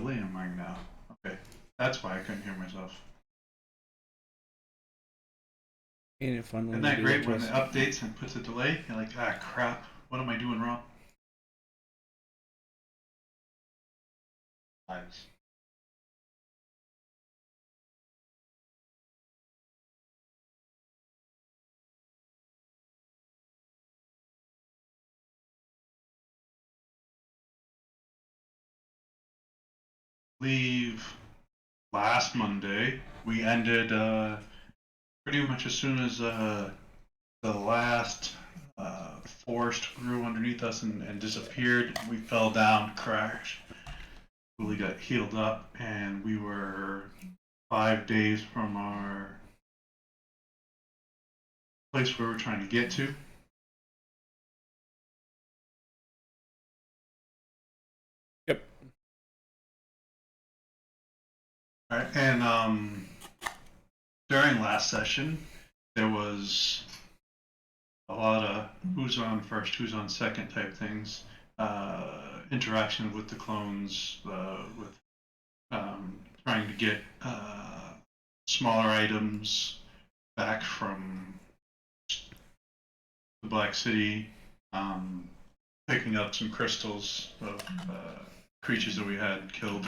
delay on mine now. Okay, that's why I couldn't hear myself. Ain't it fun Isn't when you that do that great to when us? it updates and puts a delay? You're like, ah, crap. What am I doing wrong? Nice. Leave last Monday. We ended pretty much as soon as the last forest grew underneath us and disappeared. We fell down, crashed. Really got healed up, and we were 5 days from our place where we're trying to get to. Yep. All right, and during last session, there was a lot of who's on first, who's on second type things, interaction with the clones, with trying to get smaller items back from the Black City, picking up some crystals of creatures that we had killed,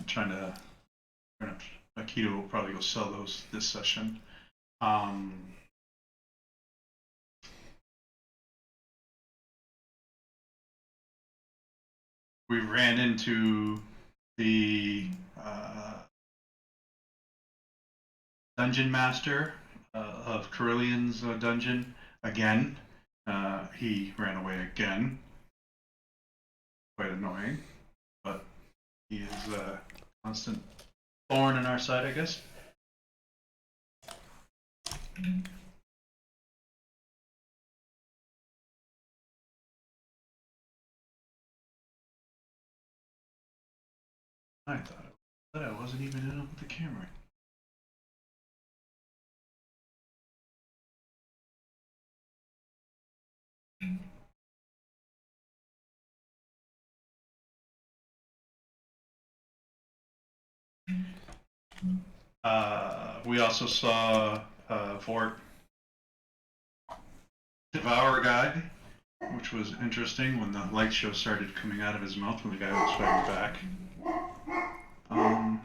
trying to. Akito will probably go sell those this session. We ran into the dungeon master of Carillian's dungeon again. He ran away again. Quite annoying, but he is a constant thorn in our side, I guess. I thought I wasn't even in with the camera. We also saw Fort Devour a guy, which was interesting when the light show started coming out of his mouth when the guy was fighting back. Um,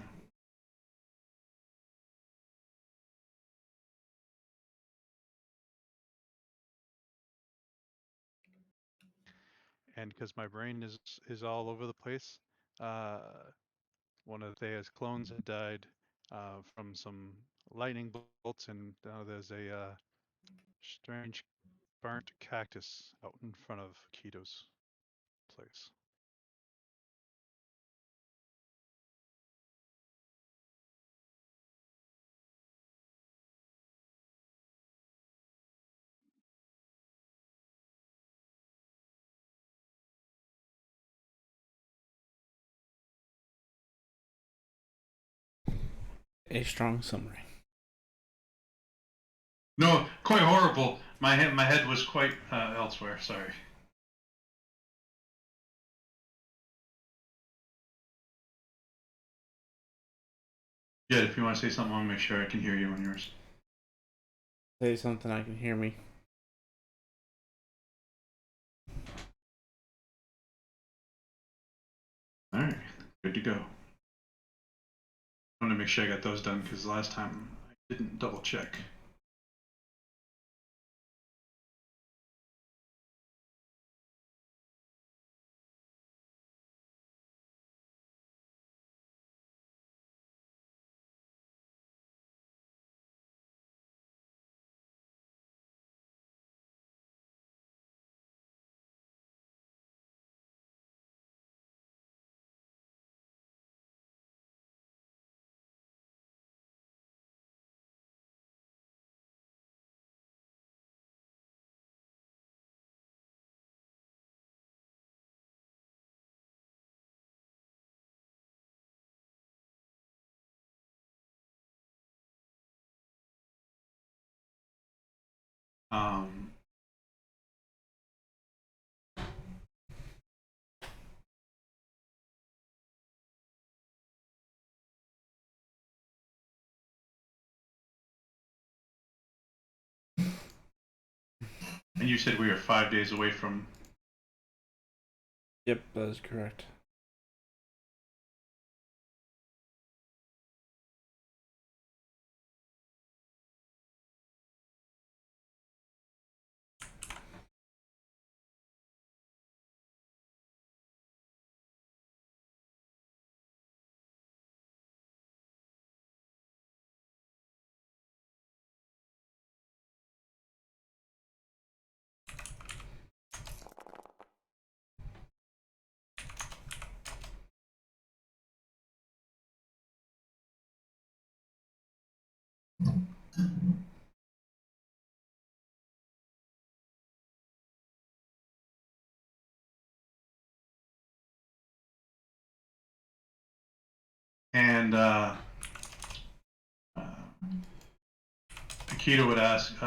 And because my brain is all over the place, uh, one of Thea's clones had died from some lightning bolts, and now there's a strange burnt cactus out in front of Keto's place. A strong summary. no, quite horrible. My head was quite elsewhere. Sorry. Yeah, if you want to say something, I'll make sure I can hear you on yours. Say something I can hear me. All right, good to go. I want to make sure I got those done because last time I didn't double check. Um, And you said we were 5 days away from. Yep, that is correct. And Akito would ask,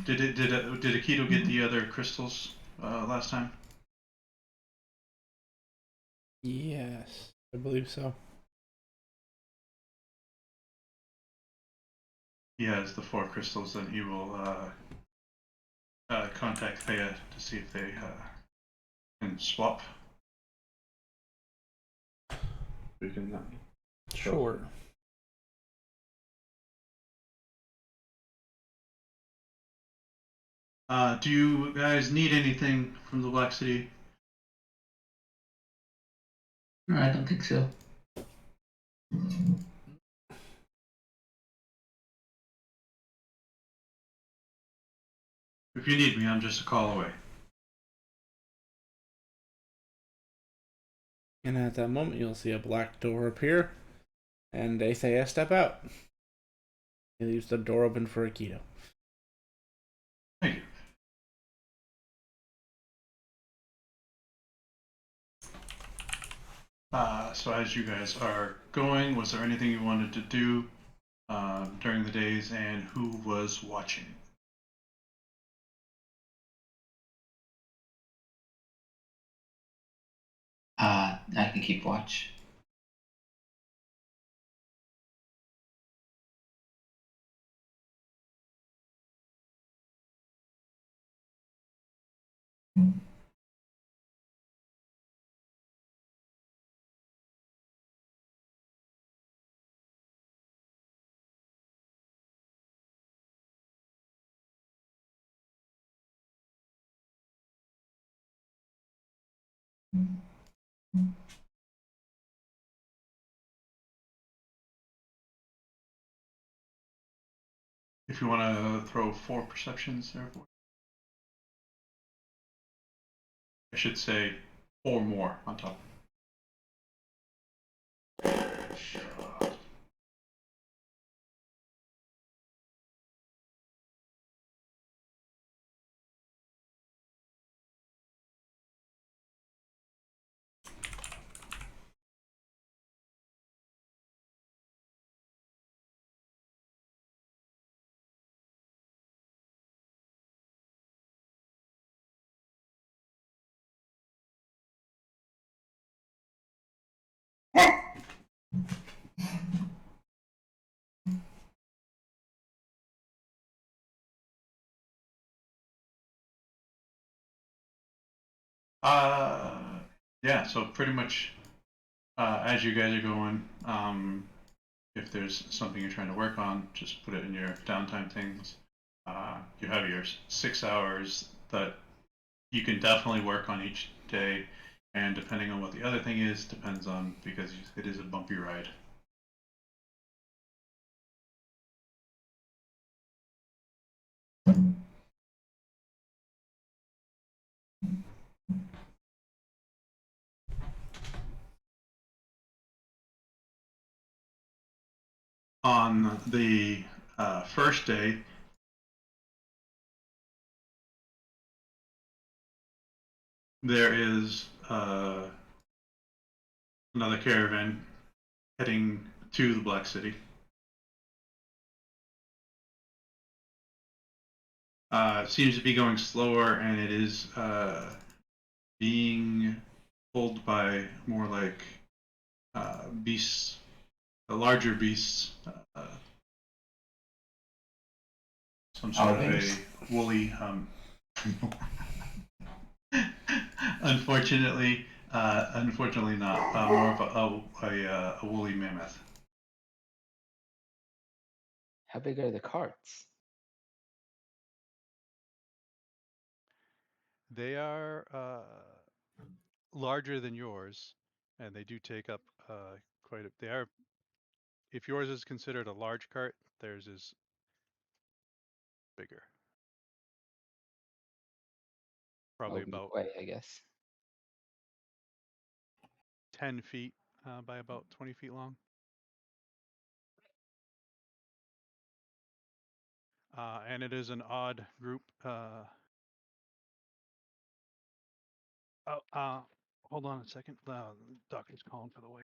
did Akito get the other crystals last time? Yes, I believe so. He has the 4 crystals, and he will contact Thea to see if they can swap. We can. Sure. Do you guys need anything from the Black City? No, I don't think so. If you need me, I'm just a call away. And at that moment, you'll see a black door appear, and Athea step out. He leaves the door open for Akito. Thank you. So as you guys are going, was there anything you wanted to do during the days, and who was watching? I can keep watch. If you want to throw 4 perceptions there, I should say 4 more on top. Yeah, so pretty much as you guys are going, if there's something you're trying to work on, just put it in your downtime things. You have your 6 hours that you can definitely work on each day, and depending on what the other thing is, depends on, because it is a bumpy ride. On the first day, there is another caravan heading to the Black City. It seems to be going slower, and it is being pulled by more like beasts, the larger beasts, some sort of a woolly Unfortunately not. More of a woolly mammoth. How big are the carts? They are larger than yours, and they do take up quite a. They are. If yours is considered a large cart, theirs is bigger. Probably What would you about weigh, I guess? 10 feet by about 20 feet long. And it is an odd group. Hold on a second. The doctor's calling for the wife.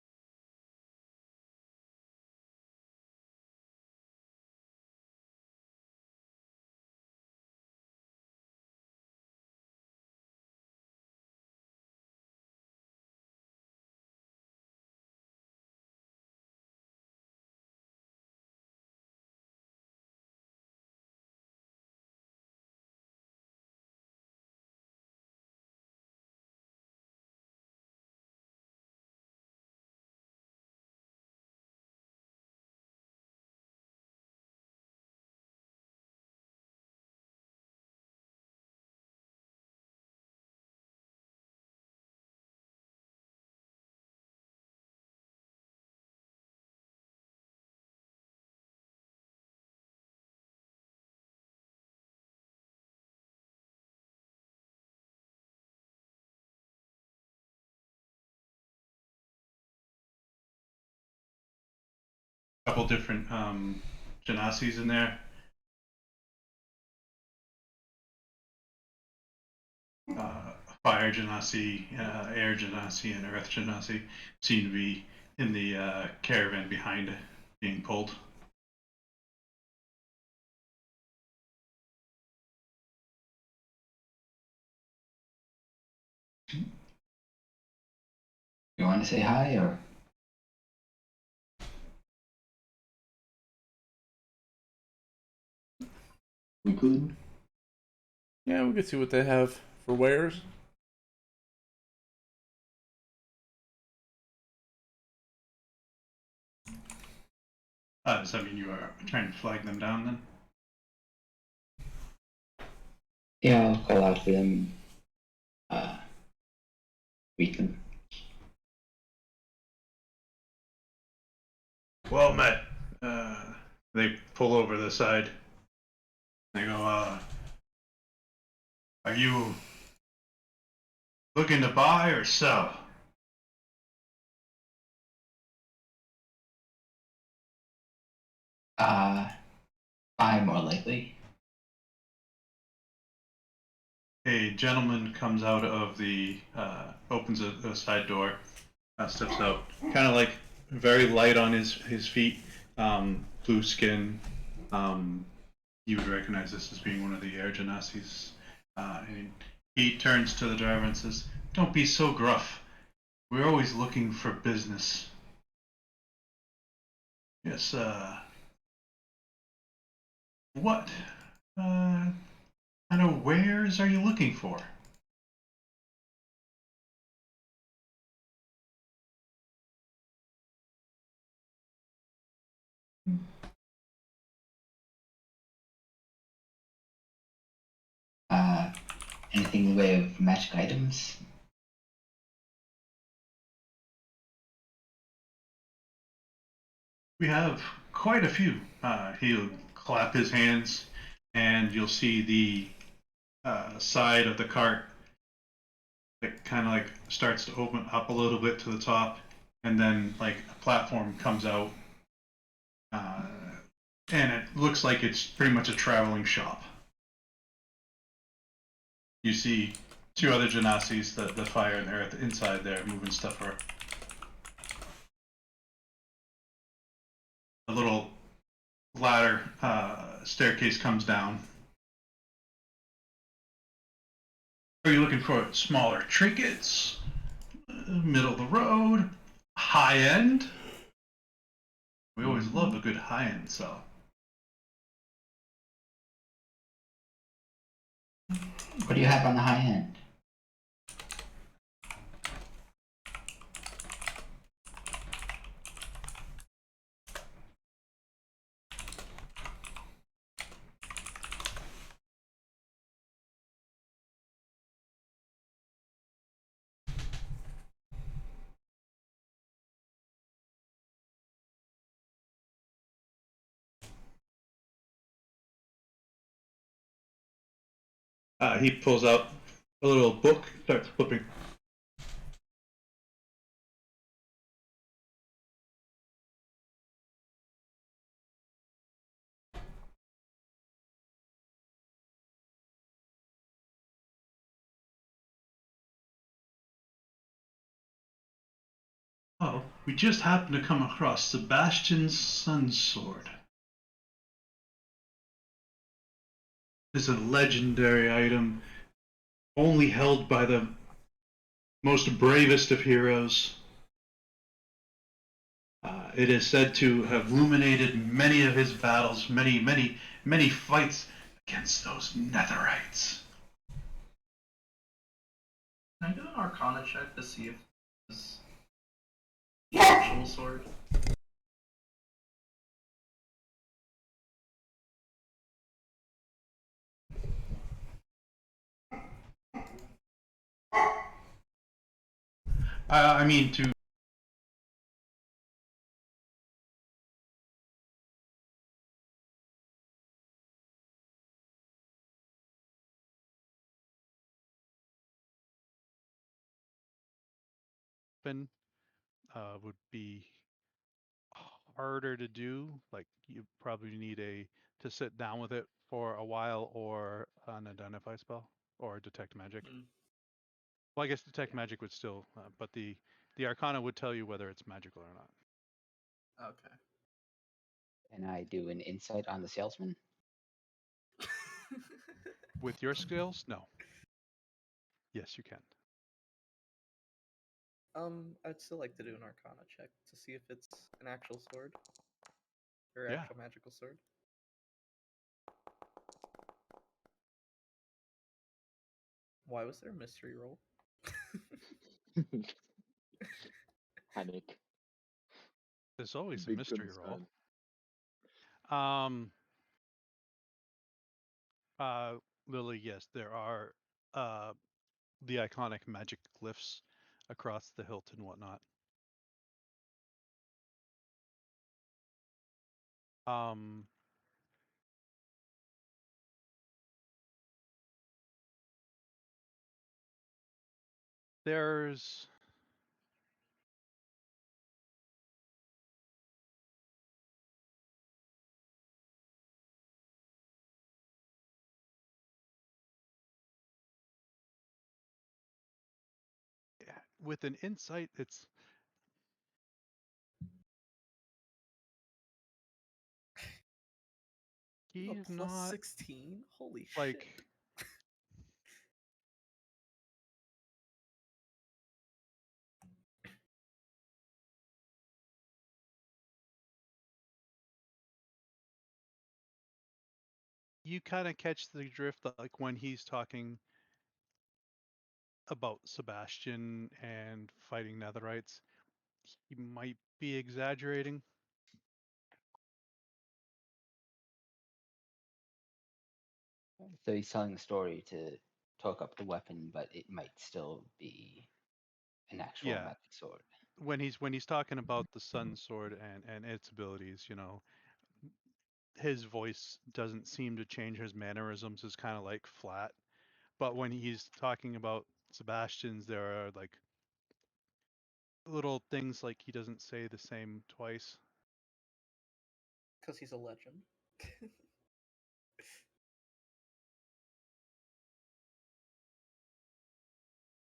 Couple different genasis in there. Fire genasi, air genasi, and earth genasi seem to be in the caravan behind being pulled. You want to say hi or? We could. Yeah, we can see what they have for wares. Does that mean you are trying to flag them down then? Yeah, I'll call out for them. Greet them. Well met. They pull over the side. They go, are you looking to buy or sell? I'm more likely. A gentleman comes out of the, opens a side door, steps out, kind of like very light on his feet, blue skin. You would recognize this as being one of the air genasis. And he turns to the driver and says, "Don't be so gruff. We're always looking for business." Yes, what kind of wares are you looking for? Anything in the way of magic items? We have quite a few. He'll clap his hands, and you'll see the side of the cart that kind of like starts to open up a little bit to the top, and then like a platform comes out, and it looks like it's pretty much a traveling shop. You see two other genasis, the fire and earth, inside there moving stuff around. A little ladder staircase comes down. Are you looking for smaller trinkets? Middle of the road? High end? We always love a good high end sell. What do you have on the high end? He pulls out a little book, starts flipping. Oh, we just happened to come across Sebastian's sun sword. It's a legendary item, only held by the most bravest of heroes. It is said to have illuminated many of his battles, many fights against those Netherites. Can I do an Arcana check to see if this is an actual sword? I mean, to Weapon would be harder to do. Like you probably need to sit down with it for a while, or an identify spell, or detect magic. Mm. Well, I guess detect magic would still, but the Arcana would tell you whether it's magical or not. Okay. And I do an insight on the salesman. With your skills, no. Yes, you can. I'd still like to do an Arcana check to see if it's an actual sword or Yeah. actual magical sword. Why was there a mystery roll? Panic. There's always a Big mystery concern. roll. Lily, yes, there are the iconic magic glyphs across the hilt and whatnot. Um, there's with an insight, it's You have he's a plus not 16? Holy like shit. you kind of catch the drift, like when he's talking about Sebastian and fighting Netherites, he might be exaggerating. So he's telling the story to talk up the weapon, but it might still be an actual Yeah, magic sword. when he's talking about the Sun Sword and its abilities, you know, his voice doesn't seem to change. His mannerisms is kind of like flat. But when he's talking about Sebastian's, there are like little things like he doesn't say the same twice. Because he's a legend.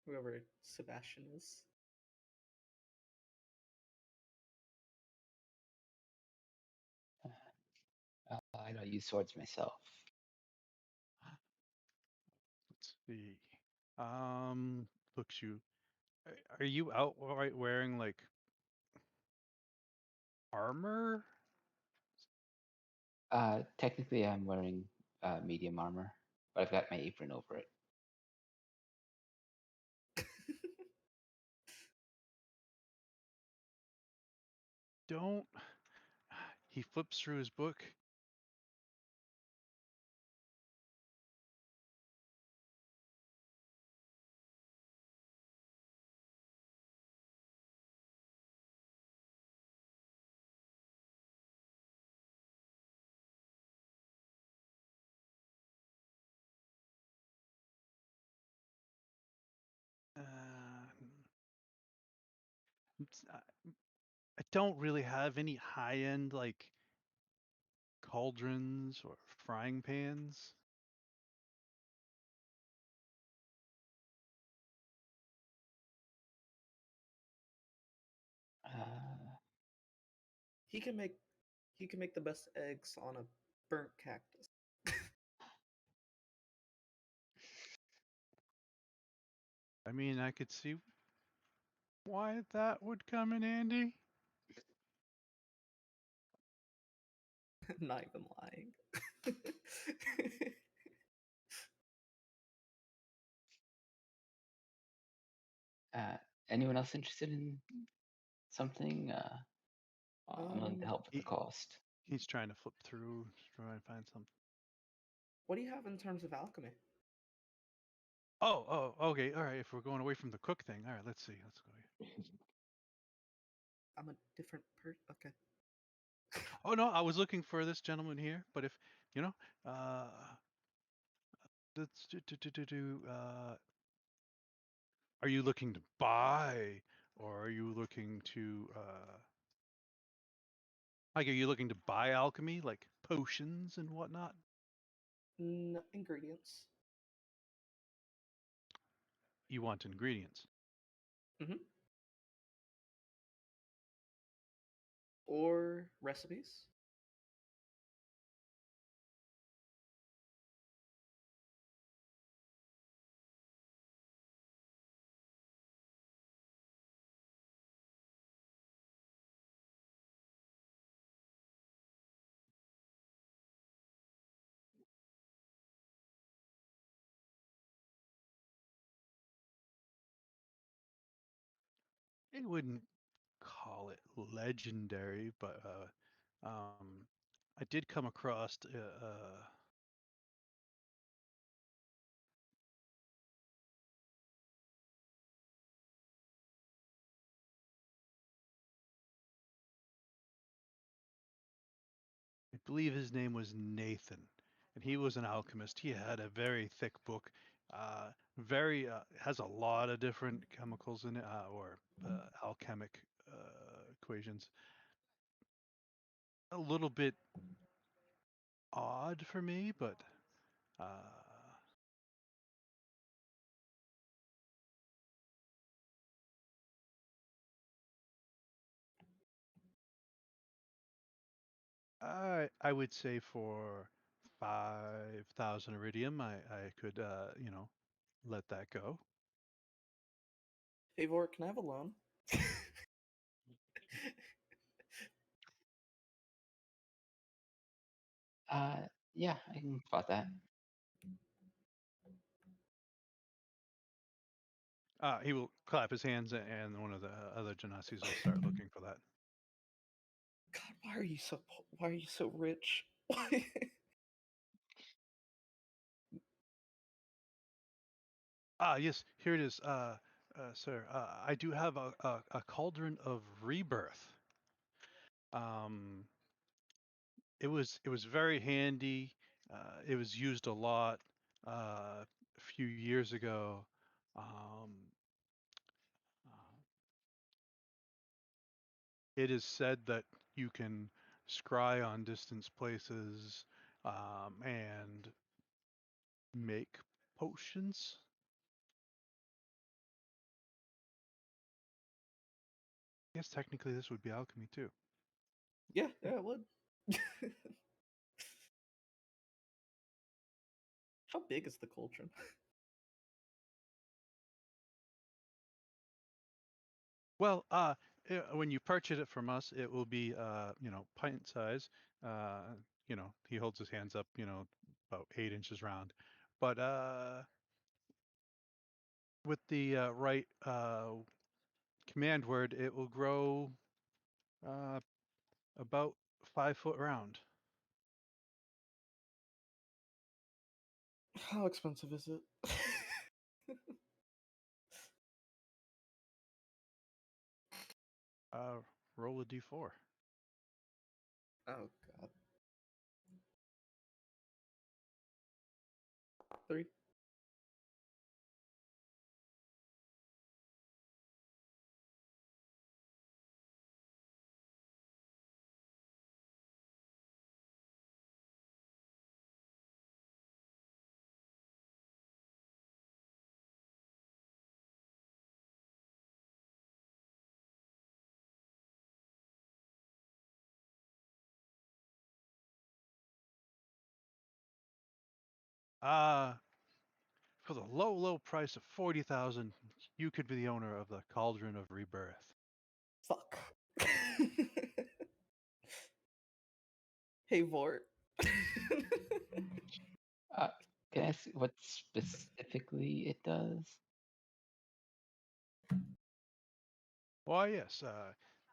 Whoever Sebastian is. I don't use swords myself. Let's see. Looks you. Are you outright wearing like armor? Technically, I'm wearing medium armor. but I've got my apron over it. Don't. He flips through his book. Uh, I don't really have any high-end like cauldrons or frying pans. Uh, He can make the best eggs on a burnt cactus. I mean, I could see why that would come in handy. Not even lying. anyone else interested in something? I'm willing to help with the He- cost. He's trying to flip through, trying to find something. What do you have in terms of alchemy? Oh, okay, all right. If we're going away from the cook thing, all right. Let's see. Let's go here. I'm a different person. Okay. Oh no, I was looking for this gentleman here, but if you know, let's do. Are you looking to buy, or are you looking to like, are you looking to buy alchemy, like potions and whatnot? Ingredients. You want ingredients. Or recipes. I wouldn't call it legendary, but I did come across I believe his name was Nathan, and he was an alchemist. He had a very thick book, very has a lot of different chemicals in it, or alchemic equations. A little bit odd for me, but I would say for 5,000 iridium, I could let that go. Hey, Vor, can I have a loan? Yeah, I can spot that. He will clap his hands, and one of the other Genasis will start looking for that. God, why are you so rich? Yes, here it is, sir. I do have a cauldron of rebirth. It was very handy. It was used a lot a few years ago. Um, uh, it is said that you can scry on distance places and make potions. I guess technically this would be alchemy too. Yeah, it would. How big is the cauldron? Well, when you purchase it from us, it will be, pint size. He holds his hands up, about 8 inches round. but with the right command word, it will grow about 5 foot round. How expensive is it? Roll a d4. Oh god. 3. For the low, low price of 40,000, you could be the owner of the Cauldron of Rebirth. Fuck. Hey Vort. Can I ask what specifically it does? Why, yes.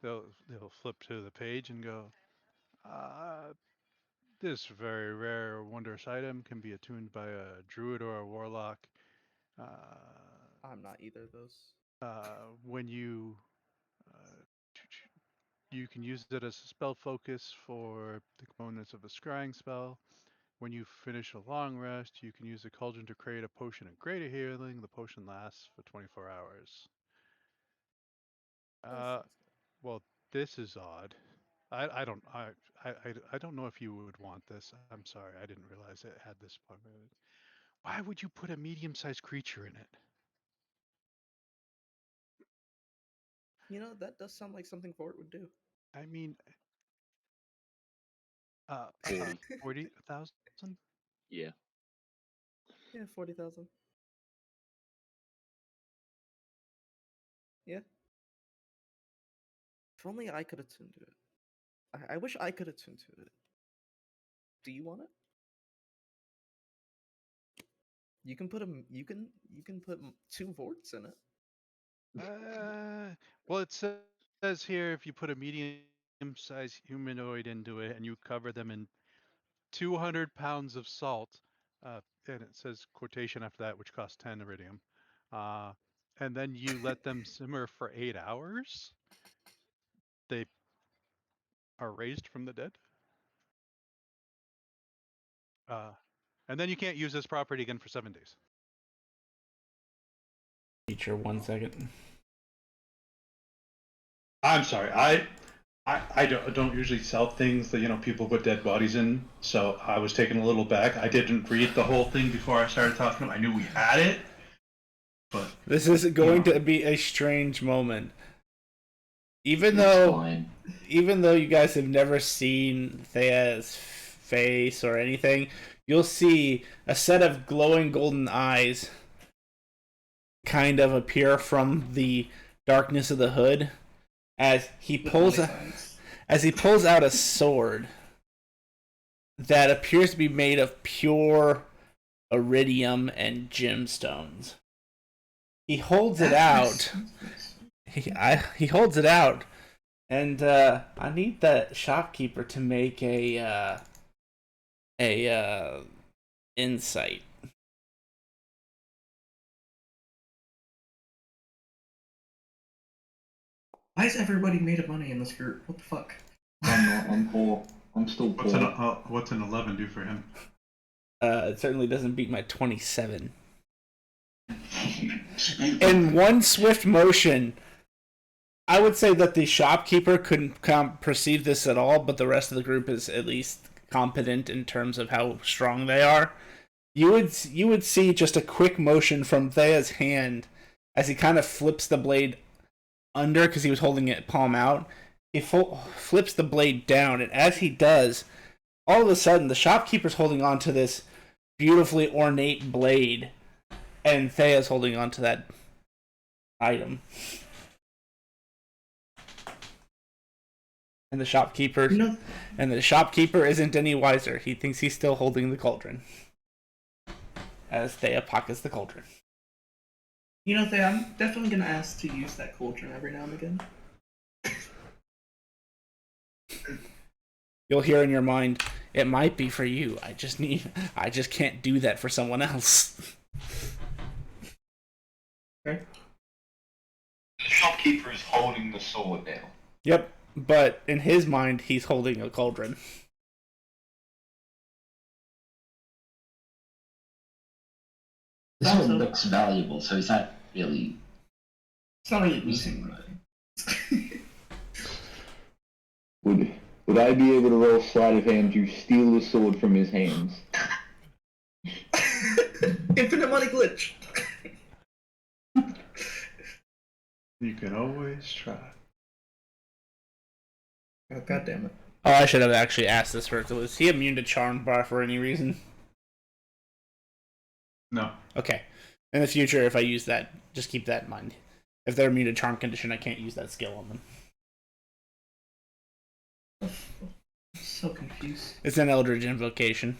They'll flip to the page and go, this very rare, wondrous item can be attuned by a druid or a warlock. I'm not either of those. When you you can use it as a spell focus for the components of a scrying spell. When you finish a long rest, you can use the cauldron to create a potion of greater healing. The potion lasts for 24 hours. That sounds good. Well, this is odd. I don't know if you would want this. I'm sorry, I didn't realize it had this part of it. Why would you put a medium-sized creature in it? You know, that does sound like something Vort would do. I mean, 40. 40,000? Yeah. Yeah, 40,000. Yeah. If only I could attune to it. I wish I could attune to it. Do you want it? You can put you can put 2 Vorts in it. Well, it says here if you put a medium-sized humanoid into it and you cover them in 200 pounds of salt, and it says quotation after that, which costs 10 iridium, and then you let them simmer for 8 hours, they are raised from the dead. And then you can't use this property again for 7 days. Feature 1 second. I'm sorry. I don't usually sell things that people put dead bodies in, so I was taken a little back. I didn't read the whole thing before I started talking. I knew we had it, but This is going to be a strange moment. Even It's though fine. you guys have never seen Thea's face or anything, you'll see a set of glowing golden eyes kind of appear from the darkness of the hood as he pulls out a sword that appears to be made of pure iridium and gemstones. He holds it out. He holds it out, and I need the shopkeeper to make a insight. Why is everybody made of money in this group? What the fuck? I'm not. I'm poor. I'm still poor. what's an 11 do for him? It certainly doesn't beat my 27. In one swift motion, I would say that the shopkeeper couldn't perceive this at all, but the rest of the group is at least competent in terms of how strong they are. You would see just a quick motion from Thea's hand as he kind of flips the blade under because he was holding it palm out. He flips the blade down, and as he does, all of a sudden the shopkeeper's holding on to this beautifully ornate blade, and Thea's holding on to that item. And the shopkeeper isn't any wiser. He thinks he's still holding the cauldron. as Thea pockets the cauldron. You know, Thea, I'm definitely gonna ask to use that cauldron every now and again. You'll hear in your mind, it might be for you. I just can't do that for someone else. Okay. The shopkeeper is holding the sword now. Yep, but in his mind, he's holding a cauldron. This Sounds one so- looks valuable, so he's not really. It's not really losing, but. Would I be able to roll sleight of hand to steal the sword from his hands? Infinite money glitch. You can always try. Oh, God damn it. Oh, I should have actually asked this first. Was he immune to charm bar for any reason? No. Okay. In the future, if I use that, just keep that in mind. If they're immune to charm condition, I can't use that skill on them. So confused. It's an Eldritch invocation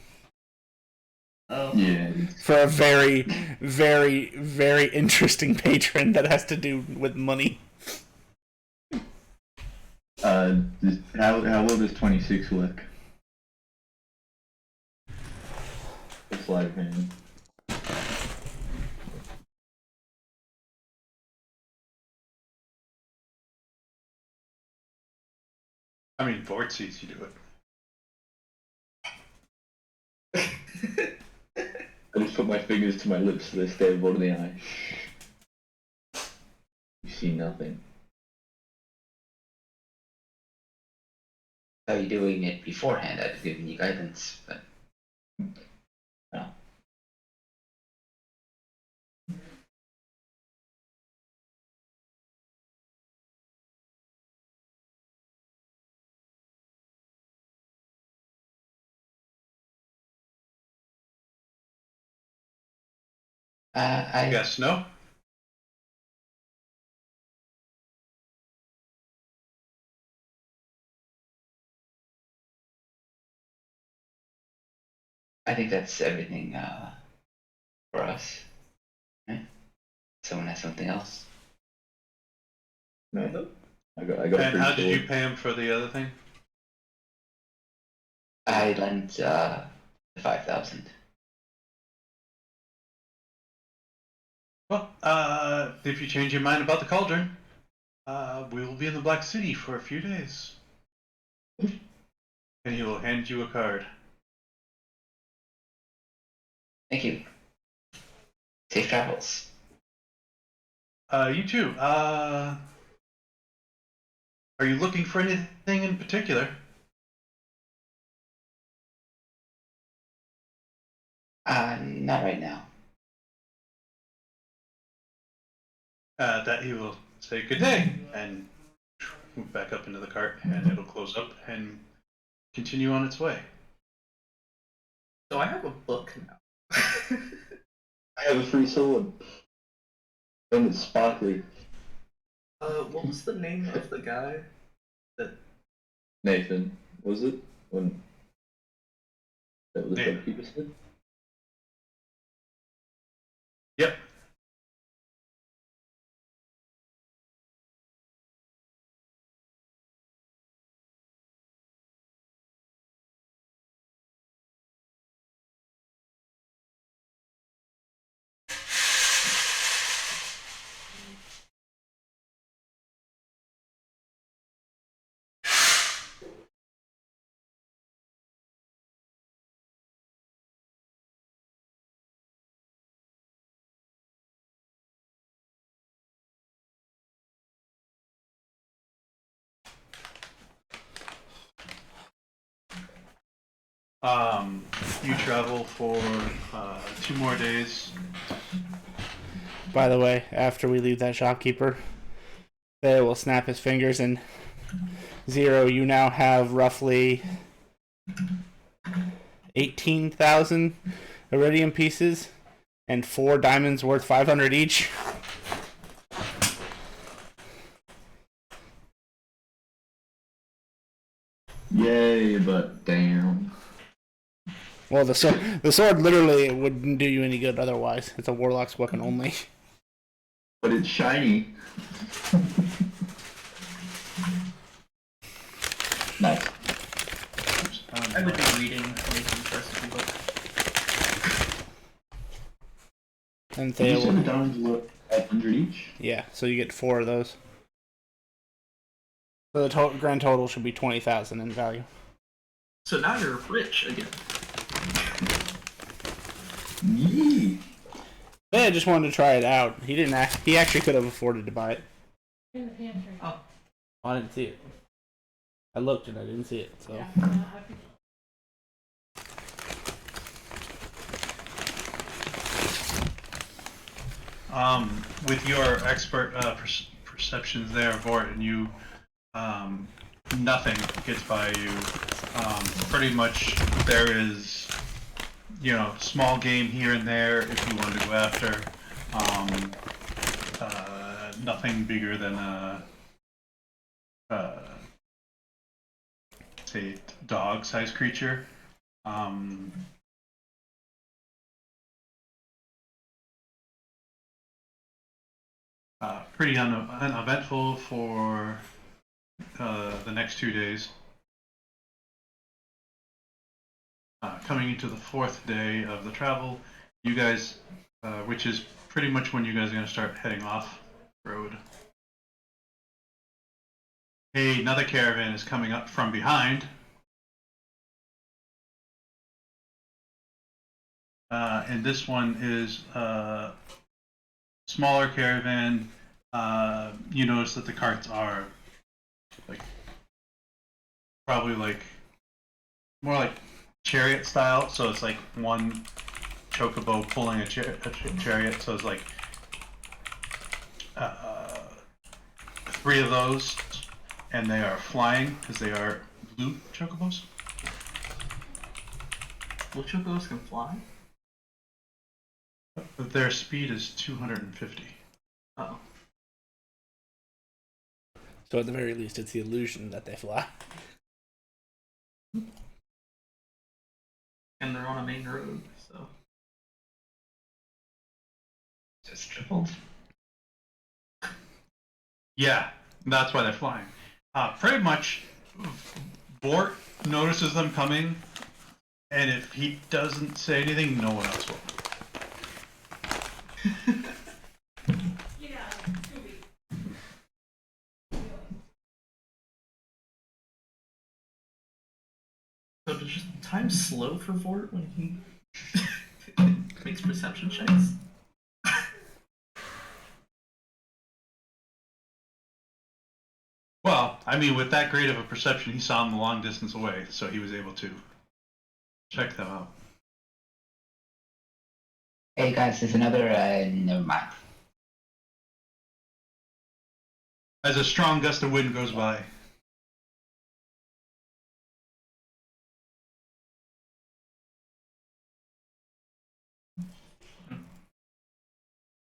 Oh. Yeah. for a very, very, very interesting patron that has to do with money. How well does 26 work? The sleight of hand. I mean, Vort sees you do it. I just put my fingers to my lips so they stay above the eye. You see nothing. Are you doing it beforehand? I've given you guidance, but No. I Yes, no? think that's everything for us. Right? Someone has something else. No. I got a And free how did sword. you pay him for the other thing? I lent 5,000. Well, if you change your mind about the cauldron, we will be in the Black City for a few days. And he will hand you a card. Thank you. Safe travels. You too. Are you looking for anything in particular? Not right now. That he will say good day and move back up into the cart, and it'll close up and continue on its way. So I have a book now. I have a free sword. And it's sparkly. What was the name of the guy that... Nathan, was it? When that was the Nathan. shopkeeper said? Yep. You travel for 2 more days. By the way, after we leave that shopkeeper, they will snap his fingers and Zero, you now have roughly 18,000 iridium pieces and 4 diamonds worth 500 each. Yay, but damn. Well, the sword literally wouldn't do you any good otherwise. It's a warlock's weapon only. But it's shiny. Nice. Oops, I would be reading Nathan's recipe book. And Did you Thea say the will, diamonds were 500 each? yeah, so you get 4 of those. So the grand total should be 20,000 in value. So now you're rich again. Yee. Thea just wanted to try it out. He didn't. He actually could have afforded to buy it. In the pantry. Oh. I didn't see it. I looked and I didn't see it. So. Yeah, no, I could- With your expert perceptions there, Vort, and you, nothing gets by you. Pretty much there is, small game here and there if you want to go after. Nothing bigger than say, dog-sized creature. Pretty uneventful for the next 2 days. Coming into the 4th day of the travel, you guys, which is pretty much when you guys are going to start heading off road. Another caravan is coming up from behind. And this one is smaller caravan. You notice that the carts are probably more like chariot style, so it's like one chocobo pulling a chariot, so it's like 3 of those, and they are flying because they are blue chocobos. Blue chocobos can fly? But their speed is 250. Oh. So at the very least, it's the illusion that they fly. And they're on a main road, so. Just tripled. Yeah, that's why they're flying. Pretty much, Bort notices them coming, and if he doesn't say anything, no one else will. So does just time slow for Vort when he makes perception checks? Well, I mean, with that great of a perception, he saw them a long distance away, so he was able to check them out. Hey guys, there's another, never mind. As a strong gust of wind goes by.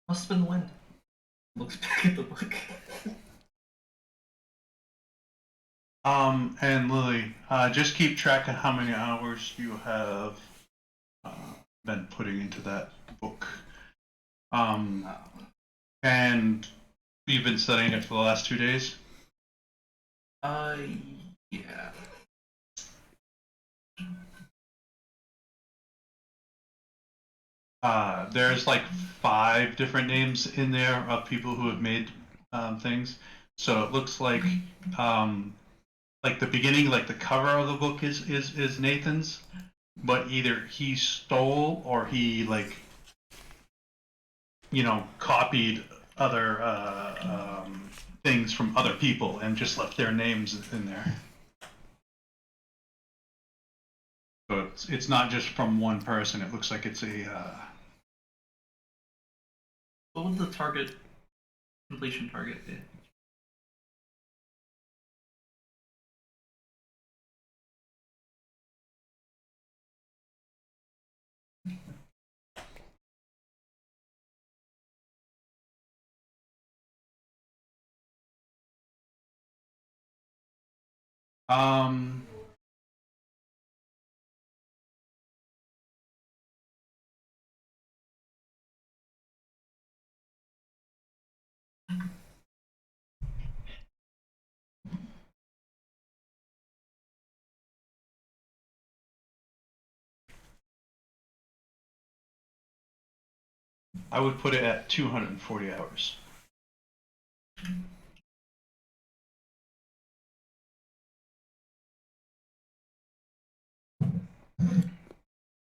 Must have been the wind. Looks back at the book. And Lily, just keep track of how many hours you have been putting into that book. And you've been studying it for the last 2 days? Yeah. There's like 5 different names in there of people who have made things. So it looks like the beginning, like the cover of the book is Nathan's, but either he stole or he copied other things from other people and just left their names in there. So it's not just from one person. It looks like it's a. What would the completion target be? Um. I would put it at 240 hours.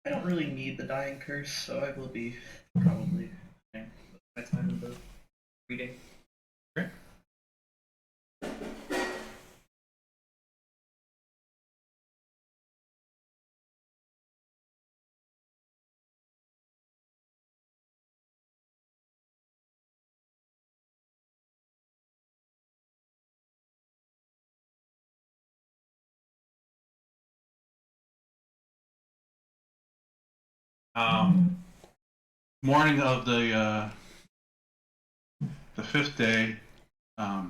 I don't really need the dying curse, so I will be probably spending my time in the reading. Morning of the 5th day,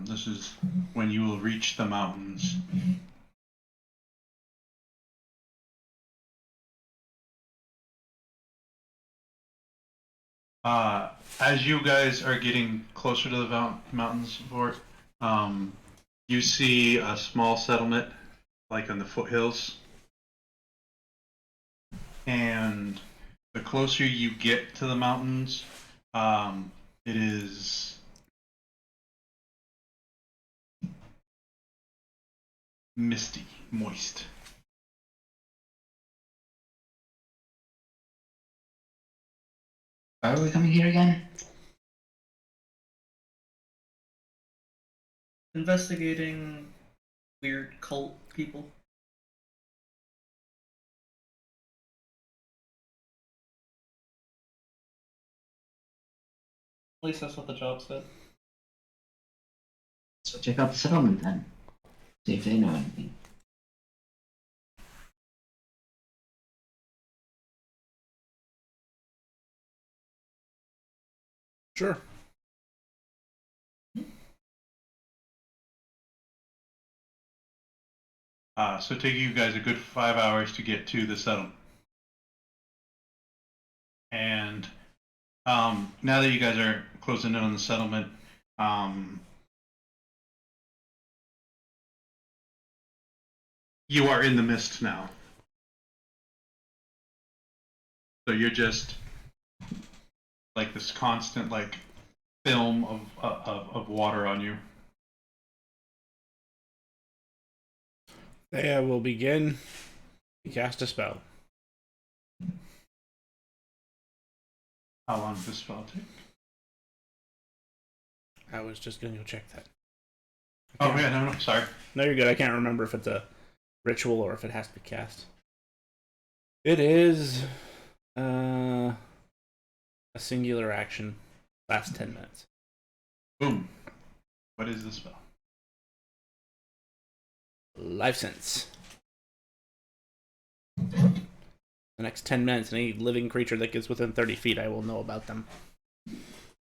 this is when you will reach the mountains. As you guys are getting closer to the mountains, Vort, you see a small settlement, like on the foothills. And the closer you get to the mountains, it is misty, moist. Why are we coming here again? Investigating weird cult people. At least that's what the job said. So check out the settlement then. See if they know anything. Sure. So it takes you guys a good 5 hours to get to the settlement. And now that you guys are closing in on the settlement, you are in the mist now. So you're just like this constant like film of water on you. Thea will begin to cast a spell. How long does this spell take? I was just going to go check that. Oh yeah, no, sorry. No, you're good. I can't remember if it's a ritual or if it has to be cast. It is a singular action. Lasts 10 minutes. Boom. What is the spell? Life sense. The next 10 minutes, any living creature that gets within 30 feet, I will know about them.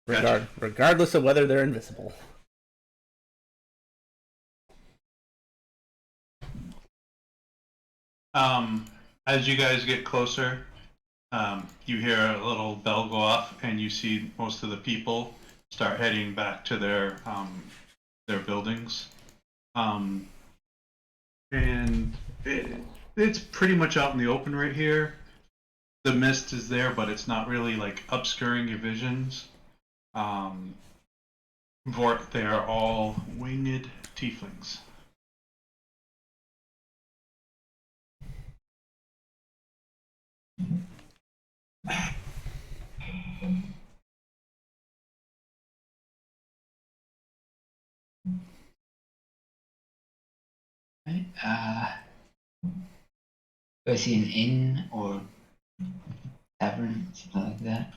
Gotcha. Regardless of whether they're invisible. As you guys get closer, you hear a little bell go off, and you see most of the people start heading back to their buildings. And it's pretty much out in the open right here. The mist is there, but it's not really like obscuring your visions. Vort, they are all winged tieflings. Right. Do I see an inn or tavern, something like that?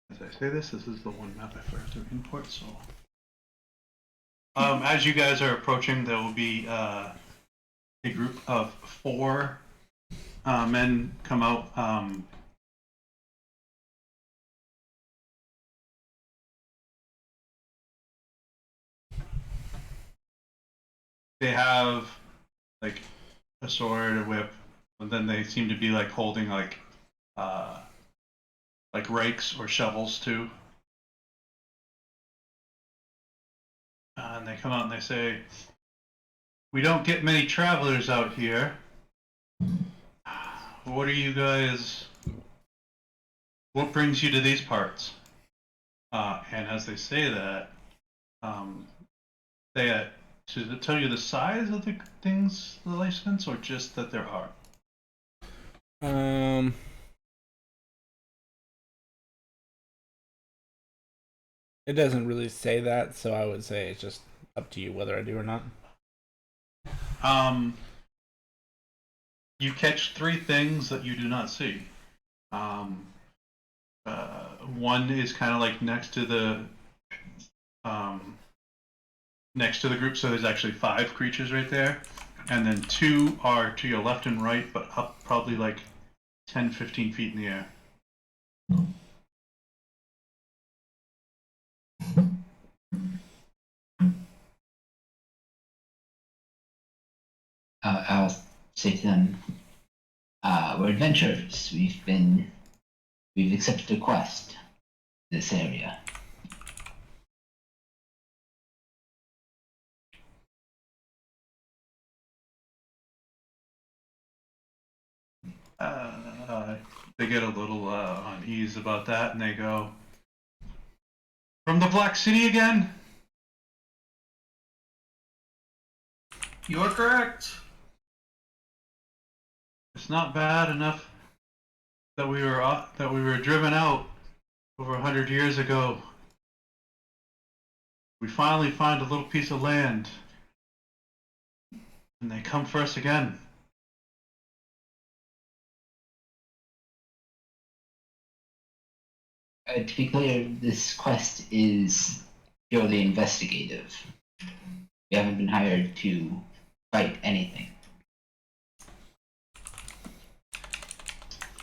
As I say this is the one map I forgot to import, so. As you guys are approaching, there will be a group of 4 men come out. they have like a sword, a whip, and then they seem to be like holding like rakes or shovels too. And they come out and they say, "We don't get many travelers out here. What are you guys? What brings you to these parts?" And as they say that, they to tell you the size of the things, the license, or just that there are. It doesn't really say that, so I would say it's just up to you whether I do or not. You catch 3 things that you do not see. One is kind of like next to the group, so there's actually 5 creatures right there, and then 2 are to your left and right, but up probably like 10-15 feet in the air. I'll say to them, we're adventurers. We've accepted a quest in this area. They get a little uneasy about that, and they go, "From the Black City again?" You are correct. It's not bad enough that we were driven out over 100 years ago. We finally find a little piece of land, and they come for us again. To be clear, this quest is purely investigative. We haven't been hired to fight anything.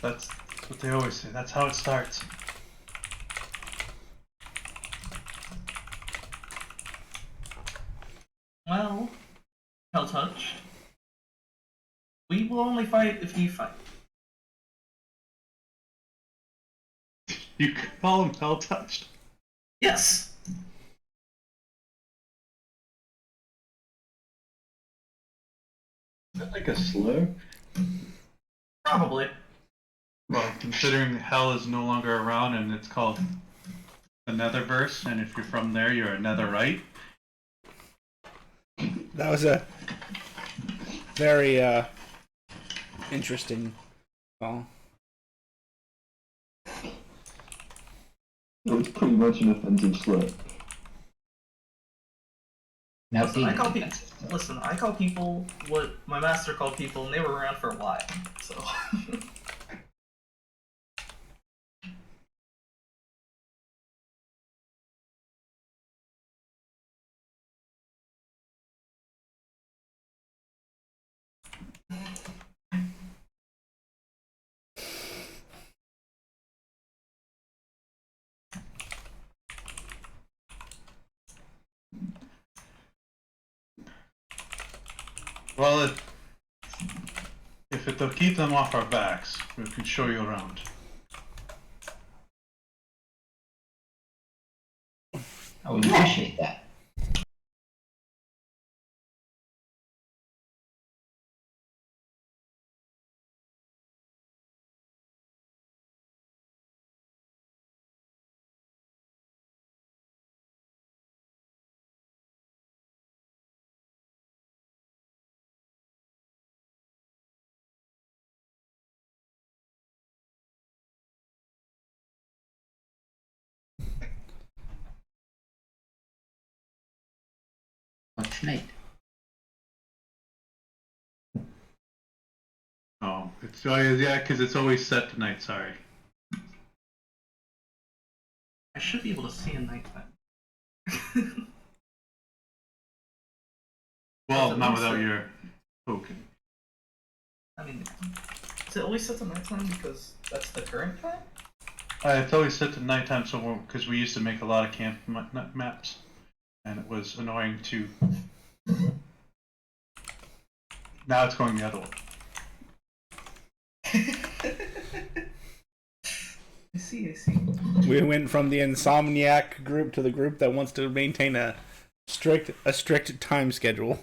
That's what they always say. That's how it starts. Well, Hell Touch. We will only fight if you fight. You call him Hell Touched? Yes. Is that like a slur? Probably. Well, considering hell is no longer around and it's called the Netherverse, and if you're from there, you're a Netherite. That was a very interesting call. It was pretty much an offensive slur. Now, Listen, I call people what my master called people, and they were around for a while. So. Well, if it'll keep them off our backs, we can show you around. I would appreciate that. What's tonight? Oh, yeah, because it's always set tonight. Sorry. I should be able to see in nighttime. Well, It's not always without set. your token. I mean, is it always set to nighttime because that's the current time? It's always set to nighttime, so because we used to make a lot of camp maps, and it was annoying to Now it's going the other way. I see, I see. We went from the insomniac group to the group that wants to maintain a strict time schedule.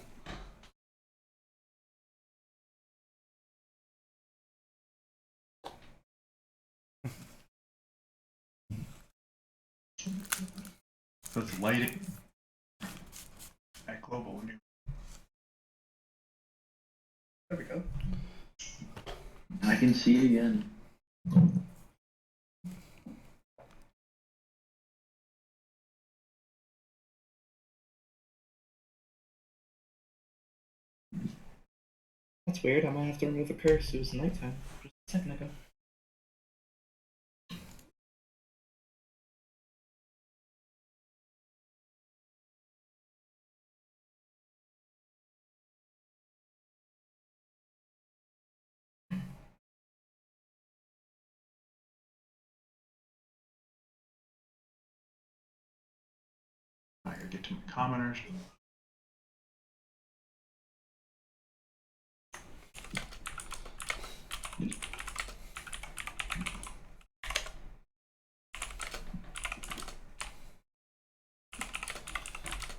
So it's lighting at global. When you There we go. I can see it again. That's weird. I might have to remove a curse. It was nighttime just a second ago. I gotta get to my commoners.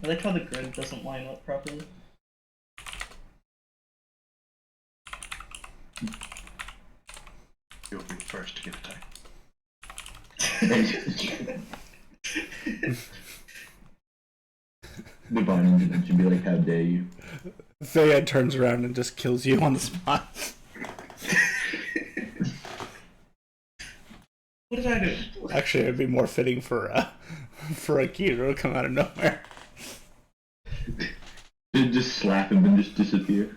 I like how the grid doesn't line up properly. You'll be the first to get attacked. Divine intervention be like, how dare you? Thea turns around and just kills you on the spot. What did I do? Actually, it'd be more fitting for Akira to come out of nowhere. Just slap him and just disappear.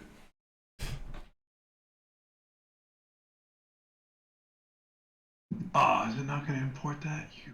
Oh, is it not gonna import that? You.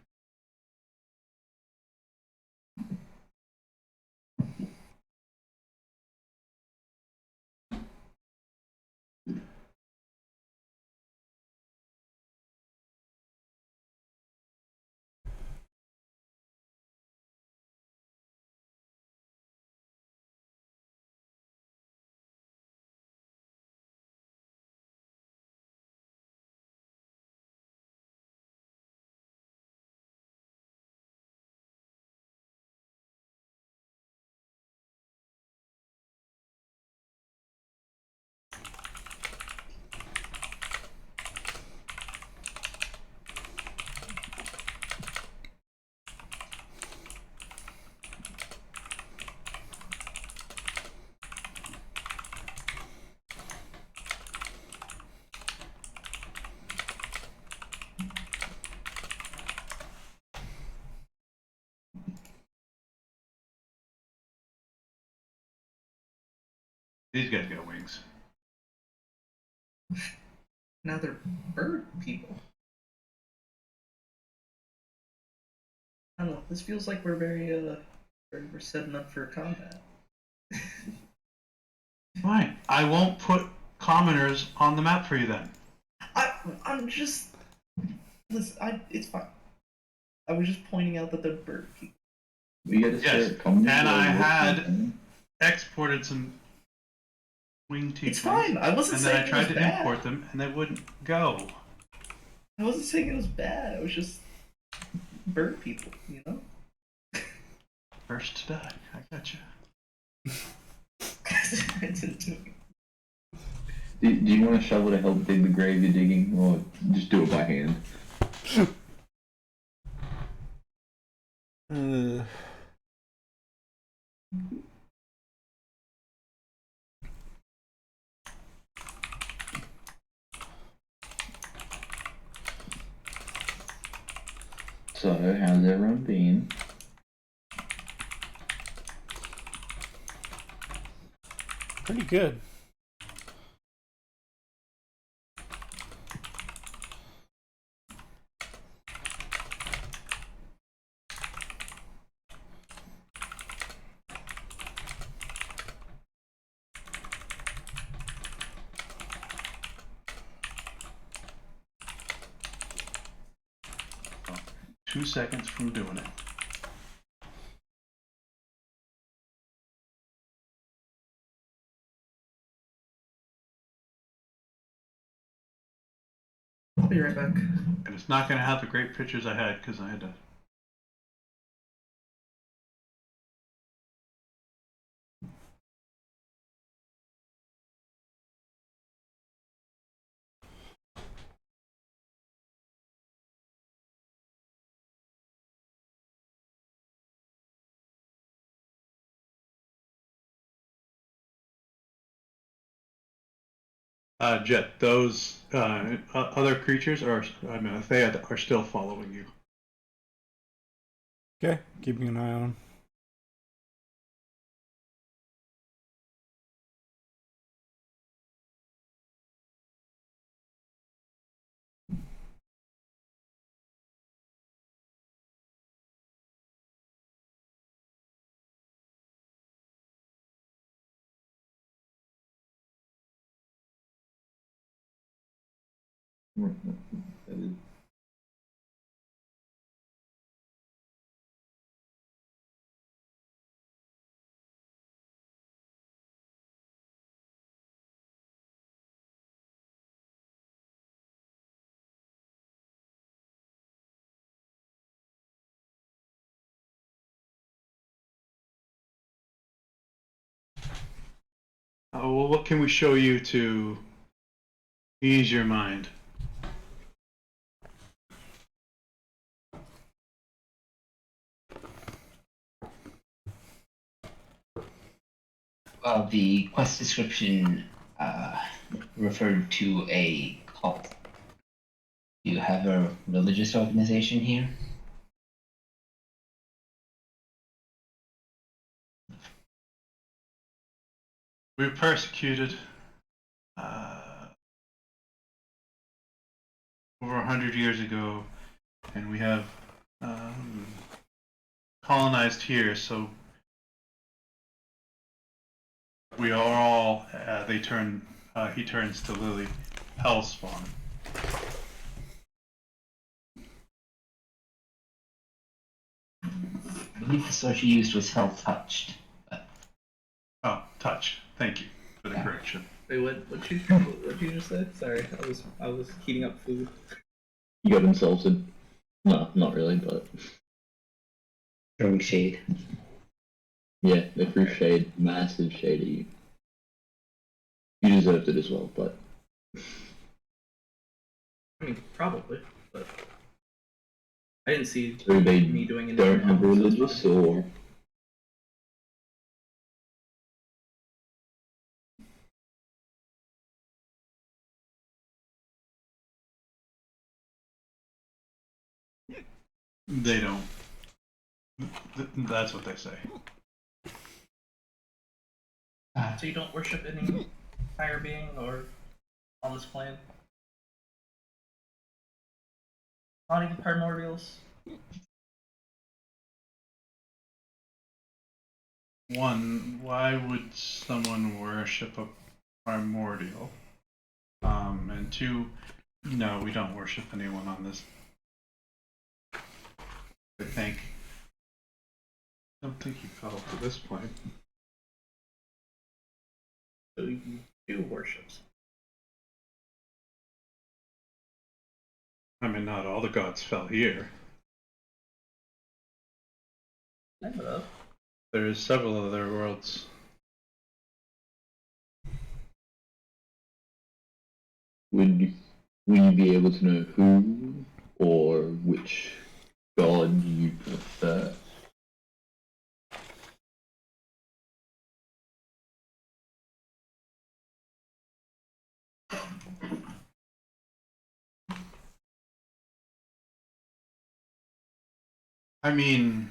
These guys got wings. Now they're bird people. I don't know. This feels like we're we're setting up for combat. Fine. I won't put commoners on the map for you then. I'm just listen. It's fine. I was just pointing out that they're bird people. We gotta Yes, start coming. and I together. had exported some wing teeth. It's fine. I wasn't And saying then I tried it was to bad. import them, and they wouldn't go. I wasn't saying it was bad. I was just bird people, you know. First to die. I got you. I didn't do it. Do you want a shovel to help dig the grave you're digging, or just do it by hand? So, how's everyone been? Pretty good. Oh, 2 seconds from doing it. I'll be right back. And it's not going to have the great pictures I had because I had to. Jet, those other creatures are, I mean, they are still following you. Okay, keeping an eye on him. Well, what can we show you to ease your mind? Well, the quest description referred to a cult. Do you have a religious organization here? We were persecuted over 100 years ago, and we have colonized here, so we are all, he turns to Lily, Hellspawn. I believe the sword you used was hell touched. Oh, touch. Thank you for the Yeah. correction. Wait, what'd you just say? Sorry, I was heating up food. He got insulted. No, not really, but Throwing shade. yeah, they threw shade, massive shade at you. You deserved it as well, but I mean, probably, but I didn't see so they me doing anything don't have a wrong, so it's religious fine. or They don't. That's what they say. So you don't worship any higher being or on this plane? Not even primordials? One, why would someone worship a primordial? And two, no, we don't worship anyone on this. I don't think you fell to this point. So you do worship. I mean, not all the gods fell here. Kind of. There's several other worlds. would you be able to know who or which god you prefer? I mean,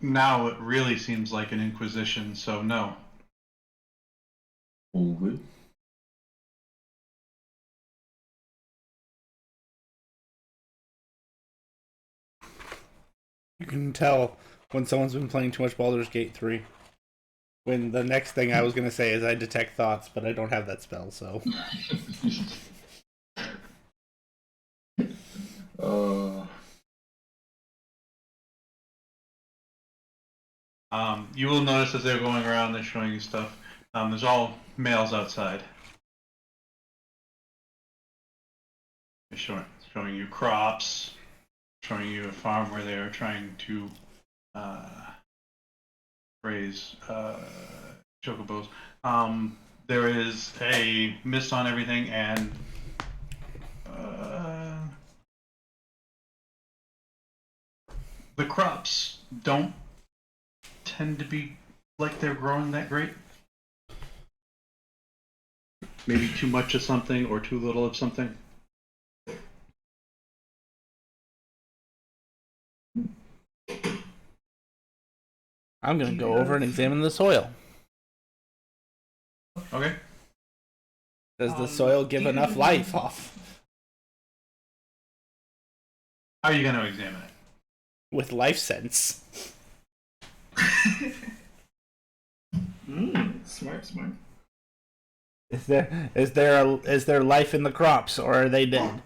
now it really seems like an inquisition, so no. All good. You can tell when someone's been playing too much Baldur's Gate 3. When the next thing I was going to say is I detect thoughts, but I don't have that spell, so. You will notice as they're going around, they're showing you stuff. There's all males outside. showing you crops, showing you a farm where they are trying to raise chocobos. There is a mist on everything, and the crops don't tend to be like they're growing that great. Maybe too much of something or too little of something. I'm gonna go over and examine the soil. Okay. Does the soil give enough life off How are you going to examine it? with life sense? Smart. Is there life in the crops, or are they dead?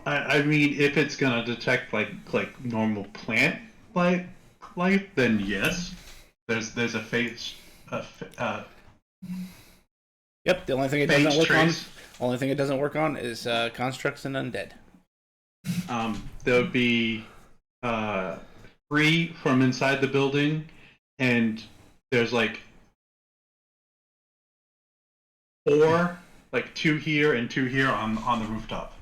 I mean, if it's gonna detect like normal plant life, then yes. There's a phase, Yep. The only thing it phase doesn't work trace. on, only thing it doesn't work on is constructs and undead. There would be 3 from inside the building, and there's like 4, like 2 here and 2 here on the rooftop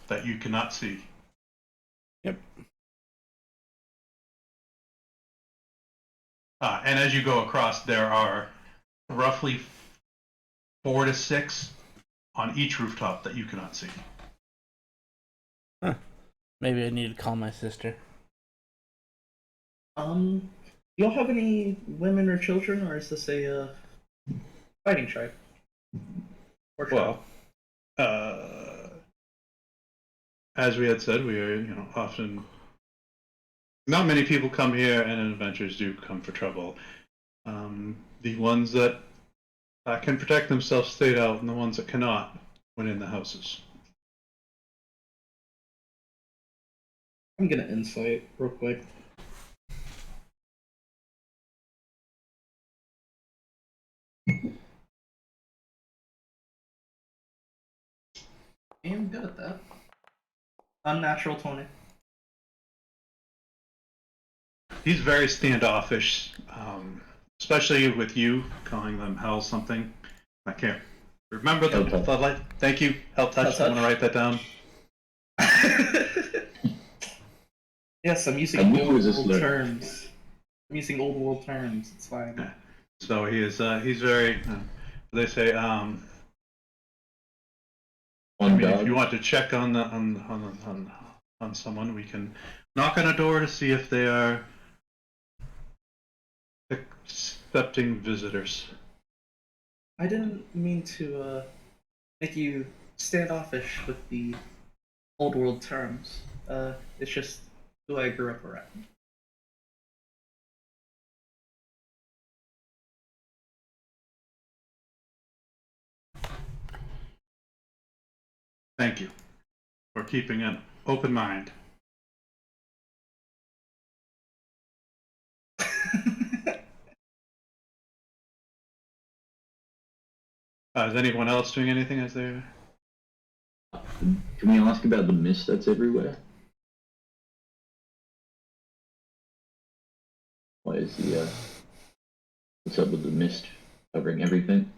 that you cannot see. Yep. And as you go across, there are roughly 4 to 6 on each rooftop that you cannot see. Huh. Maybe I need to call my sister. Do y'all have any women or children, or is this a fighting tribe? Or tribe? Well, as we had said, we are, often. Not many people come here, and adventurers do come for trouble. The ones that can protect themselves stayed out, and the ones that cannot went in the houses. I'm gonna insight real quick. I'm good at that. Unnatural 20. He's very standoffish, especially with you calling them hell something. I can't remember the Hell touch. floodlight. Thank you, hell touch. Hell I'm gonna write that down. Yes, I'm using I knew it old was a world slur. terms. I'm using old world terms. It's fine. Yeah. So he is. He's very. They say. I On mean, if guard. you want to check on someone, we can knock on a door to see if they are accepting visitors. I didn't mean to make you standoffish with the old world terms. It's just who I grew up around. Thank you for keeping an open mind. Is anyone else doing anything as they're? Can we ask about the mist that's everywhere? Why is the what's up with the mist covering everything?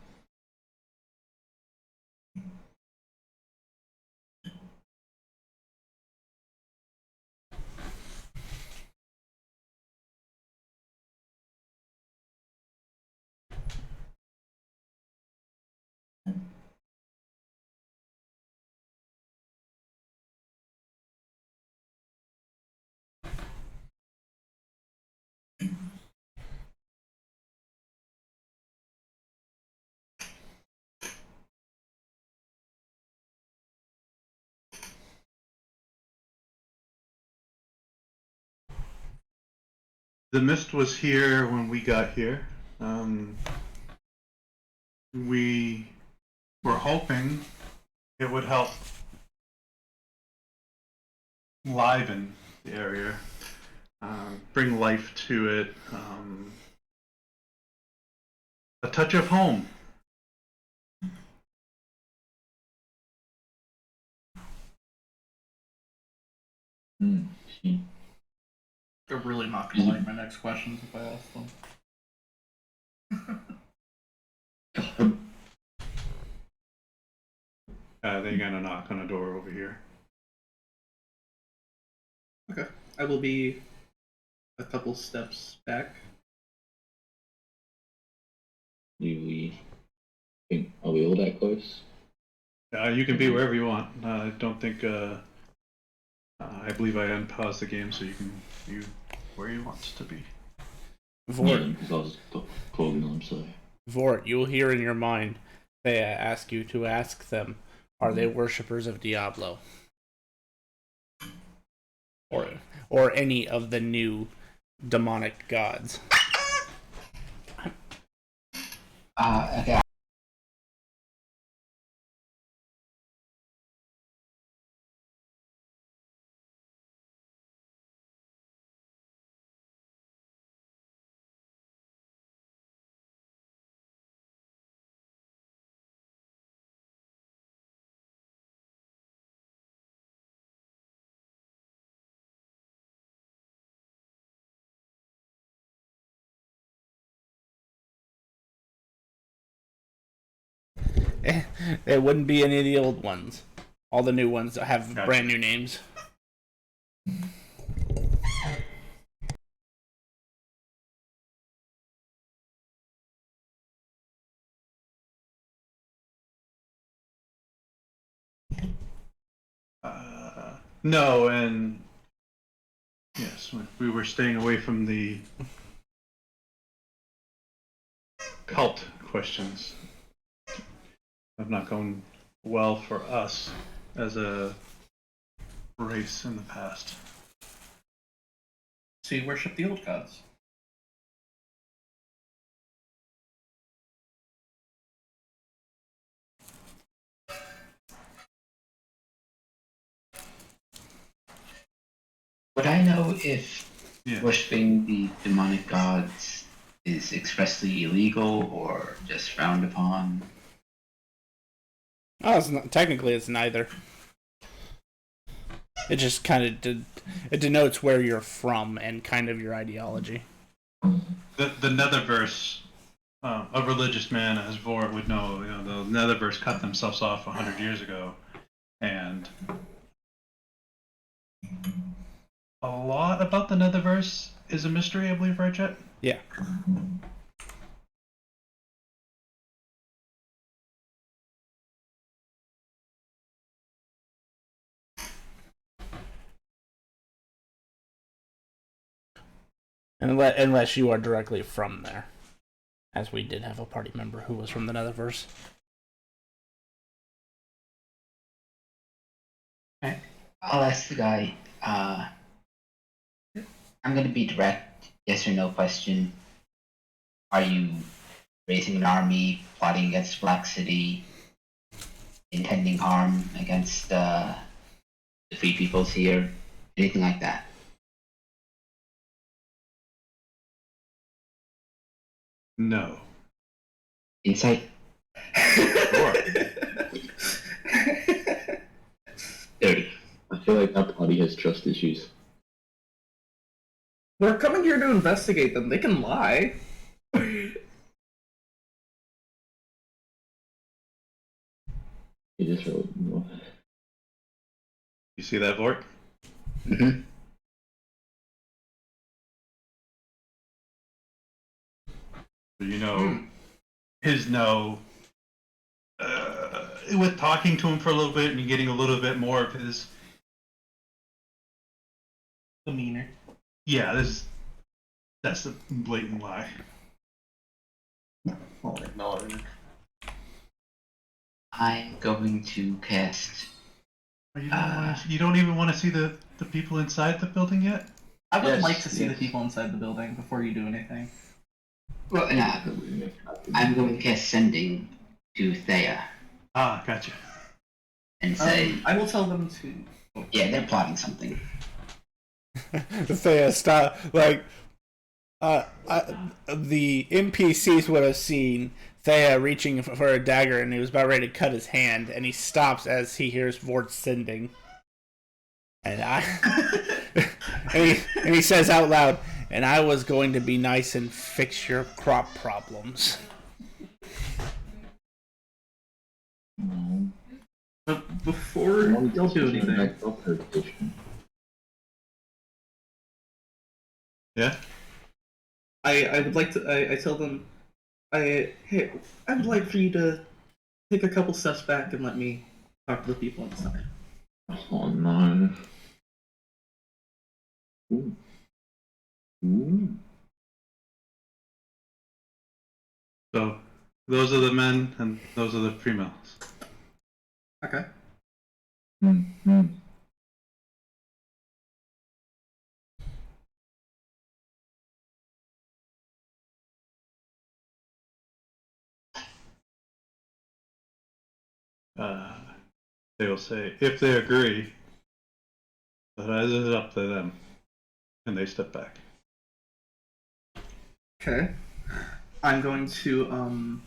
The mist was here when we got here. We were hoping it would help liven the area, bring life to it, a touch of home. She, They're really not gonna like my next questions if I ask them. They're gonna knock on a door over here. I will be a couple steps back. are we all that close? You can be wherever you want. I don't think. I believe I unpaused the game, so you can where you want to be. Vort, Yeah, because I was calling them, so. Vort, you will hear in your mind they ask you to ask them, are they worshippers of Diablo? Or any of the new demonic gods? Okay. It wouldn't be any of the old ones. All the new ones that have Gotcha. brand new names. No, and yes, we were staying away from the cult questions. Have not gone well for us as a race in the past. So you worship the old gods. Would I know if Yeah. worshipping the demonic gods is expressly illegal or just frowned upon? Oh, it's not, technically it's neither. It just kind of it denotes where you're from and kind of your ideology. The Netherverse, a religious man as Vort would know, the Netherverse cut themselves off 100 years ago, and a lot about the Netherverse is a mystery, I believe, right, Jet? Yeah. Unless you are directly from there. As we did have a party member who was from the Netherverse. I'll ask the guy. I'm gonna be direct, yes or no question. Are you raising an army, plotting against Black City, intending harm against the free peoples here? Anything like that? No. Insight? 30. I feel like that party has trust issues. We're coming here to investigate them. They can lie. You just really. You see that, Vort? Mm-hmm. You know, his no. With talking to him for a little bit and getting a little bit more of his. Demeanor. Yeah, that's a blatant lie. I'll acknowledge it. I'm going to cast. You don't even want to see the people inside the building yet? I would Yes, like to see yes. the people inside the building before you do anything. Well, nah, I'm going to cast Sending to Thea Ah, gotcha. and say, I will tell them to. yeah, they're plotting something. Thea, stop. Like, the NPCs would have seen Thea reaching for a dagger, and he was about ready to cut his hand, and he stops as he hears Vort sending. And and he says out loud, "And I was going to be nice and fix your crop problems." Oh, But before y'all do anything, Next up, her position. Yeah. I would like to. I tell them, hey, I would like for you to take a couple steps back and let me talk to the people inside. Oh no. Ooh. Ooh. So those are the men and those are the females. Okay. Mm-hmm. They will say if they agree, that is up to them, and they step back. Okay. I'm going to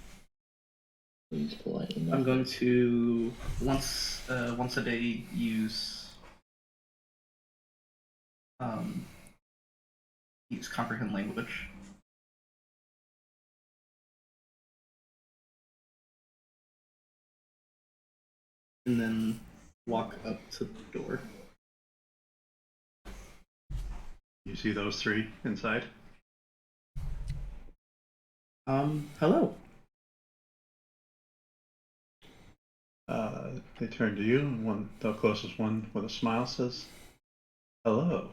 Please polite I'm enough. going to once a day use comprehend language. And then walk up to the door. You see those three inside? Hello. They turn to you, and the closest one with a smile says, "Hello."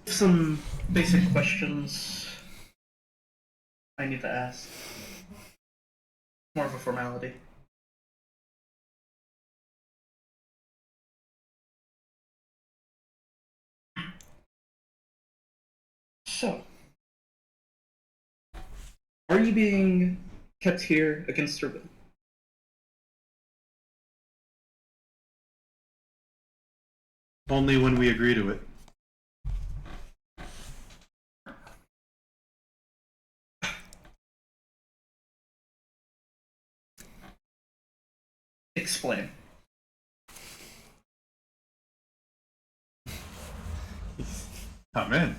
Some basic questions I need to ask. More of a formality. So, are you being kept here against your will? Only when we agree to it. Explain. Come in.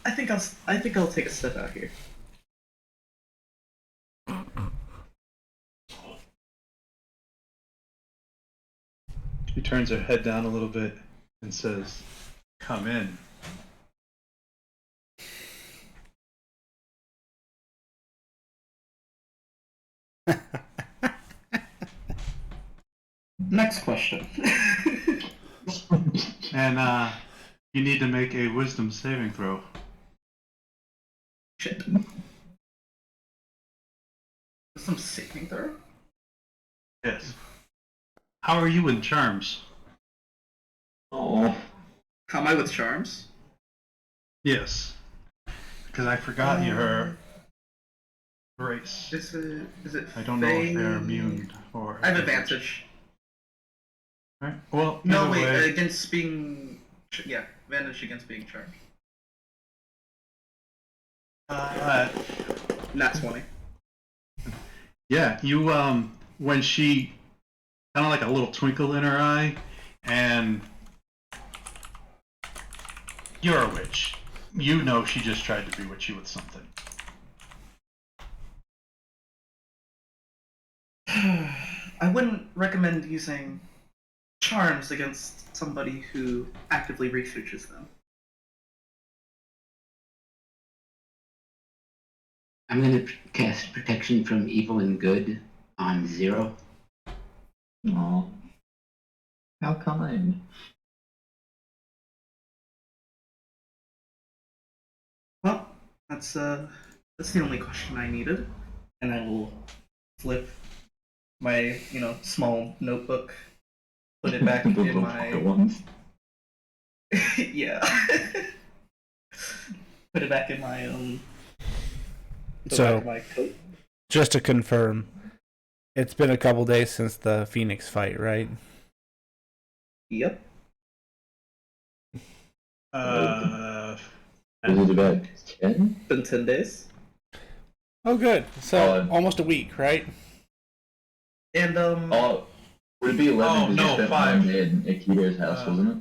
I think I'll take a step out here. She turns her head down a little bit and says, "Come in." Next question. And you need to make a wisdom saving throw. Shit. Some saving throw? Yes. How are you in charms? Oh, How am I with charms? Yes. Because I forgot your race. Is it I don't know if they're Fey? immune or. I have advantage. Right. Well, No, either wait, way, against being... Yeah, advantage against being charmed. Nat 20. yeah, you when she kind of like a little twinkle in her eye, and you're a witch. You know she just tried to bewitch you with something. I wouldn't recommend using charms against somebody who actively researches them. I'm gonna cast protection from evil and good on 0. oh. How kind. Well, that's the only question I needed, and I will flip my small notebook, put it back The in little my pocket ones. yeah, put it back in my the So- back of my coat. Just to confirm, it's been a couple days since the Phoenix fight, right? Yep. Was it about 10? Been 10 days. Oh, good. So Oh. almost a week, right? And Oh, Would it be 11 Oh, because no, we spent 5. one day at Akito's house, wasn't it?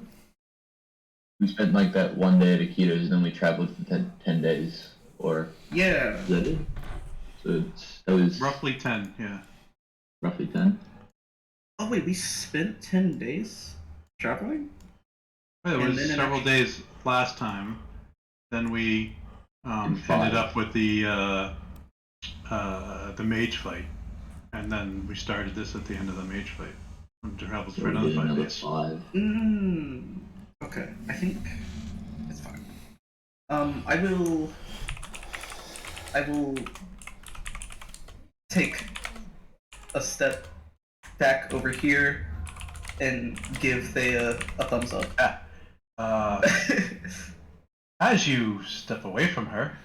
We spent like that one day at Akito's and then we traveled for 10 days. Or Yeah. is that it? So that was Roughly 10, yeah. roughly 10. Oh wait, we spent 10 days traveling? Well, it And was then an several extra- days last time. Then we And 5. ended up with the mage fight. And then we started this at the end of the mage fight. And traveled So for we another did 5 another days. 5. Okay, I think it's fine. I will take a step back over here and give Thea a thumbs up. As you step away from her,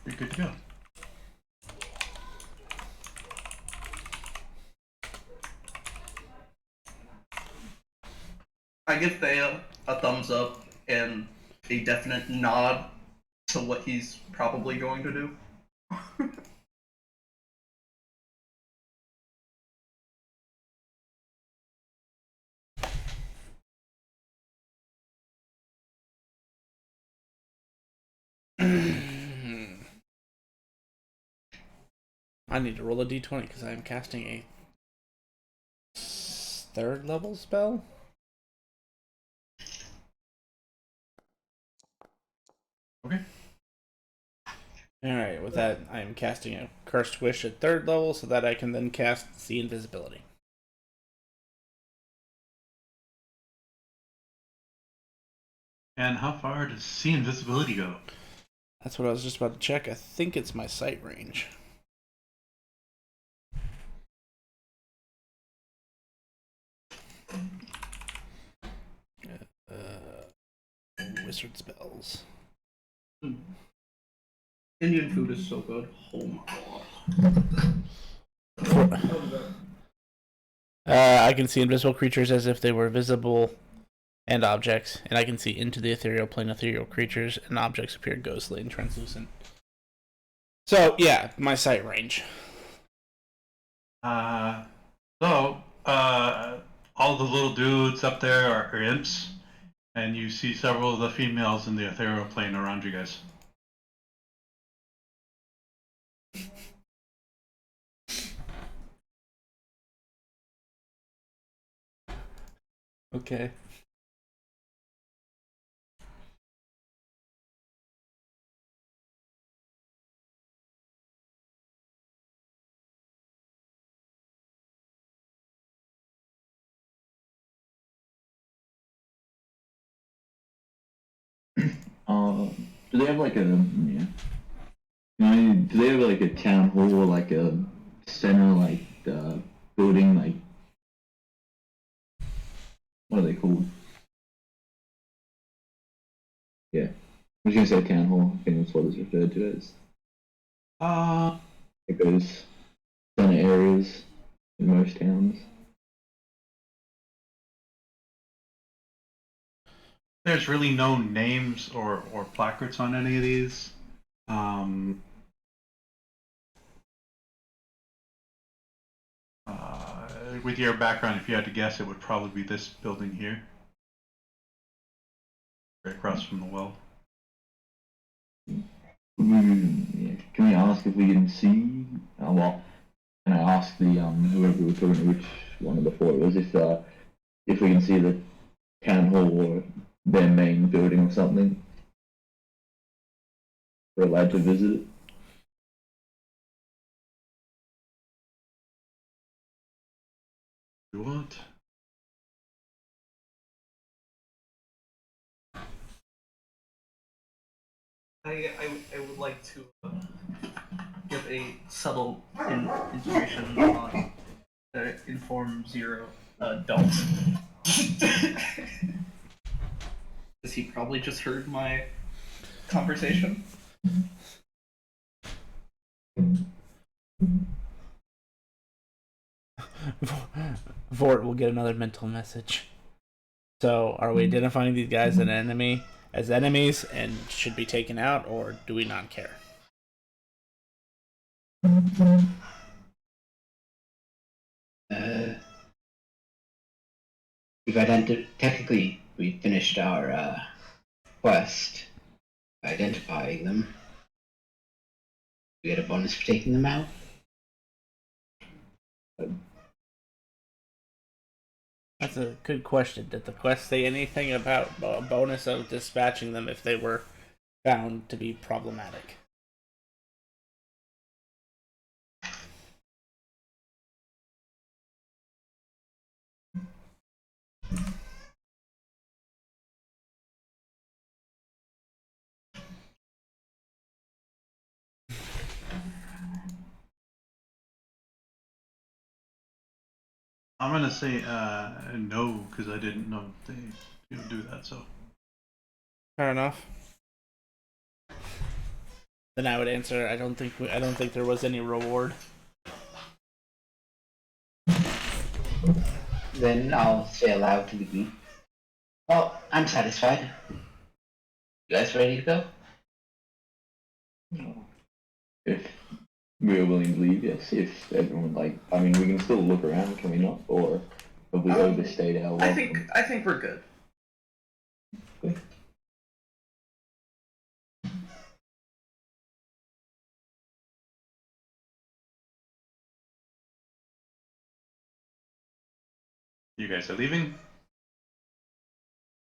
you're good to go. I give Thea a thumbs up and a definite nod to what he's probably going to do. I need to roll a d20 because I am casting a 3rd level spell. Okay. Alright, with that, I am casting a Cursed Wish at 3rd level so that I can then cast See Invisibility. And how far does See Invisibility go? That's what I was just about to check. I think it's my sight range. Wizard spells. Indian food is so good. Oh my god. I can see invisible creatures as if they were visible and objects, and I can see into the ethereal plane. Ethereal creatures and objects appear ghostly and translucent. So, yeah, my sight range. All the little dudes up there are imps, and you see several of the females in the ethereal plane around you guys. Okay. Do they have like a yeah? Do they have like a town hall or like a center like building like what are they called? Yeah, I was gonna say town hall. I think that's what it's referred to as. Like those center areas in most towns. There's really no names or placards on any of these. With your background, if you had to guess, it would probably be this building here, right across from the well. Yeah. Can we ask if we can see? Well, can I ask the whoever we were talking to, which one of the four it was, if we can see the town hall or their main building or something? We're allowed to visit it. You want? I would like to give a subtle information on Inform Zero. Don't. Because he probably just heard my conversation. Vort will get another mental message. So, are we identifying these guys as enemies and should be taken out, or do we not care? Technically, we finished our quest by identifying them. We get a bonus for taking them out. That's a good question. Did the quest say anything about a bonus of dispatching them if they were found to be problematic? I'm gonna say no because I didn't know they would do that. So Fair enough. Then I would answer. I don't think there was any reward. Then I'll say aloud to the group. Well, I'm satisfied. You guys ready to go? If we are willing to leave, yes. If everyone I mean, we can still look around, can we not? Or have we overstayed our welcome? I think we're good. you guys are leaving.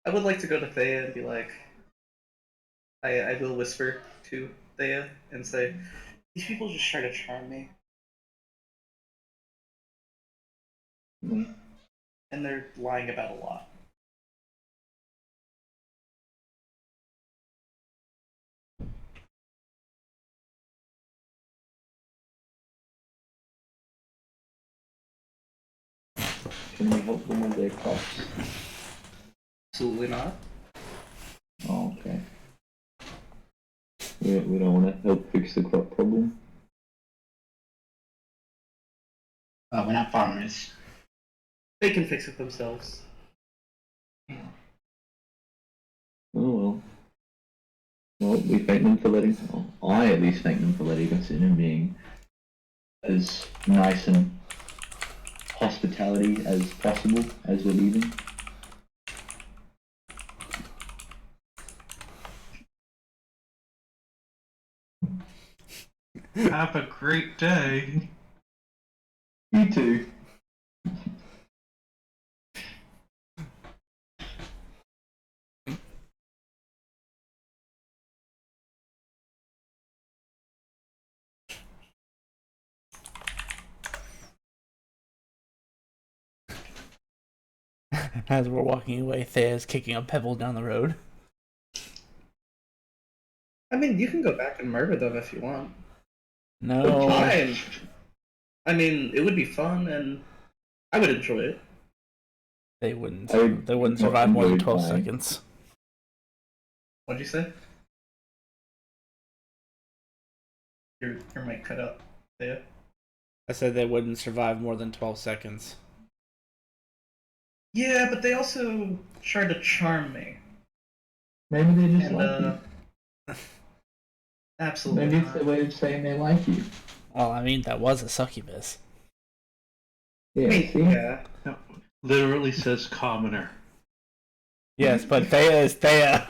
I would like to go to Thea and be like, I will whisper to Thea and say, these people just try to charm me. Mm. And they're lying about a lot. Can we help them with their crops? Absolutely not. Oh, okay. We don't want to help fix the crop problem. We're not farmers. They can fix it themselves. Oh well. Well, we thank them for letting. Well, I at least thank them for letting us in and being as nice and hospitality as possible as we're leaving. Have a great day. You too. As we're walking away, Thea's kicking a pebble down the road. I mean, you can go back and murder them if you want. No. Fine. I mean, it would be fun, and I would enjoy it. They wouldn't. I They wouldn't not survive more than enjoyed 12 mine. seconds. What'd you say? Your mic cut out. Thea? I said they wouldn't survive more than 12 seconds. Yeah, but they also tried to charm me. Maybe they just And, like you. absolutely Maybe it's not. their way of saying they like you. Well, I mean, that was a succubus. Yeah, I mean, see? yeah. Literally says commoner. Yes, but Thea is Thea.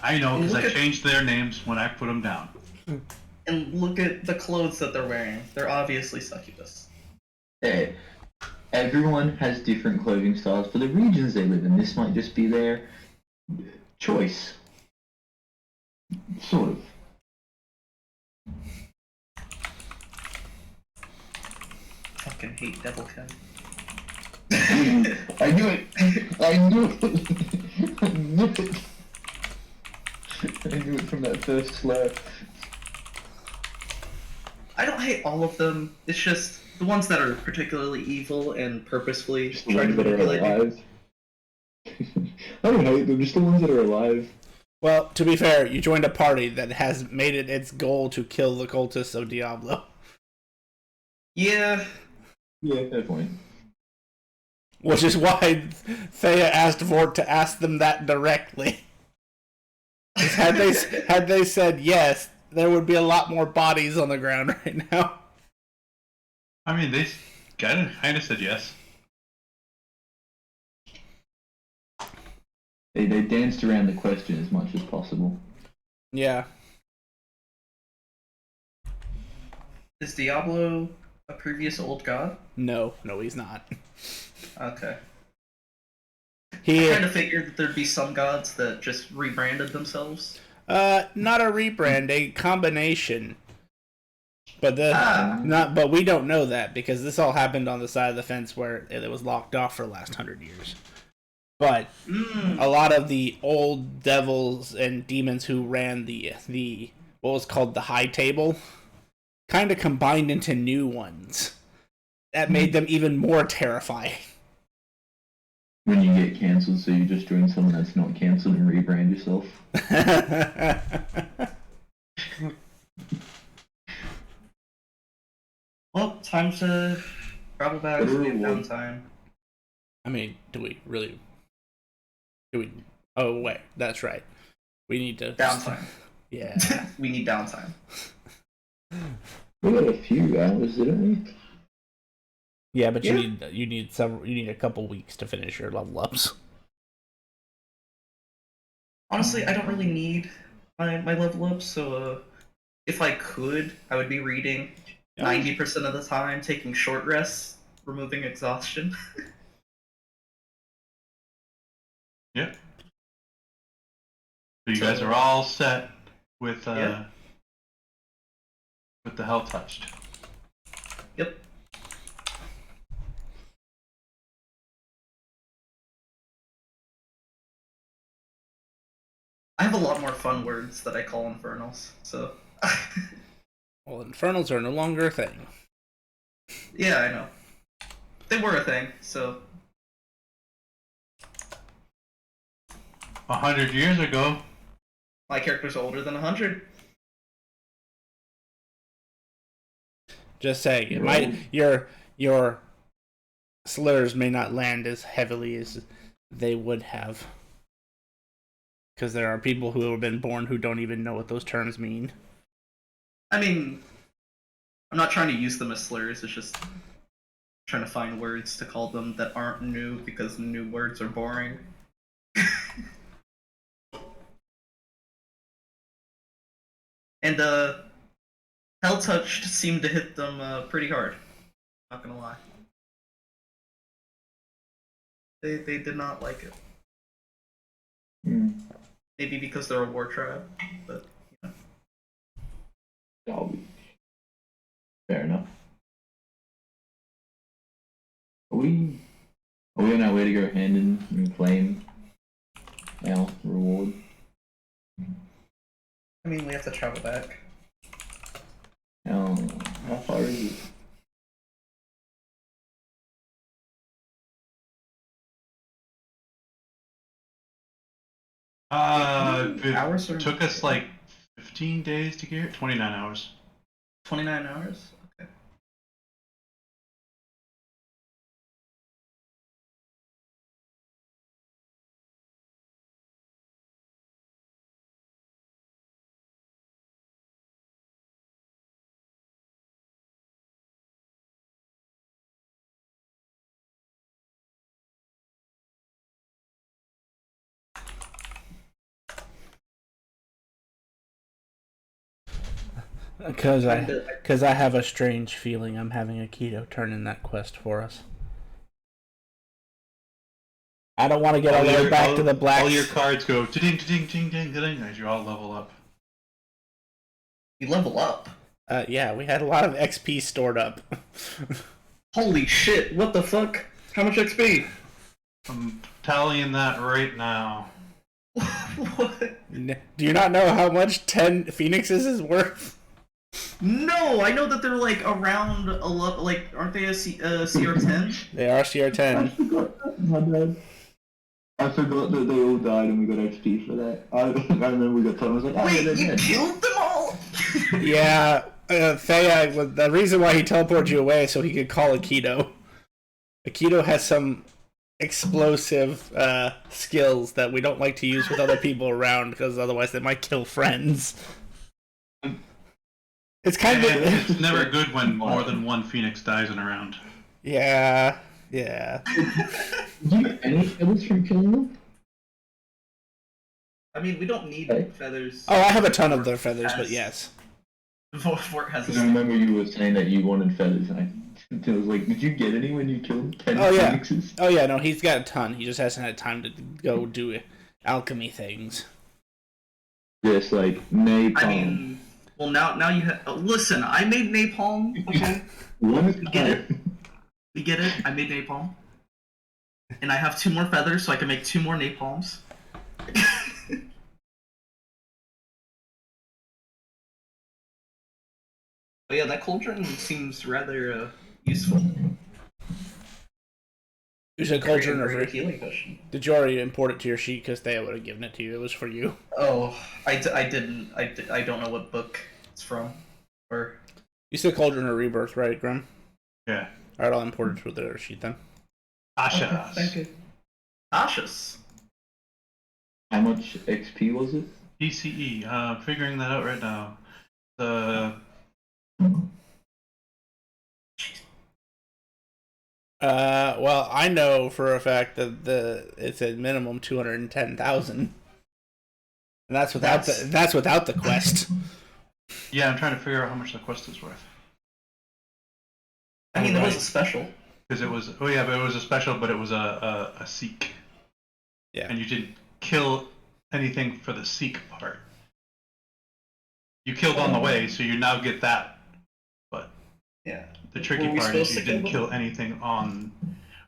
I know because I Look at- changed their names when I put them down. And look at the clothes that they're wearing. They're obviously succubus. Hey, everyone has different clothing styles for the regions they live in. This might just be their choice. Sort of. Fucking hate Devilkin. I knew it! I knew it! I knew it! I knew it from that first slur. I don't hate all of them. It's just the ones that are particularly evil and purposefully Just the try to ones that are manipulate me. alive. I don't hate them, just the ones that are alive. Well, to be fair, you joined a party that has made it its goal to kill the cultists of Diablo. Yeah. Yeah, fair point. Which is why Thea asked Vort to ask them that directly. 'Cause had they said yes, there would be a lot more bodies on the ground right now. I mean, they kind of said yes. They danced around the question as much as possible. Yeah. Is Diablo a previous old god? No, he's not. Okay. He I kind of figured that there'd be some gods that just rebranded themselves. not a rebrand, a combination. But but we don't know that because this all happened on the side of the fence where it was locked off for the last 100 years. But a lot of the old devils and demons who ran the what was called the High Table kind of combined into new ones. That made them even more terrifying. When you get cancelled, so you just join someone that's not cancelled and rebrand yourself. Well, time to travel back to downtime. I mean, do we? Oh, wait, that's right. We need to... Downtime. Yeah. We need downtime. We got a few hours, didn't we? Yeah, but Yeah. you need a couple weeks to finish your level ups. Honestly, I don't really need my level up, so if I could, I would be reading 90% of the time, taking short rests, removing exhaustion. Yep. So you guys are all set with Yeah. with the health touched. Yep. I have a lot more fun words that I call infernals, so... Well, infernals are no longer a thing. Yeah, I know. They were a thing, so... 100 years ago. My character's older than 100. Just saying, it might your slurs may not land as heavily as they would have. Because there are people who have been born who don't even know what those terms mean. I mean, I'm not trying to use them as slurs, it's just trying to find words to call them that aren't new because new words are boring. And Hell Touched seemed to hit them pretty hard. Not gonna lie. They did not like it. Maybe because they're a war tribe, but you know. Oh, fair enough. Are we on our way to go hand in and claim our reward? I mean, we have to travel back. How far is it? It Hours or took us like 15 days to get here. 29 hours. 29 hours? Okay. Because I have a strange feeling I'm having Aikido turn in that quest for us. I don't want to get all the way back to the black. All your cards go ding ding ding ding ding as you all level up. You level up? Yeah, we had a lot of XP stored up. Holy shit, what the fuck? How much XP? I'm tallying that right now. What? Do you not know how much 10 phoenixes is worth? No, I know that they're like around a lot. Like, aren't they a CR10? They are CR10. My bad. I forgot that they all died and we got XP for that. I remember we got told, I was like, oh, yeah, Wait, they're you dead. killed them all? Yeah, Thea, the reason why he teleported you away is so he could call Aikido. Aikido has some explosive skills that we don't like to use with other people around because otherwise they might kill friends. It's kind And of it's never good when more than one phoenix dies in a round. yeah. Did you get any feathers from killing them? I mean, we don't need Hey. feathers. Oh, I have a ton of their feathers, but yes. Fort has a Because I remember you were saying that you wanted feathers, and I was like, did you get any when you killed 10 Oh, yeah. phoenixes? Oh yeah, no, he's got a ton. He just hasn't had time to go do alchemy things. Yes, like napalm. I mean, well, now you have. Listen, I made napalm. Okay, One get it? time. we get it. I made napalm, and I have 2 more feathers, so I can make 2 more napalms. But yeah, that cauldron seems rather useful. You said cauldron or Greater healing potion. did you already import it to your sheet? Because they would have given it to you. It was for you. Oh, I didn't. I don't know what book it's from. Or You said cauldron or rebirth, right, Grim? Yeah. Alright, I'll import it to their sheet then. Ashas. thank you. Ashes. How much XP was it? PCE. Figuring that out right now. The Well, I know for a fact that it's a minimum 210,000, and that's without that's without the quest. yeah, I'm trying to figure out how much the quest is worth. I mean, it was a special. Because it was but it was a special, but it was a seek. Yeah. And you didn't kill anything for the seek part. You killed on the way, so you now get that. But Yeah. the tricky Were we part is supposed you to didn't kill kill anything on.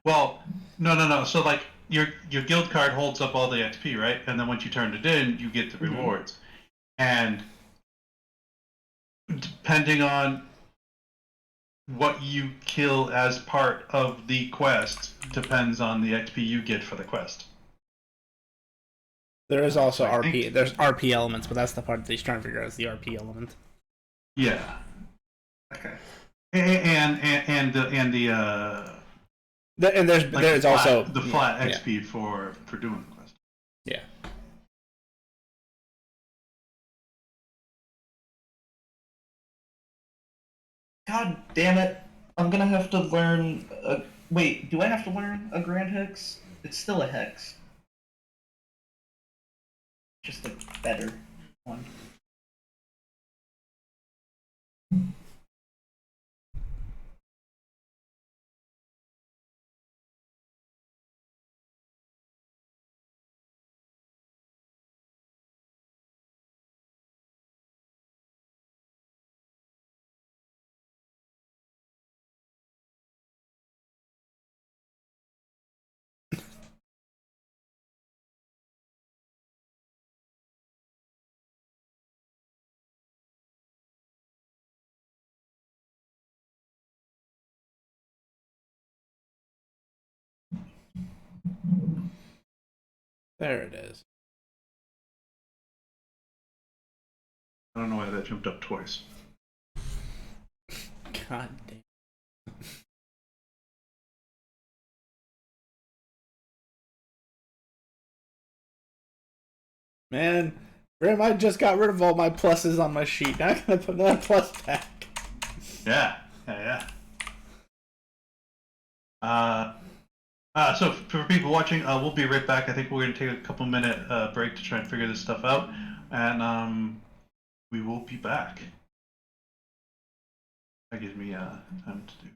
Well, no. So like your guild card holds up all the XP, right? And then once you turn it in, you get the Mhm. rewards. And depending on what you kill as part of the quest depends on the XP you get for the quest. There is also I RP. think- There's RP elements, but that's the part that he's trying to figure out is the RP element. Yeah. Okay. And the And like there's the flat, also the flat yeah. XP for doing the quest. Yeah. God damn it! I'm gonna have to learn. Wait, do I have to learn a Grand Hex? It's still a hex. Just a better one. There it is. I don't know why that jumped up twice. God damn. Man, Grim, I just got rid of all my pluses on my sheet. Now I'm gonna put another plus back. Yeah. So for people watching, we'll be right back. I think we're gonna take a couple minute break to try and figure this stuff out, and we will be back. That gives me time to do.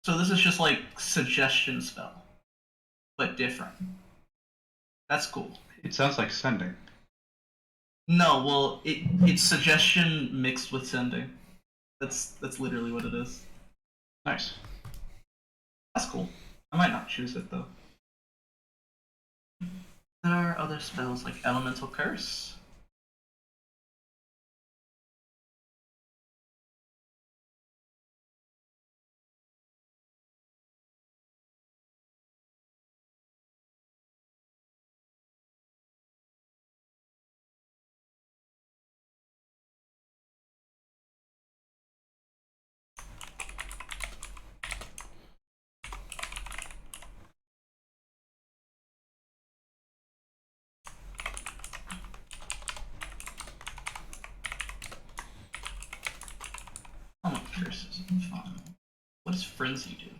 So this is just like suggestion spell, but different. That's cool. It sounds like sending. No, well, it's suggestion mixed with sending. That's literally what it is. Nice. That's cool. I might not choose it though. There are other spells like Elemental Curse. Elemental Curse is fun. What does Frenzy do?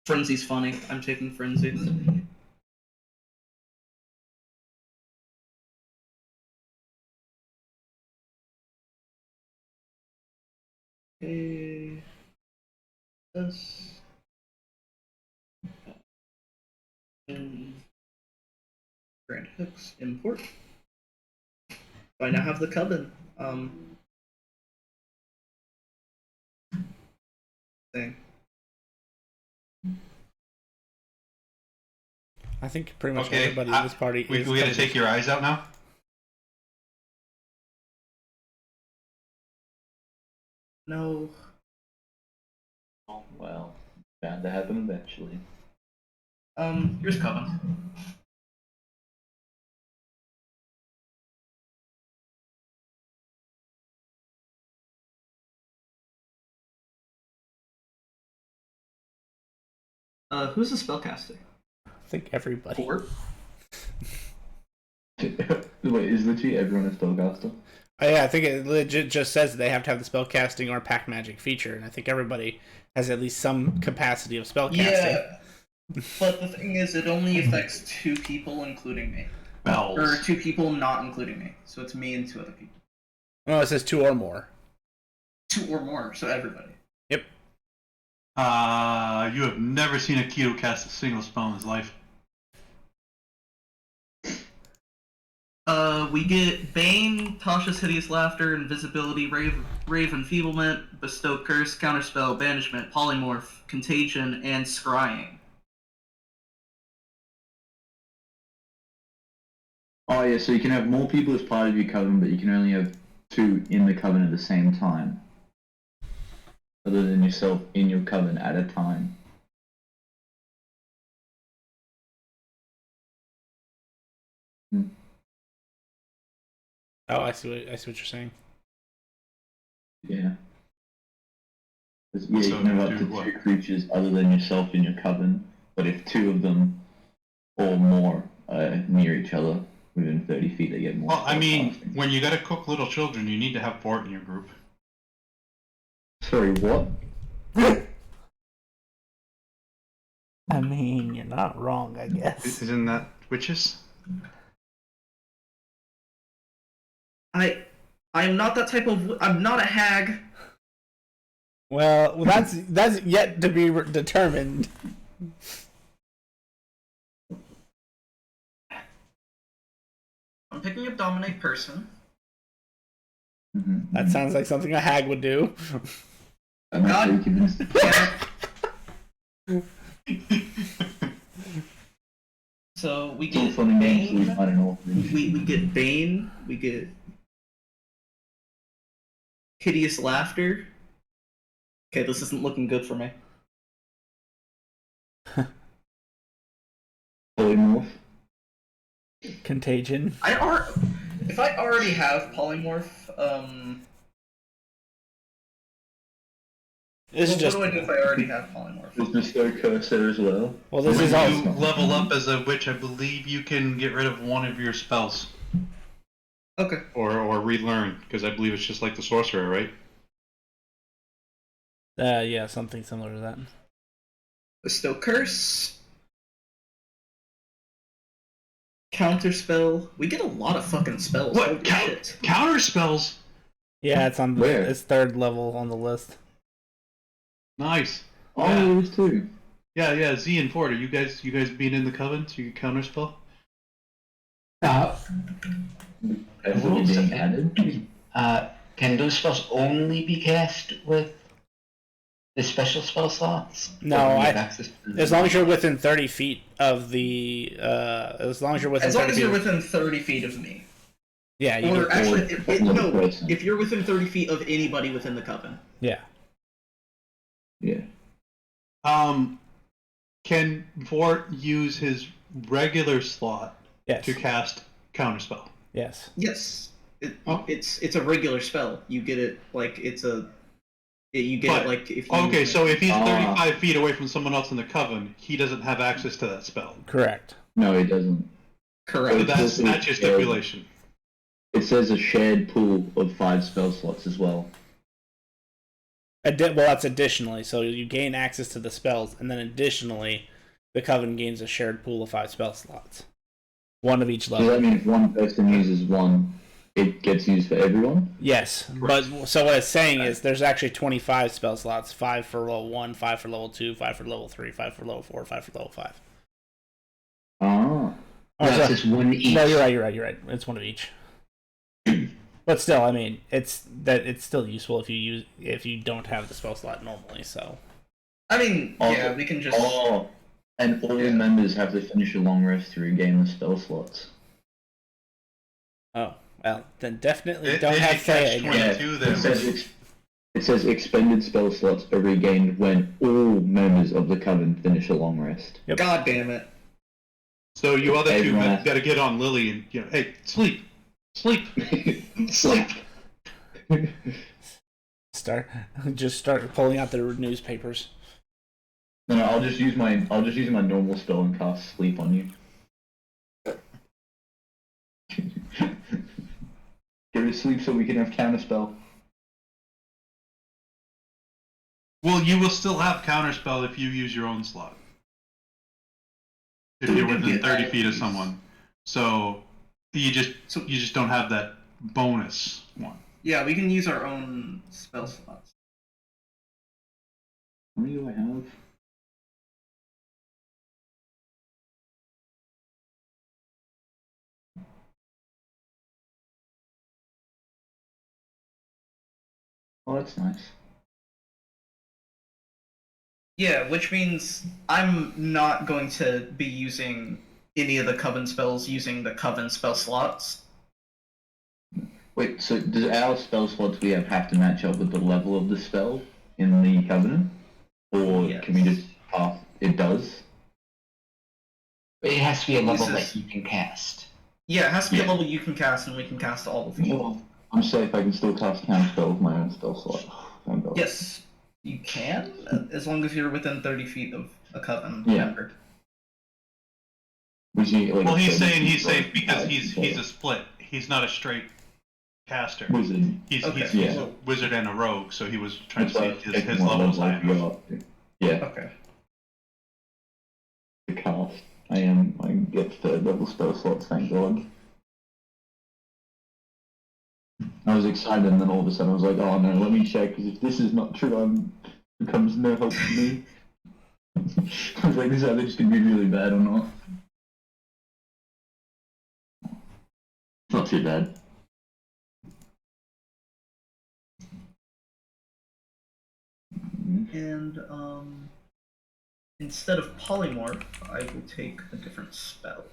Frenzy's funny. I'm taking Frenzy. Okay. This. Grand Hooks import. So I now have the Coven. Thing. I think pretty much Okay, everybody in this party We is. gotta covered. take your eyes out now? No. Oh, well, bound to happen eventually. Here's Coven. Who's the spellcaster? I think everybody. Fort? Wait, is literally everyone a spellcaster? Yeah, I think it legit just says they have to have the spellcasting or pack magic feature, and I think everybody has at least some capacity of spellcasting. Yeah. But the thing is, it only affects 2 people, including me. Bells. Or 2 people not including me. So it's me and 2 other people. Oh, it says 2 or more. 2 or more, so everybody. Yep. You have never seen Akito cast a single spell in his life. We get Bane, Tasha's Hideous Laughter, Invisibility, Rave Enfeeblement, Bestow Curse, Counterspell, Banishment, Polymorph, Contagion, and Scrying. Oh yeah, so you can have more people as part of your coven, but you can only have 2 in the coven at the same time. Other than yourself in your coven at a time. Oh, I see what you're saying. Yeah. 'Cause, yeah, So you can have up do to what? 2 creatures other than yourself in your coven, but if 2 of them or more are near each other within 30 feet, they get more. Well, I mean, spellcasting. when you gotta cook little children, you need to have Bort in your group. Sorry, what? I mean, you're not wrong, I guess. Isn't that witches? I'm not that type of. I'm not a hag. Well, that's yet to be determined. I'm picking up Dominate Person. Mm-hmm. That sounds like something a hag would do. I'm actually convinced. So we It's all get fun and games, Bane. I don't know. We get Bane. We get Hideous Laughter. Okay, this isn't looking good for me. Contagion. If I already have polymorph, This is what just do I do if I already have polymorph? There's bestow curse there as well. well. This When is all. you level up as a witch, I believe you can get rid of one of your spells Okay. or relearn, because I believe it's just like the sorcerer, right? Yeah, something similar to that. Bestow curse. Counterspell. We get a lot of fucking spells. What? Holy shit. Counter spells? Yeah, it's on. Where? It's 3rd level on the list. Nice. Oh, Yeah. there's two. Yeah. Z and Porter, you guys being in the coven, so you can counter spell. That's what being added. Can those spells only be cast with the special spell slots? No, Or do you I- have access to As long as you're within 30 feet of the. As long as you're within. As long 30 as feet you're of- within 30 feet of me. Yeah, you Or can, actually, another no. person. If you're within 30 feet of anybody within the coven. yeah. Yeah. Can Vort use his regular slot Yes. to cast counterspell? Yes. Yes. Oh. It's a regular spell. You get it like it's a. You get But- it like if you. Okay, so if he's Ah. 35 feet away from someone else in the coven, he doesn't have access to that spell. Correct. No, it doesn't. So Correct. that's your stipulation. It says a shared pool of 5 spell slots as well. Well, that's additionally. So you gain access to the spells, and then additionally, the coven gains a shared pool of 5 spell slots, one of each Does level. that mean if one person uses one, it gets used for everyone? Yes, but so what it's saying is there's actually 25 spell slots: 5 for level 1, 5 for level 2, 5 for level 3, 5 for level 4, 5 for level 5. Ah. Oh, That's so- just one each. No, you're right. It's one of each. But still, I mean, it's still useful if you don't have the spell slot normally. So I mean, Oh. yeah, we can just. Oh, and all members have to finish a long rest to regain the spell slots. well, then definitely They- don't they have should catch Fey. 20. again. 22 it then. says, it says expended spell slots are regained when all members of the coven finish a long rest. Yep. God damn it. So you other two Everyone- got to get on Lily and hey, sleep. Sleep. Start pulling out the newspapers. No, I'll just use my normal spell and cast sleep on you. Go to sleep so we can have counterspell. Well, you will still have counterspell if you use your own slot. If So we you're do within get 30 all feet of these. someone, so you just don't have that bonus one. Yeah, we can use our own spell slots. How many do I have? Oh, that's nice. Yeah, which means I'm not going to be using any of the coven spells using the coven spell slots. Wait, so does our spell slots we have to match up with the level of the spell in the covenant? Or Yes. can we just pass? It does? It has to be a level Uses- that you can cast. Yeah, it has to be Yeah. a level you can cast, and we can cast all of you. Well, I'm safe, I can still cast counterspell with my own spell slot. Thank God. Yes, you can, as long as you're within 30 feet of a coven Yeah. member. Which you, like, Well, he's so- saying he's safe because he's so- a split. He's not a straight caster. Wizard. He's Okay. he's Yeah. a wizard and a rogue, so he was trying to That's see why if I his take what level's level I high can enough. go up to. Yeah, Okay. the cast. I get 3rd level spell slots, thank God. I was excited and then all of a sudden I was like, oh no, let me check, because if this is not true, it becomes no help to me. I was like, this is either just going to be really bad or not. It's not too bad. And, instead of polymorph, I will take a different spell.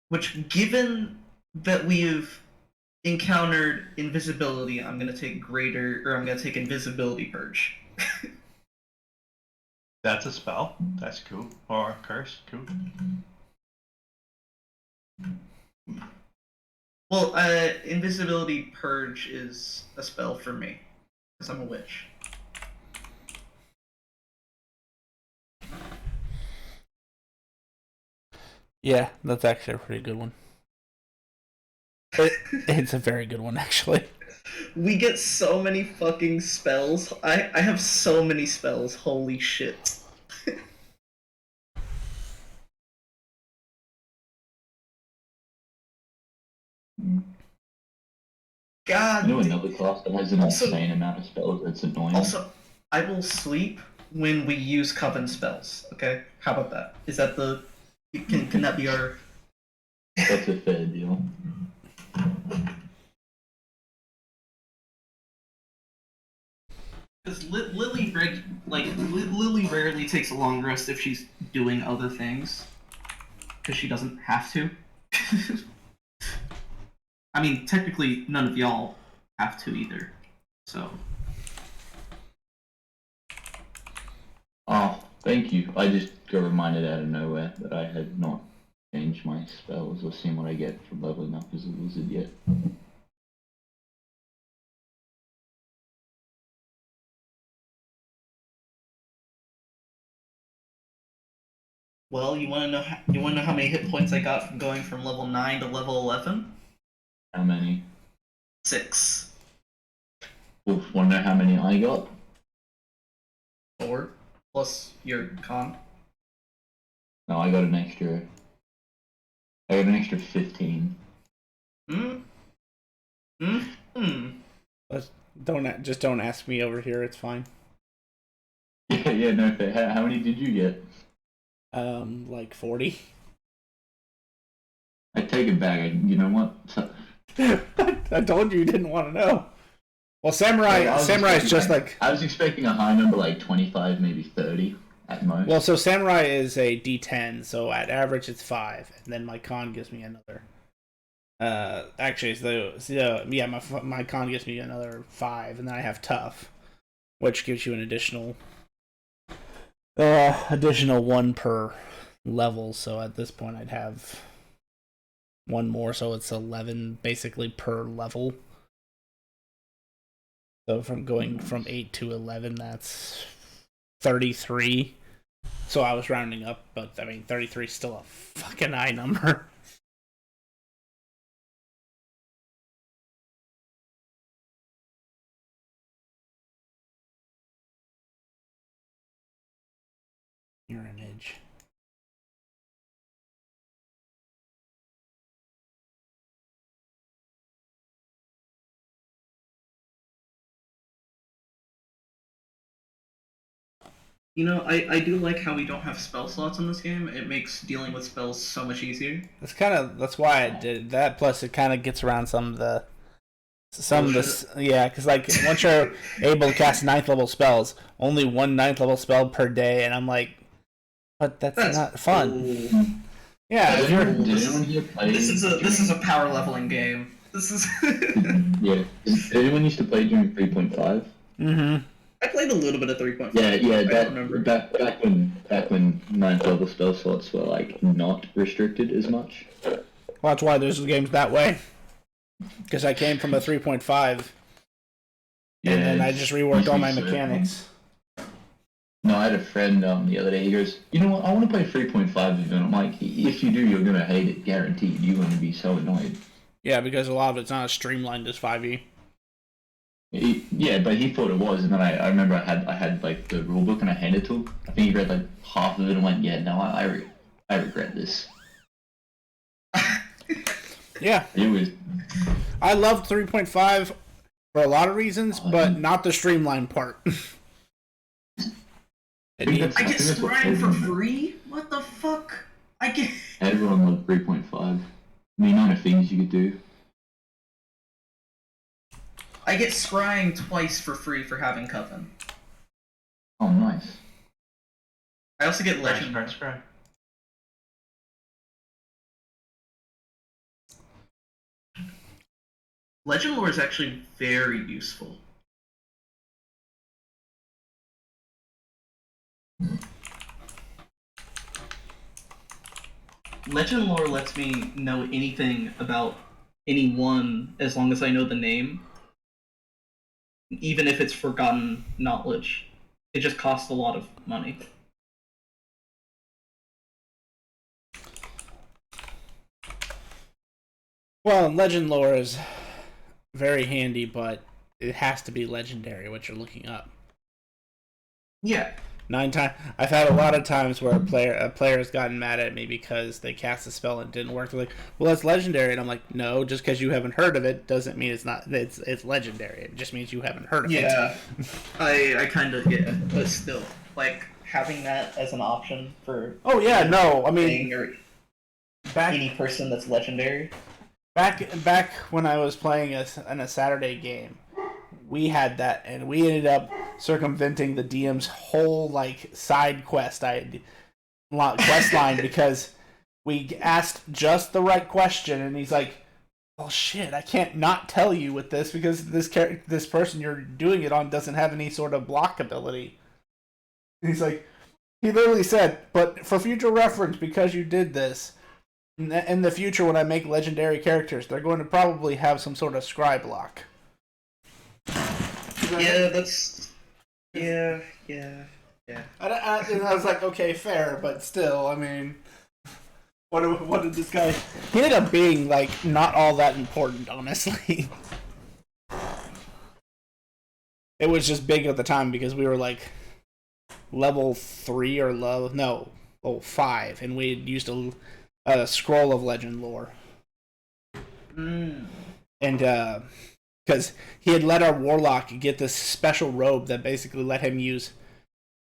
Which, given that we've encountered invisibility, I'm gonna take invisibility purge. That's a spell. That's cool. Or a curse. Cool. Well, invisibility purge is a spell for me because I'm a witch. Yeah, that's actually a pretty good one. It's a very good one, actually. We get so many fucking spells. I have so many spells. Holy shit. God. You know another class that has an Also- insane amount of spells that's annoying? Also, I will sleep when we use coven spells. Okay, how about that? Is that the? Can that be our? That's a fair deal. Because Lily Lily rarely takes a long rest if she's doing other things, because she doesn't have to. I mean, technically, none of y'all have to either. So. Oh, thank you. I just got reminded out of nowhere that I had not changed my spells or seen what I get from leveling up as a wizard yet. Well, you want to know? You want to know how many hit points I got from going from level 9 to level 11? How many? 6. Oof, wanna know how many I got? 4 plus your con. No, I got an extra. I got an extra 15. Hmm. Hmm. Hmm. Don't ask me over here. It's fine. Yeah, no, fair. How many did you get? Like 40. I take it back. You know what? I told you didn't want to know. Well, Samurai I was is expecting, just like, like. I was expecting a high number, like 25, maybe 30 at most. Well, so Samurai is a D10, so at average it's 5, and then my con gives me another. Actually, my con gives me another 5, and then I have Tough, which gives you an additional 1 per level. So at this point, I'd have 1 more, so it's 11 basically per level. So from going from 8 to 11, that's 33. So I was rounding up, but I mean 33 is still a fucking high number. You're an edge. You know, I do like how we don't have spell slots in this game. It makes dealing with spells so much easier. That's why I did that. Plus, it kind of gets around yeah, because like once you're able to cast 9th level spells, only 1 9th level spell per day, and I'm like, but that's not fun. Cool. Yeah, if you're, Does anyone here play? This is a power leveling game. This is. Yeah. Did anyone used to play during 3.5? mm-hmm. I played a little bit of 3.5. Yeah. I remember. Back when 9th level spell slots were like not restricted as much. Well, that's why there's games that way. Because I came from a 3.5, Yeah. and then I just reworked all my so- mechanics. No, I had a friend the other day. He goes, "You know what? I want to play 3.5 again." I'm like, "If you do, you're gonna hate it, guaranteed. You're gonna be so annoyed." Yeah, because a lot of it's not as streamlined as 5e. Yeah, but he thought it was, and then I remember I had like the rule book and I handed it to him. I think he read like half of it and went, "Yeah, no, I regret this." Yeah, It was I loved 3.5 for a lot of reasons, but not the streamlined part. It needs- I get think that's what Scrying for everyone- free? What the fuck? I get. Everyone loved 3.5. The amount of things you could do. I get Scrying twice for free for having Coven. Oh, nice. I also get Legend. Scry. Legend lore is actually very useful. legend lore lets me know anything about anyone as long as I know the name, even if it's forgotten knowledge. It just costs a lot of money. Well, legend lore is very handy, but it has to be legendary what you're looking up. Yeah. I've had a lot of times where a player has gotten mad at me because they cast a spell and it didn't work. They're like, "Well, that's legendary," and I'm like, "No, just because you haven't heard of it doesn't mean it's not. It's legendary. It just means you haven't heard of it." Yeah. I kind of, yeah, but still, like, having that as an option for Oh yeah, no, I mean, thing or back any person that's legendary. back when I was playing in a Saturday game, we had that, and we ended up circumventing the DM's whole like side quest line because we asked just the right question, and he's like, "Well, shit, I can't not tell you with this because this person you're doing it on doesn't have any sort of block ability." And he's like, he literally said, "But for future reference, because you did this, in the future when I make legendary characters, they're going to probably have some sort of scry block." Yeah, that's. Yeah. And I was like, okay, fair, but still, I mean, what did this guy? He ended up being like not all that important, honestly. It was just big at the time because we were like level 3 or level 5, and we had used a scroll of legend lore. Mm. And because he had let our warlock get this special robe that basically let him use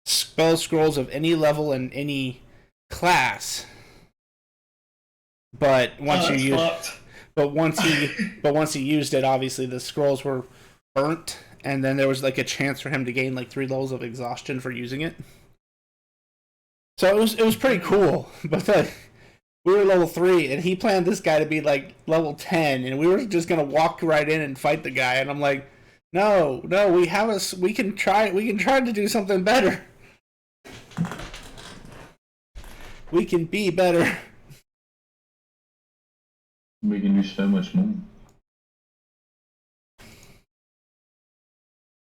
spell scrolls of any level and any class. But once once he used it, obviously the scrolls were burnt, and then there was like a chance for him to gain like 3 levels of exhaustion for using it. So it was pretty cool, but we were level 3, and he planned this guy to be like level 10, and we were just gonna walk right in and fight the guy. And I'm like, no, we can try to do something better. We can be better. We can do so much more.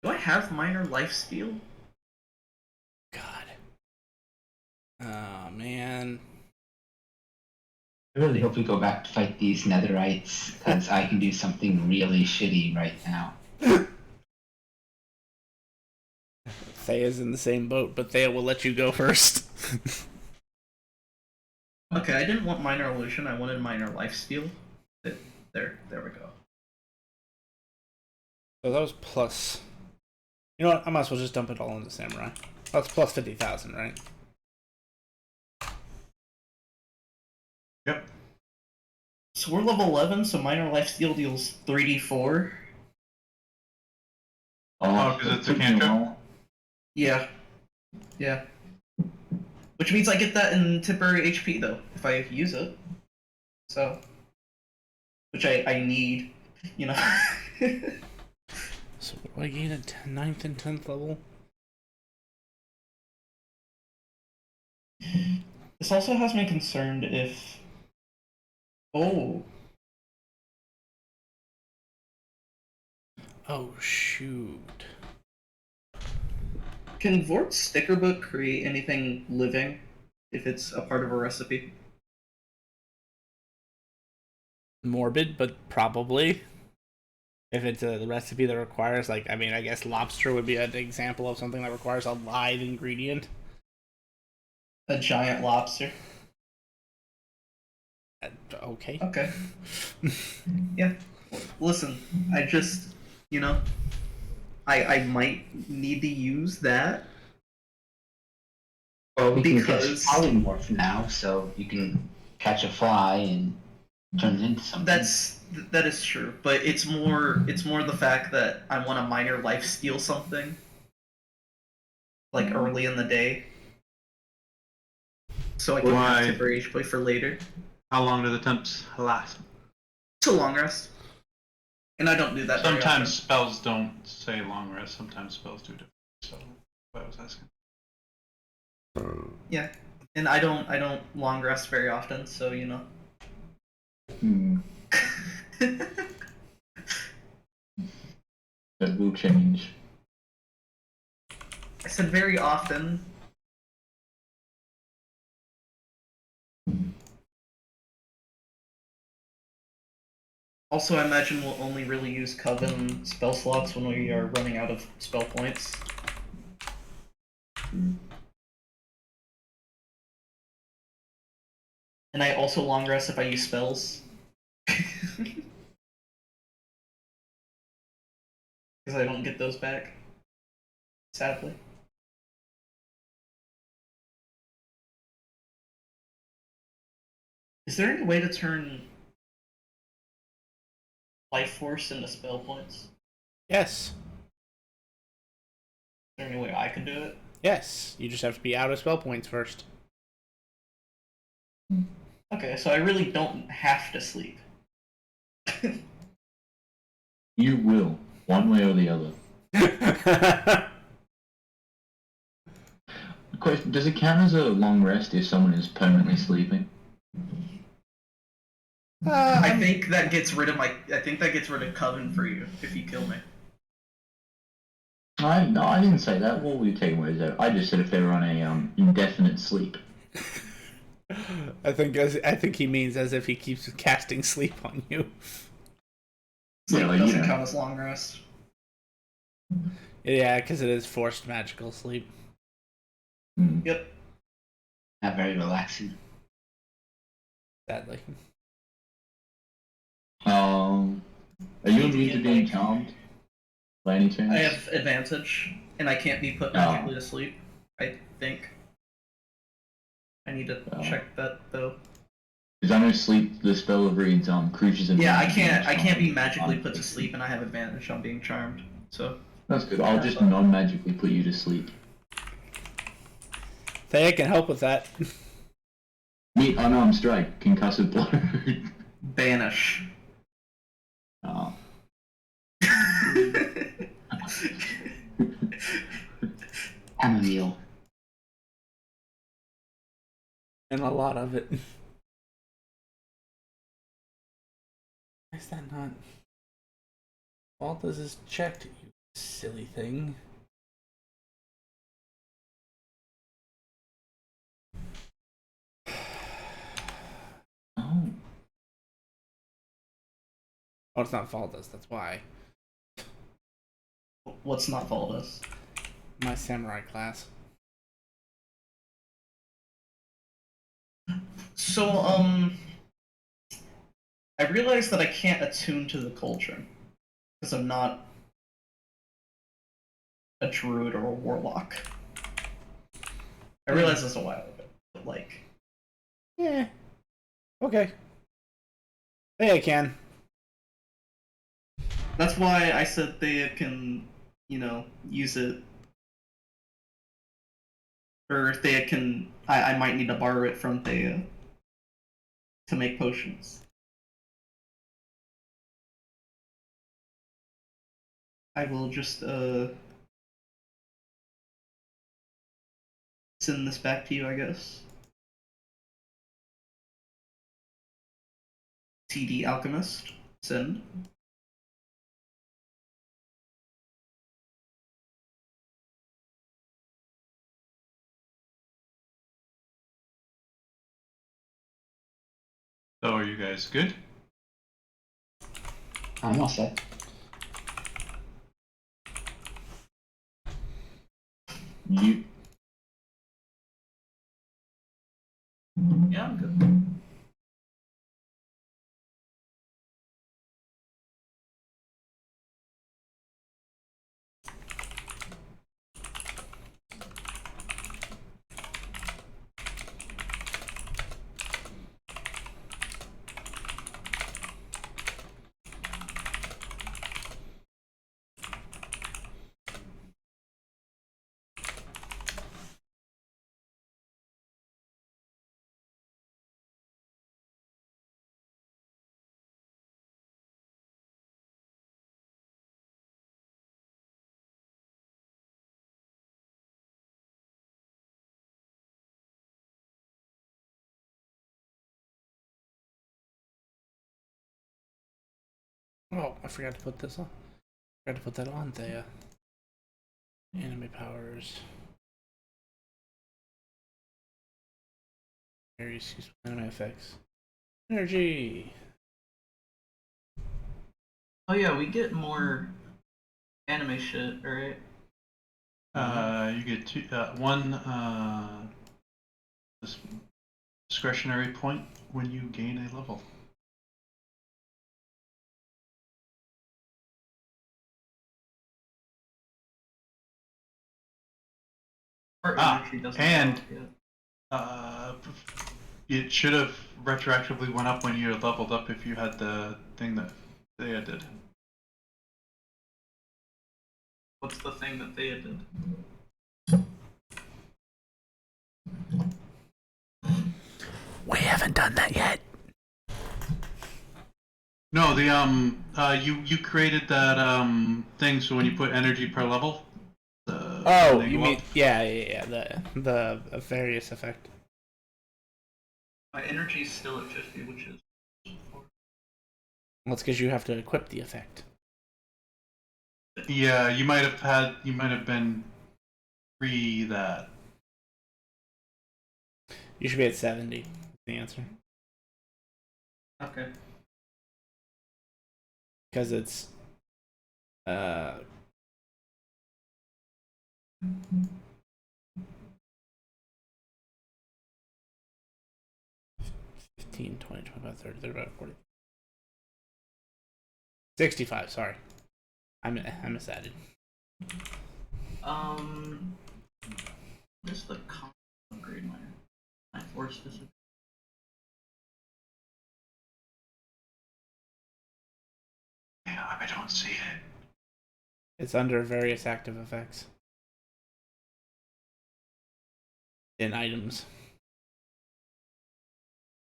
Do I have minor life steal? God. Oh man. I really hope we go back to fight these netherites, because I can do something really shitty right now. Thea's in the same boat, but Thea will let you go first. Okay, I didn't want minor illusion. I wanted minor life steal. There we go. So that was plus. You know what? I might as well just dump it all into Samurai. That's plus 50,000, right? Yep. So we're level 11, so minor life steal deals 3d4. Oh, 'cause it's a cantrip? Yeah. Yeah. Which means I get that in temporary HP, though, if I use it. So. Which I need, you know. So what do I gain at 9th and 10th level? This also has me concerned if... Oh. Oh, shoot. Can Vort's sticker book create anything living if it's a part of a recipe? Morbid, but probably. If it's the recipe that requires, like, I mean, I guess lobster would be an example of something that requires a live ingredient. A giant lobster. Okay. Okay. Yeah. Listen, I just, you know, I might need to use that. Well, we can Because- catch polymorph now, so you can catch a fly and turn it into something. That is true, but it's more the fact that I want a minor life steal something, like early in the day, so I can Why? have temporary HP for later. How long do the temps last? It's a long rest, and I don't do that. very Sometimes often. spells don't say long rest. Sometimes spells do different. So, that's what I was asking. Yeah, And I don't long rest very often, so you know. Hmm. That will change. I said very often. Also, I imagine we'll only really use Coven spell slots when we are running out of spell points. And I also long rest if I use spells. Because I don't get those back. Sadly. Is there any way to turn Life Force into spell points? Is Yes. there any way I could do it? Yes. You just have to be out of spell points first. Okay, so I really don't have to sleep. You will, one way or the other. Question: does it count as a long rest if someone is permanently sleeping? I think that gets rid of Coven for you if you kill me. No, I didn't say that. What were you taking words out? I just said if they were on a indefinite sleep. I think he means as if he keeps casting sleep on you. Sleep Yeah, like, doesn't you know. count as long rest. Yeah, because it is forced magical sleep. Hmm. Yep. Not very relaxing. Sadly. Are you immune to being charmed? By any chance? I have advantage, and I can't be put magically to sleep. I think. I need to Oh. check that though. Because I know sleep, the spell reads creatures and Yeah, I monsters can't be charmed. magically put to sleep, and I have advantage on being charmed. So That's good. I'll just non-magically put you to sleep. Thea can help with that. Meet unarmed strike, concussive blow. banish. Oh. Chamomile. And a lot of it. Why is that not? All this is checked, you silly thing. Oh. Oh, it's not Valdas, that's why. What's not Valdas? My samurai class. So, I realized that I can't attune to the cauldron because I'm not a druid or a warlock. I realized this a while ago, but like, Yeah. Okay. Yeah, I can. that's why I said they can, use it. Or Thea can. I might need to borrow it from Thea to make potions. I will just send this back to you, I guess. TD Alchemist. Send. So are you guys good? I'm all set. You. Yeah, I'm good. Oh, I forgot to put this on. Forgot to put that on, Thea. Anime powers. Excuse me, anime effects. Energy. Oh yeah, we get more anime shit, right? You get one discretionary point when you gain a level. Or Ah, energy doesn't and- go up yet. It should have retroactively went up when you leveled up if you had the thing that Thea did. What's the thing that they did? We haven't done that yet. No, the you created that thing so when you put energy per level. Oh, they you go mean up. yeah, the various effect. My energy's still at 50, which is. Well, it's because you have to equip the effect. Yeah, you might have been pre that. You should be at 70. The answer, Okay. because it's 15, 20, 25, 30, 35, 40. 65, sorry. I misadded. Where's the upgrade my force specific? Yeah, I don't see it. It's under various active effects. In items.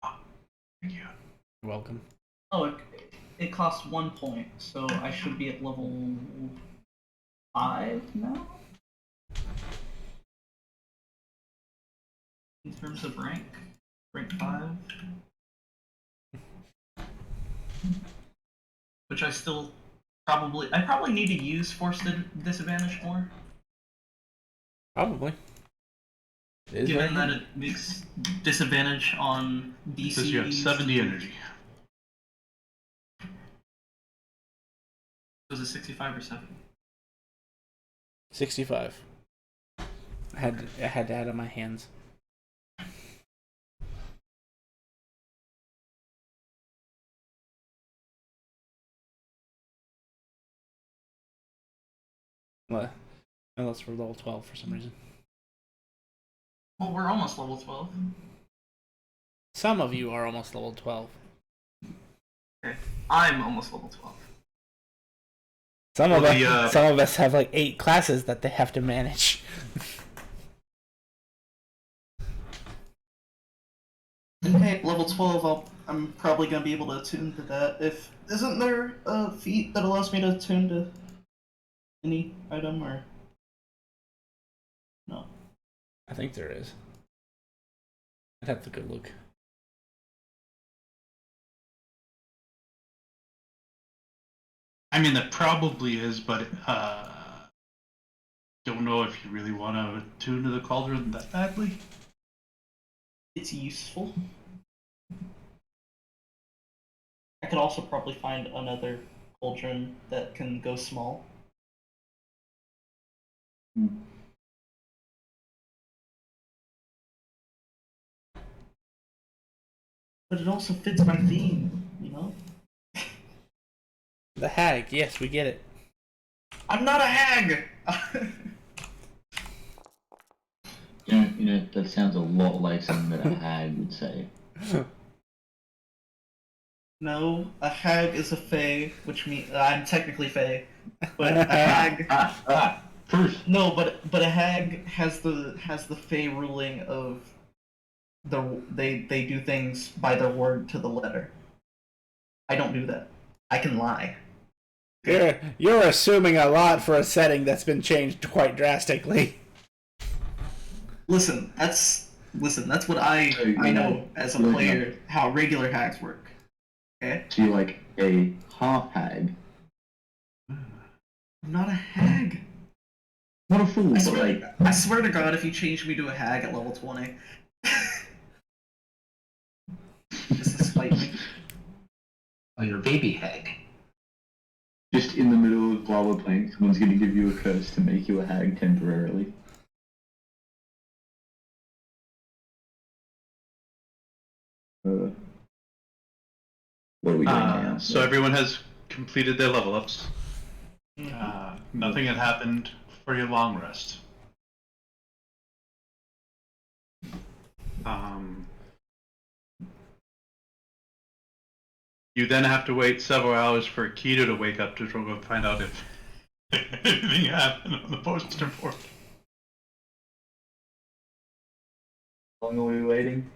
Thank you. You're welcome. Oh, it costs 1 point, so I should be at level 5 now? In terms of rank? Rank 5? Which I probably need to use forced disadvantage more, Probably. It is given very that it makes disadvantage on DC. Because you have 70 energy. Was it 65 or 70? 65. I had to add it on my hands. Well, unless we're level 12 for some reason. Well, we're almost level 12. Some of you are almost level 12. Okay, I'm almost level 12. Some Well, of us have like 8 classes that they have to manage. Okay, level 12, I'm probably gonna be able to attune to that. Isn't there a feat that allows me to attune to any item, or no? I think there is. I'd have to go look. I mean, there probably is, but don't know if you really want to tune to the cauldron that badly. It's useful. I could also probably find another cauldron that can go small. But it also fits my theme, you know? The hag, yes, we get it. I'm not a hag! You know, that sounds a lot like something that a hag would say. No, a hag is a fae, which means I'm technically fae, but a hag. First. No, but a hag has the fae ruling of they do things by their word to the letter. I don't do that. I can lie. You're assuming a lot for a setting that's been changed quite drastically. Listen, that's what I know as a player how regular hags work. Okay? So you're like a half hag. I'm not a hag. Not a fool, I but swear, like, I swear to God, if you change me to a hag at level 20. Just to spite me. Oh, you're a baby hag. just in the middle of while we're playing, someone's gonna give you a curse to make you a hag temporarily. What are we doing now? So everyone has completed their level ups. Mhm. Nothing had happened for your long rest. You then have to wait several hours for Keto to wake up to go find out if anything happened on the poster board. How long are we waiting?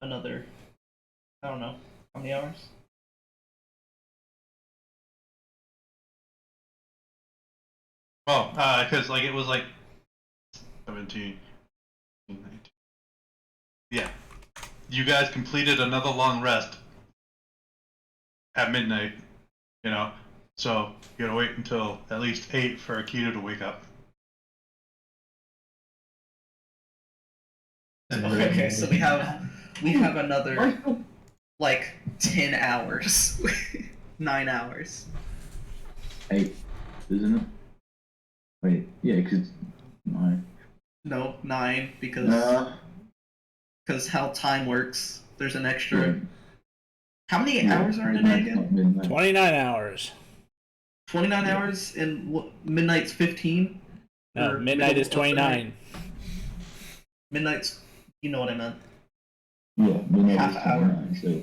Another, I don't know, how many hours? Well, because like it was like 17, 19. Yeah, you guys completed another long rest at midnight. You know, so you gotta wait until at least 8 for Akita to wake up. Okay, so we have another like 10 hours. 9 hours. 8, isn't it? Wait, yeah, because 9. No, 9 because how time works. There's an extra. How many hours are in a day again? 29 hours. 29 hours and midnight's 15. No, Or midnight is middle of the night? 29. Midnight's, you know what I meant. Yeah, midnight Half is hour. 29, so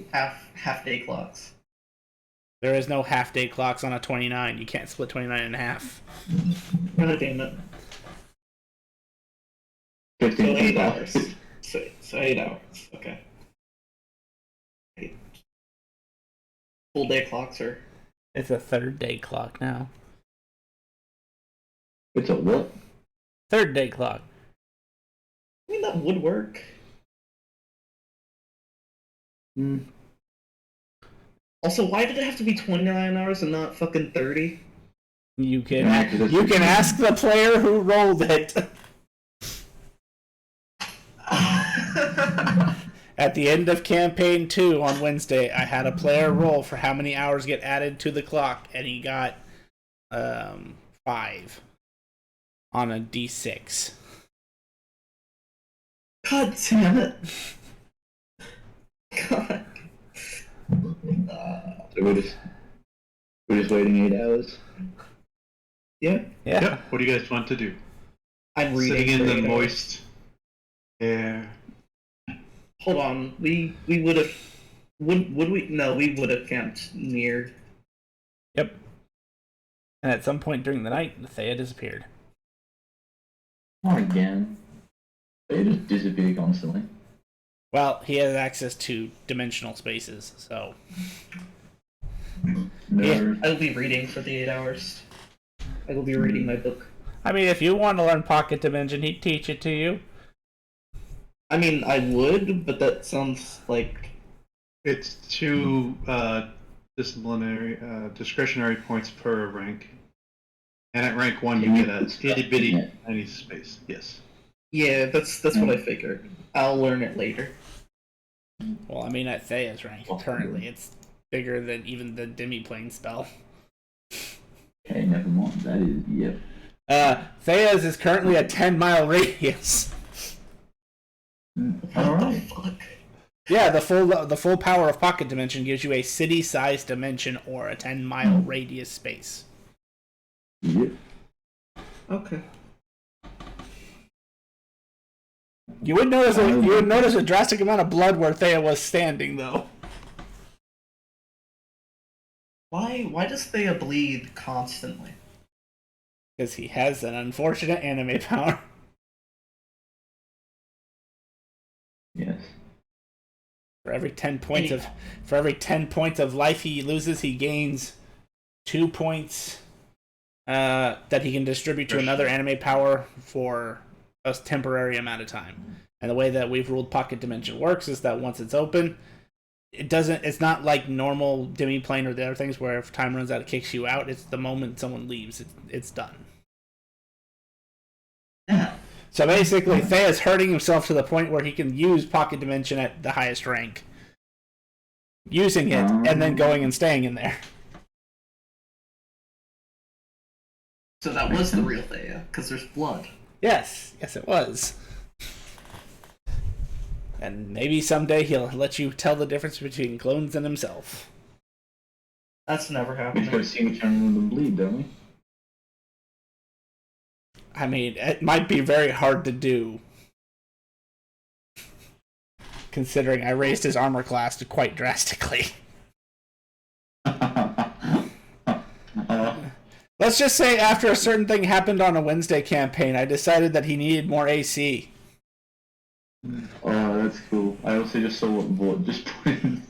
Half day clocks. There is no half day clocks on a 29. You can't split 29 in half. God damn it. 15 So 8 hours. hours. So 8 hours. Okay. 8. Full day clocks are. It's a third day clock now. It's a what? Third day clock. I mean, that would work. Also, why did it have to be 29 hours and not fucking 30? You can Yeah, 'cause it's- you can ask the player who rolled it. At the end of campaign 2 on Wednesday, I had a player roll for how many hours get added to the clock, and he got 5 on a d6. God damn it. God. So we're just waiting 8 hours. Yeah, Yeah. Yep. What do you guys want to do? I'm reading. Sitting in for the 8 hours. moist air. Hold on, we would have. Would we? No, we would have camped near. Yep. And at some point during the night, Thea disappeared. Not again. They just disappear constantly. Well, he has access to dimensional spaces, so No. Yeah. I will be reading for the 8 hours. I will be reading my book. I mean, if you want to learn Pocket Dimension, he'd teach it to you. I mean, I would, but that sounds like. It's 2 discretionary points per rank. And at rank 1, you get a itty bitty tiny space. Yes. Yeah, that's what I figured. I'll learn it later. Well, I mean, at Thea's rank, currently, it's bigger than even the Demi-plane spell. Okay, never mind. That is, yep. Thea's is currently a 10-mile radius. What Alright. the fuck? Yeah, the full power of Pocket Dimension gives you a city-sized dimension or a 10-mile radius space. Yep. Okay. You would notice a drastic amount of blood where Thea was standing, though. Why does Thea bleed constantly? Because he has an unfortunate anime power. Yes. For every 10 points of life he loses, he gains 2 points that he can distribute to another anime power for a temporary amount of time. And the way that we've ruled Pocket Dimension works is that once it's open, it's not like normal demiplane or the other things where if time runs out it kicks you out. It's the moment someone leaves, it's done. Yeah. So basically, Thea's hurting himself to the point where he can use Pocket Dimension at the highest rank. Using it, and then going and staying in there. So that was the real Thea, because there's blood. Yes, it was. And maybe someday he'll let you tell the difference between clones and himself. That's never We happened. just gotta see which one of them bleed, don't we? I mean, it might be very hard to do. Considering I raised his armor class to quite drastically. Let's just say after a certain thing happened on a Wednesday campaign, I decided that he needed more AC. Oh, that's cool. I also just saw what Vought just put in.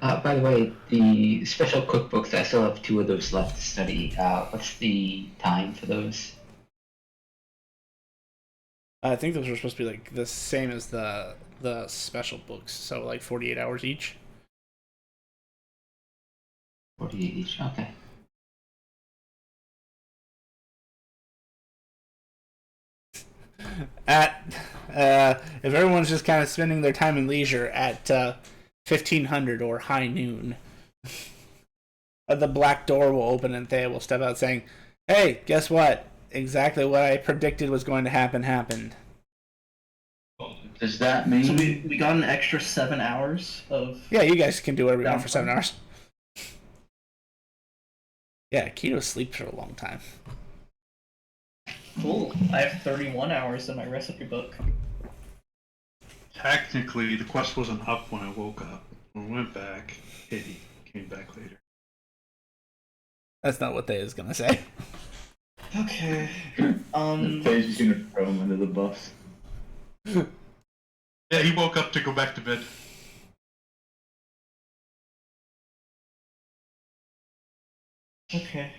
By the way, the special cookbooks, I still have 2 of those left to study. What's the time for those? I think those were supposed to be like the same as the special books, so like 48 hours each. 48 each, okay. If everyone's just kind of spending their time and leisure at 1500 or high noon, the black door will open and Thea will step out saying, "Hey, guess what? Exactly what I predicted was going to happen happened." Does that mean... So we got an extra 7 hours of... Yeah, you guys can do whatever you want for 7 hours. Yeah, Keto sleeps for a long time. Cool. I have 31 hours in my recipe book. Technically, the quest wasn't up when I woke up. When I went back, it came back later. That's not what Thea's gonna say. Okay. Faye's just gonna throw him under the bus. Yeah, he woke up to go back to bed. Okay.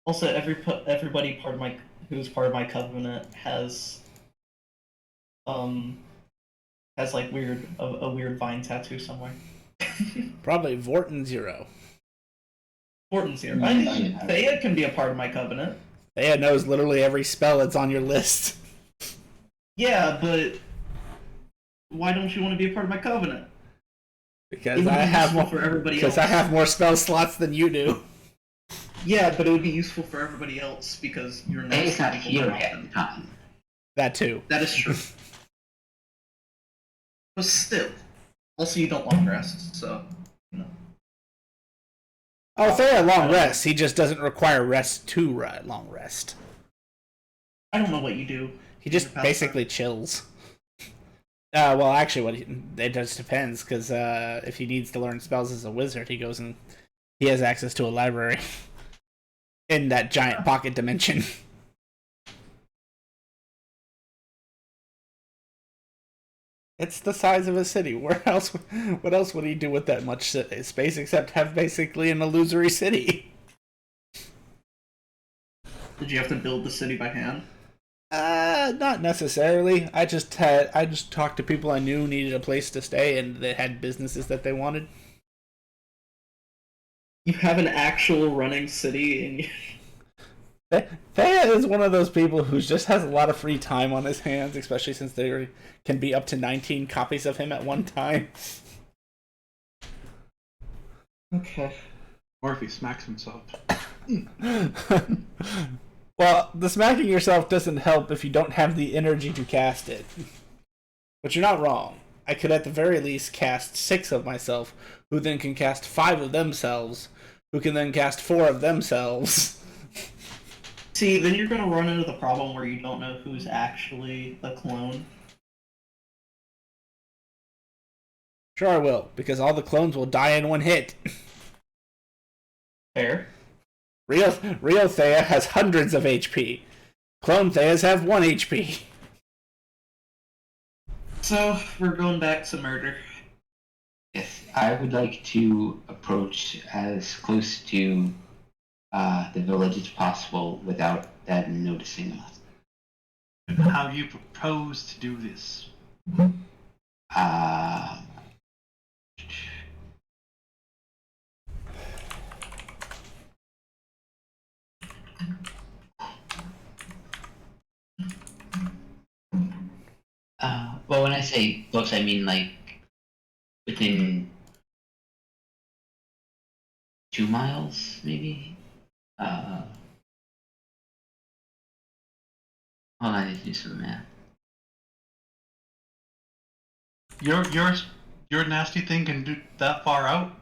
Also, everybody part of my who's part of my covenant has like a weird vine tattoo somewhere. Probably Vorton 0. Fortin's here. I think Thea can be a part of my covenant. Thea knows literally every spell that's on your list. Yeah, but why don't you want to be a part of my covenant? Because It would I be have useful more. for everybody Because else. I have more spell slots than you do. Yeah, but it would be useful for everybody else because you're not. Thea's not people here don't at often. the time. That too. That is true. But still, also you don't long rest, so you know. Oh, Thea long rest. He just doesn't require rest to long rest. I don't know what you do. He just Your pastime. basically chills. Well, actually, it just depends, because if he needs to learn spells as a wizard, he goes and he has access to a library in that giant pocket dimension. It's the size of a city. What else would he do with that much space except have basically an illusory city? Did you have to build the city by hand? Not necessarily. I just talked to people I knew needed a place to stay, and they had businesses that they wanted. You have an actual running city, and Thea is one of those people who just has a lot of free time on his hands, especially since there can be up to 19 copies of him at one time. okay. Or if he smacks himself. Well, the smacking yourself doesn't help if you don't have the energy to cast it. But you're not wrong. I could at the very least cast 6 of myself, who then can cast 5 of themselves, who can then cast 4 of themselves. See, then you're gonna run into the problem where you don't know who's actually a clone. Sure I will, because all the clones will die in one hit. Fair. Real Thea has hundreds of HP. Clone Theas have 1 HP. So, we're going back to murder. Yes, I would like to approach as close to the village as possible without them noticing us. How do you propose to do this? Uh, well, when I say close, I mean like within 2 miles, maybe. Hold on, I need to do some math. Your nasty thing can do that far out?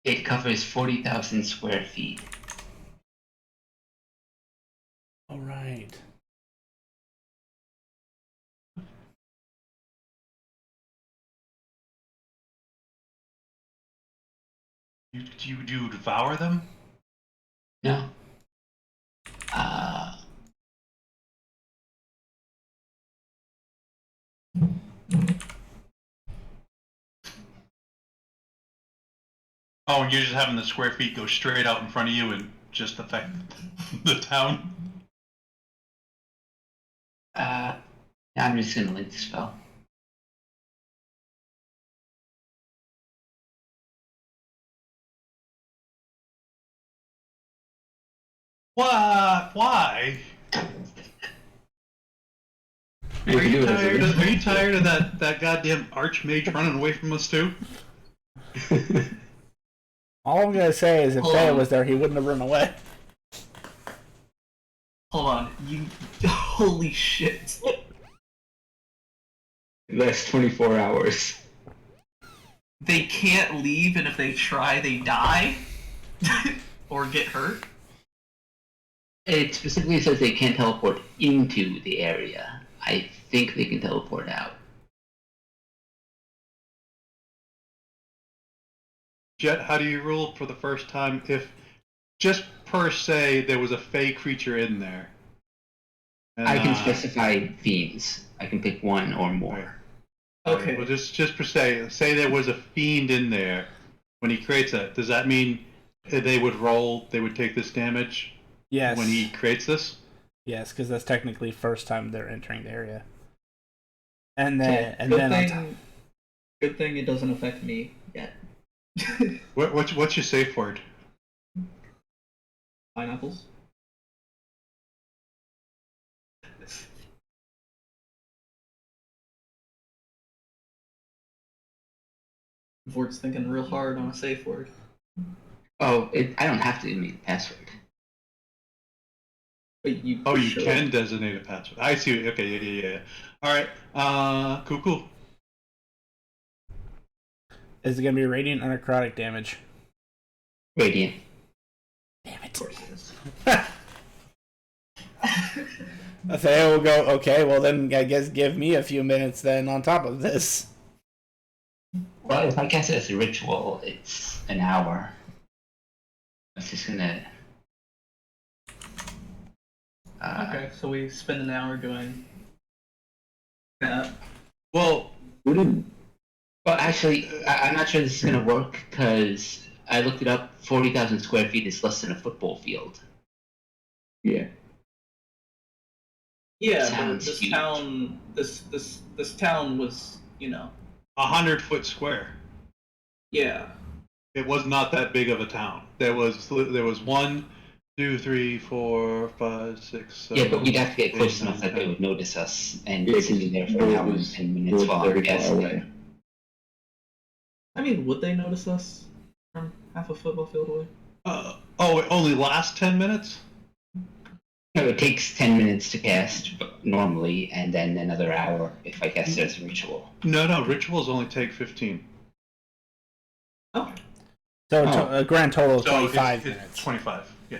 It covers 40,000 square feet. All right. Do you devour them? No. Oh, and you're just having the square feet go straight out in front of you and just affect the town? I'm just gonna link the spell. What? Why? You Are can do you it as a tired? risk. Are you tired of that goddamn archmage running away from us too? All I'm gonna say is if Hold Thea on. was there, he wouldn't have run away. Hold on, you. Holy shit. Last 24 hours. They can't leave, and if they try, they die? Or get hurt? It specifically says they can't teleport into the area. I think they can teleport out. Jet, how do you rule for the first time if just per se there was a fey creature in there? And, I can specify fiends. I can pick one or more. Okay. Well, just per se, say there was a fiend in there when he creates that. Does that mean they would roll? They would take this damage Yes. when he creates this? Yes, because that's technically first time they're entering the area. And then, Okay, and good then on top. thing. Good thing it doesn't affect me yet. What's your safe word? Pineapples. Vort's thinking real hard on a safe word. Oh, I don't have to make a password. But you. Oh, you should. can designate a password. I see. Okay, yeah. All right. Cool. Is it gonna be radiant or necrotic damage? Radiant. Damn it. Of course it is. Thea will go, okay, well then I guess give me a few minutes then on top of this. Well, if I guess it as a ritual, it's an hour. I was just gonna. Okay, so we spend an hour doing that. Well, Wouldn't Well, actually, I'm not sure this is gonna work because I looked it up. 40,000 square feet is less than a football field. yeah. Yeah, but Sounds this huge. town, this town was, 100-foot square. yeah. It was not that big of a town. There was 1, 2, 3, 4, 5, 6, 7. Yeah, but we'd have to get close 8, enough 9, that they 10. would notice us and Yeah, sit in there for an Vort hour and was 10 minutes while very our guests far leave. away. I mean, would they notice us from half a football field away? It only lasts 10 minutes? No, it takes 10 minutes to cast normally, and then another hour if I guess there's a ritual. No, rituals only take 15. Oh, So Oh. a grand total of So 25 it's minutes. 25, yeah.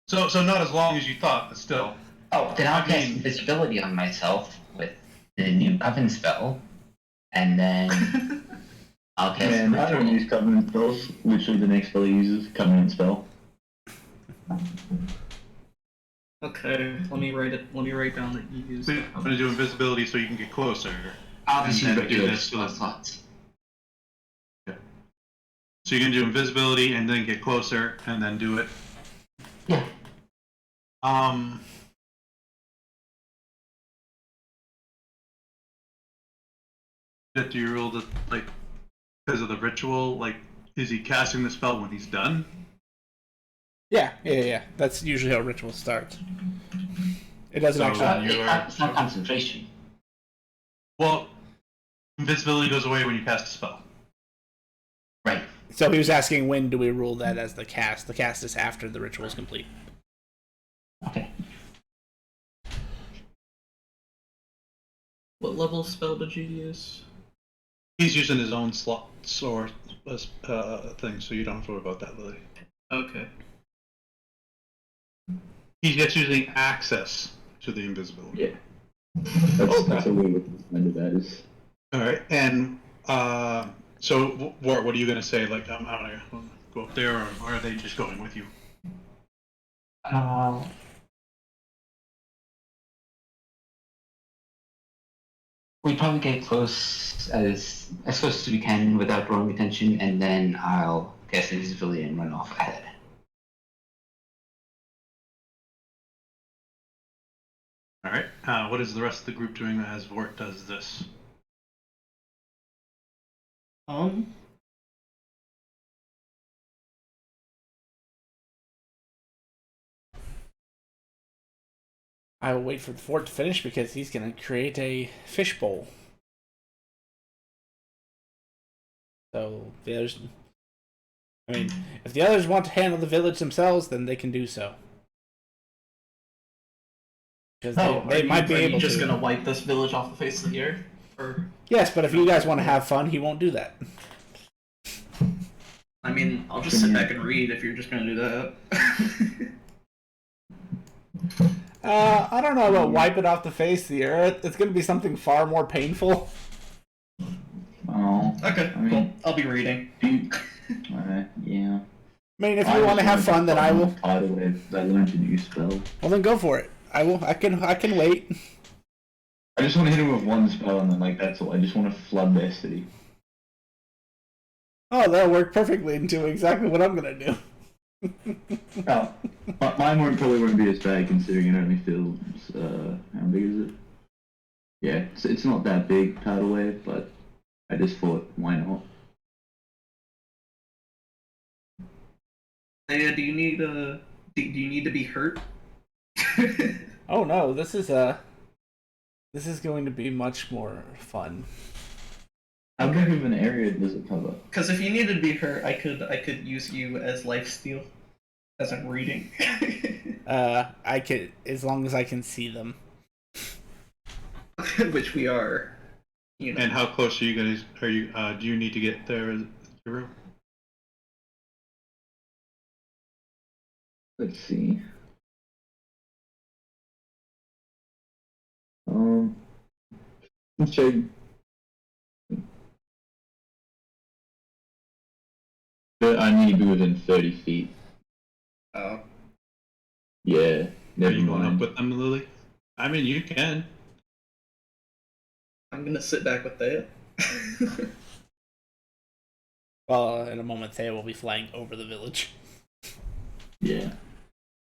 So not as long as you thought, but still. Oh, then I'll I cast mean- invisibility on myself with the new Coven spell, and then I'll cast Man, I don't ritual. use covenant spells. Literally, the next spell he uses covenant spell. okay. Let me write down that you use. So I'm going to do invisibility so you can get closer. I'll just use And then do ritual this spell to- slots. So you can do invisibility and then get closer and then do it. Yeah. Do you rule that, like, because of the ritual, like, is he casting the spell when he's done? Yeah. That's usually how ritual starts. It doesn't So- actually. It's not concentration. Well, invisibility goes away when you cast a spell. Right. So he was asking when do we rule that as the cast? The cast is after the ritual is complete. Okay. What level spell did you use? He's using his own slot source thing, so you don't have to worry about that, Lily. Okay. He's just using access to the invisibility. Yeah. That's a way to find that is. All right, and so what are you gonna say? Like, I'm gonna go up there, or are they just going with you? We probably get close as close as we can without drawing attention, and then I'll cast invisibility and run off ahead. All right. What is the rest of the group doing as Vort does this? I will wait for the fort to finish because he's going to create a fishbowl. So the others, I mean, if the others want to handle the village themselves, then they can do so. Because they might be able just to. gonna wipe this village off the face of the earth? Or Yes, but if you guys want to have fun, he won't do that. I mean, I'll just sit back and read if you're just gonna do that. I don't know about wipe it off the face of the earth. It's going to be something far more painful. Oh. Okay, I mean- cool. I'll be reading. Yeah. I mean, if you want to have fun, then I will. Tidal wave. I learned a new spell. Well, then go for it. I will. I can wait. I just want to hit him with one spell, and then that's all. I just want to flood their city. Oh, that'll work perfectly into exactly what I'm going to do. Oh, mine probably won't be as bad considering it only feels. How big is it? Yeah, it's not that big tidal wave, but I just thought, why not? Hey, do you need do you need to be hurt? Oh no, this is going to be much more fun. How big of an area does it cover? Because if you needed to be hurt, I could use you as lifesteal, as I'm reading. I could, as long as I can see them. Which we are, you know. And how close are you guys? Are you? Do you need to get there, Zero? Let's see. Let's check. But I need to be within 30 feet. Oh. Yeah, Are never you going up mind. with them, Lily? I mean, you can. I'm gonna sit back with Thea. Well, in a moment, Thea will be flying over the village. Yeah.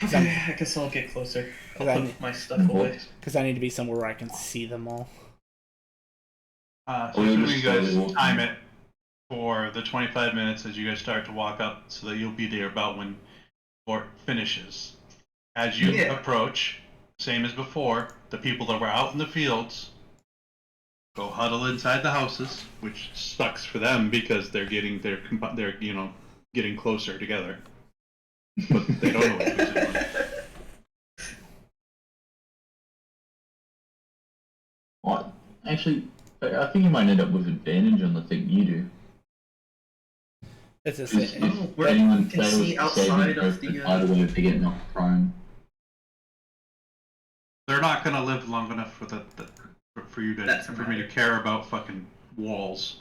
Okay, I guess I'll get closer. I'll Okay. put my stuff away. Because I need to be somewhere where I can see them all. So Oh, you'll assuming just you guys slowly walk. time it for the 25 minutes as you guys start to walk up, so that you'll be there about when Fort finishes. As you Yeah. approach, same as before, the people that were out in the fields go huddle inside the houses, which sucks for them because they're getting getting closer together, but they don't know what to do. What? Actually, I think you might end up with advantage on the thing you do. It's a Because sa- if Oh, where anyone you can fails see to outside save of the the, tidal wave, they get knocked prone. They're not gonna live long enough for for you to That's for me to right. care about fucking walls.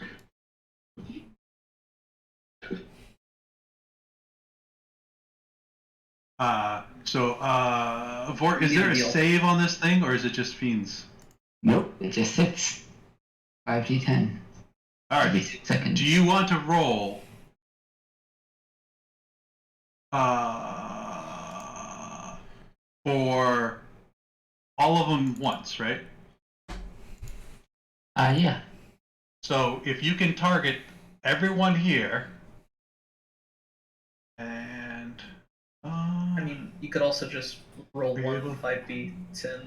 Vort, is Need a there a deal. save on this thing, or is it just fiends? Nope, it just sits. 5d10 All every right. 6 seconds. Do you want to roll for all of them once, right? Yeah. So if you can target everyone here, and I mean, you could also just roll Are you one able- 5d10.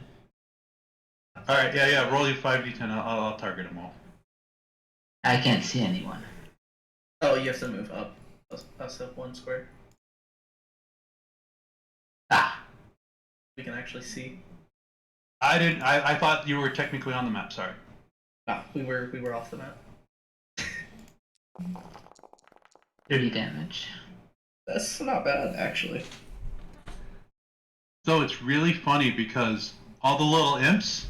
all right, yeah, roll your 5d10. I'll target them all. I can't see anyone. Oh, you have to move up. Us up one square. Ah, We can actually see. I didn't. I thought you were technically on the map. Sorry. Ah, we were off the map. 30 damage. That's not bad, actually. So it's really funny because all the little imps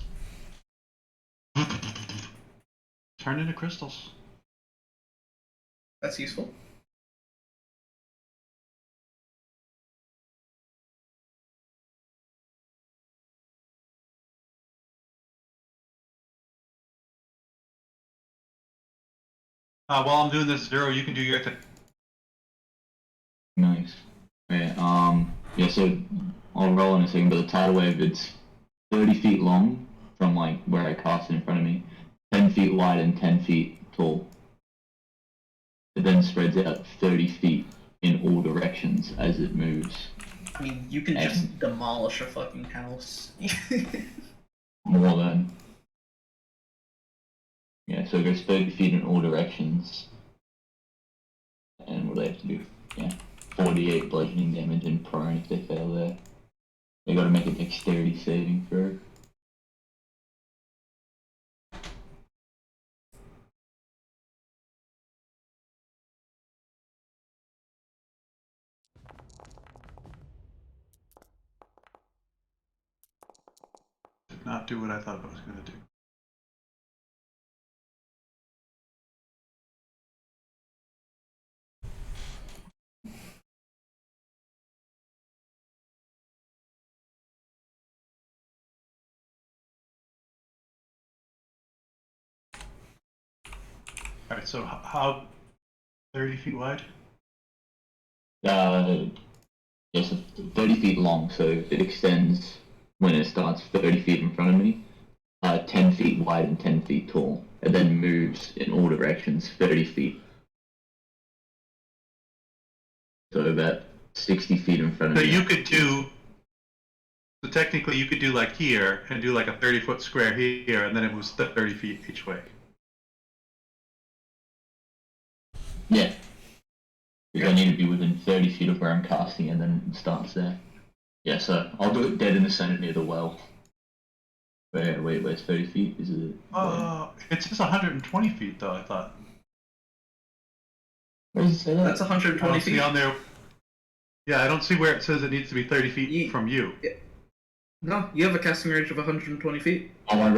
turn into crystals. That's useful. While I'm doing this, Zero, you can do your thing. Nice. Yeah, yeah, so I'll roll in a second, but the tidal wave, it's 30 feet long from like where I cast it in front of me, 10 feet wide and 10 feet tall. It then spreads out 30 feet in all directions as it moves. I mean, you can just demolish a fucking house. More than. Yeah, so it goes 30 feet in all directions. And what do they have to do? Yeah, 48 bludgeoning damage and prone if they fail there. They gotta make a dexterity saving throw. Did not do what I thought I was going to do. All right. So how 30 feet wide? Yes, 30 feet long, so it extends when it starts 30 feet in front of me, 10 feet wide and 10 feet tall, and then moves in all directions 30 feet. So about 60 feet in front of So me. you could do. So technically, you could do like here and do like a 30-foot square here, and then it was 30 feet each way. Yeah. Because I need to be within 30 feet of where I'm casting and then it starts there. Yeah, so I'll do it dead in the center near the well. Wait, where's 30 feet? Is it? It says 120 feet though. I thought. Where does it say that? That's I 120 don't see feet. on there. Yeah, I don't see where it says it needs to be 30 feet from you. No, you have a casting range of 120 feet. Oh, I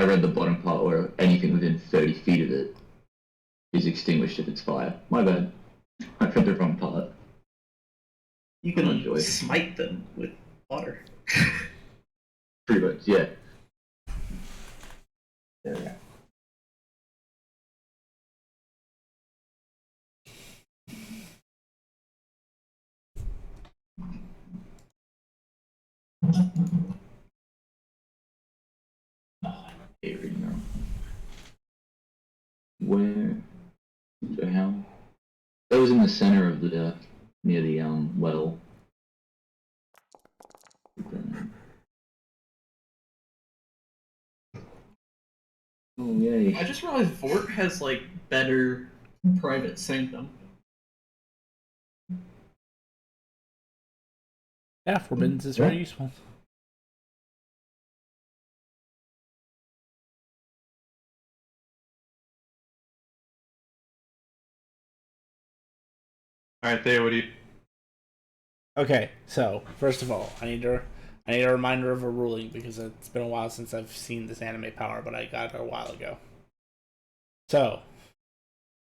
read the bottom part where anything within 30 feet of it is extinguished if it's fire. My bad. I read the wrong part. You Enjoy. can smite them with water. Pretty much, yeah. There we go. Here we go. Where? So how? That was in the center of the near the well. Oh yay! I just realized Vort has like better private sanctum. Yeah, Forbiddens is very useful. All right, there. What do you? Okay, so first of all, I need a reminder of a ruling because it's been a while since I've seen this anime power, but I got it a while ago. So,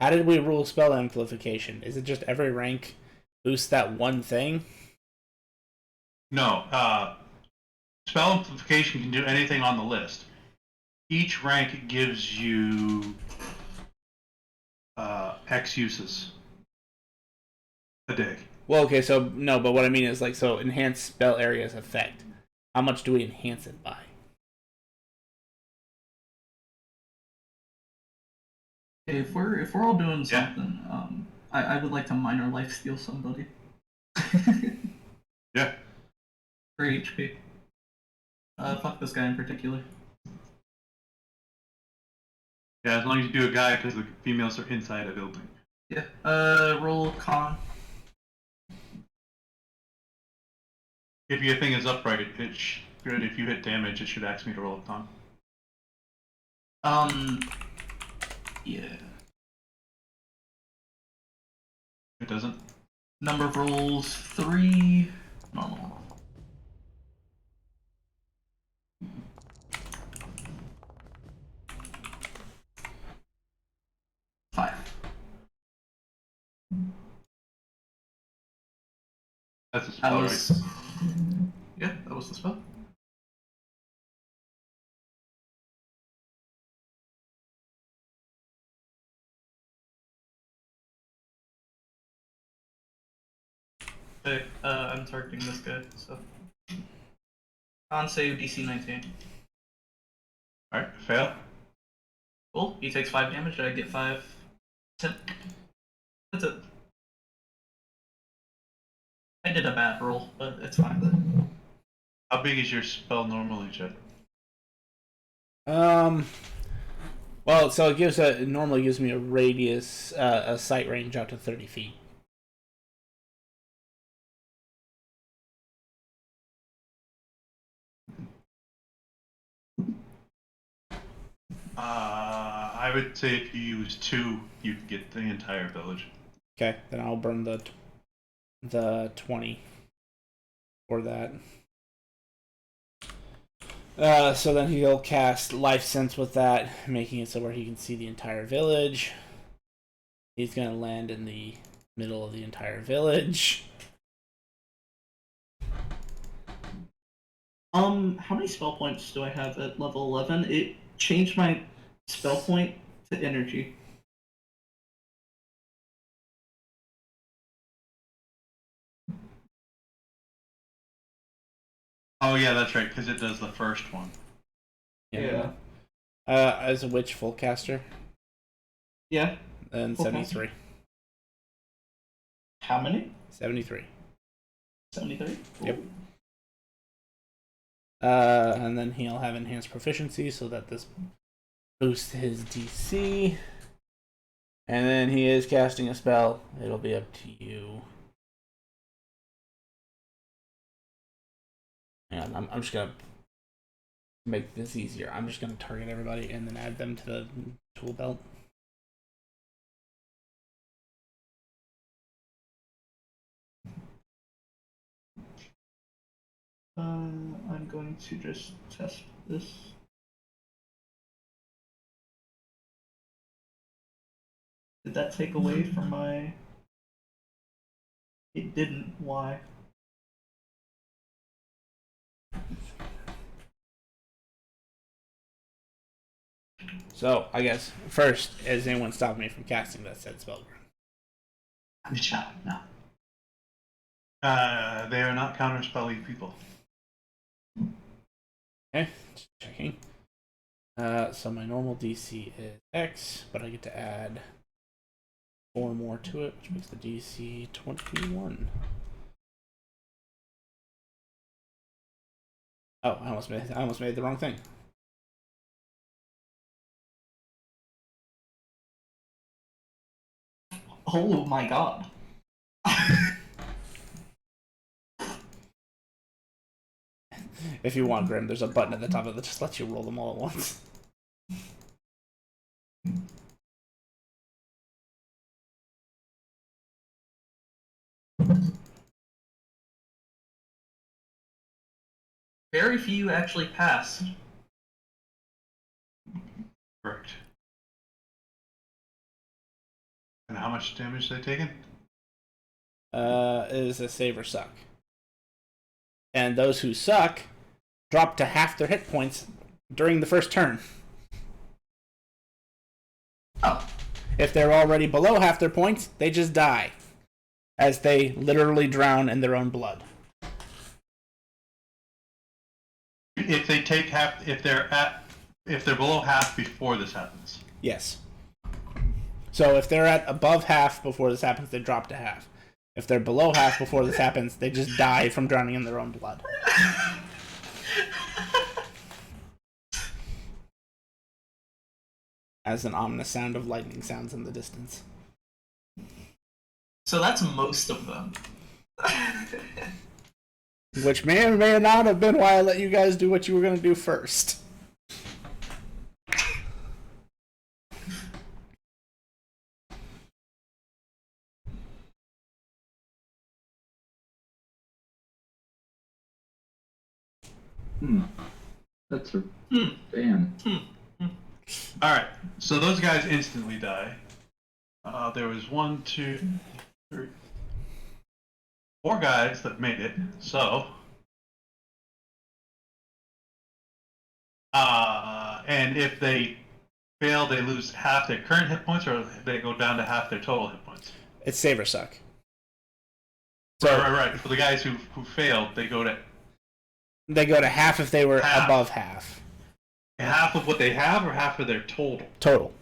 how did we rule spell amplification? Is it just every rank boosts that one thing? No. Spell amplification can do anything on the list. Each rank gives you X uses. a day. Well, okay, so no, but what I mean is like, so enhanced spell areas effect. How much do we enhance it by? If we're all doing Yeah. something, I would like to minor life steal somebody. Yeah. For HP. Fuck this guy in particular. Yeah, as long as you do a guy, because the females are inside a building. Yeah. Roll con. If your thing is upright, good. If you hit damage, it should ask me to roll a con. Yeah. It doesn't. Number of rolls 3. Normal. That's a That spell, was. right? Yeah, that was the spell. Okay, I'm targeting this guy, so. Con save DC 19. Alright, fail. Cool, he takes 5 damage, I get 5. 10. That's it. I did a bad roll, but it's fine. How big is your spell normally, Chet? Well, so it normally gives me a radius, a sight range out to 30 feet. I would say if you use 2, you can get the entire village. Okay, then I'll burn the 20 for that. So then he'll cast Life Sense with that, making it so where he can see the entire village. He's gonna land in the middle of the entire village. How many spell points do I have at level 11? It changed my spell point to energy. Oh yeah, that's right, because it does the first one. Yeah. As a witch full caster, Yeah. then Full 73. How many? 73. 73? Yep. And then he'll have enhanced proficiency so that this boosts his DC. And then he is casting a spell. It'll be up to you. And I'm just gonna make this easier. I'm just gonna target everybody and then add them to the tool belt. I'm going to just test this. Did that take away from my... It didn't. Why? So I guess first, is anyone stopping me from casting that said spell? I'm shot. No. They are not counterspelly people. Okay, just checking. So my normal DC is X, but I get to add 4 more to it, which makes the DC 21. Oh, I almost made the wrong thing. Oh my god. If you want, Grim, there's a button at the top of it that just lets you roll them all at once. Very few actually passed. Correct. And how much damage they taken? It is a save or suck. And those who suck drop to half their hit points during the first turn. Oh. If they're already below half their points, they just die. as they literally drown in their own blood. If they take half, if they're below half before this happens. Yes. So if they're at above half before this happens, they drop to half. If they're below half before this happens, they just die from drowning in their own blood. As an ominous sound of lightning sounds in the distance. So that's most of them. Which may or may not have been why I let you guys do what you were going to do first. That's a damn. All right, so those guys instantly die. There was 1, 2, 3, 4 guys that made it. So, and if they fail, they lose half their current hit points, or they go down to half their total hit points. It's save or suck. Right. For the guys who failed, they go to half if they were half. above half. Half of what they have, or half of their total. Total.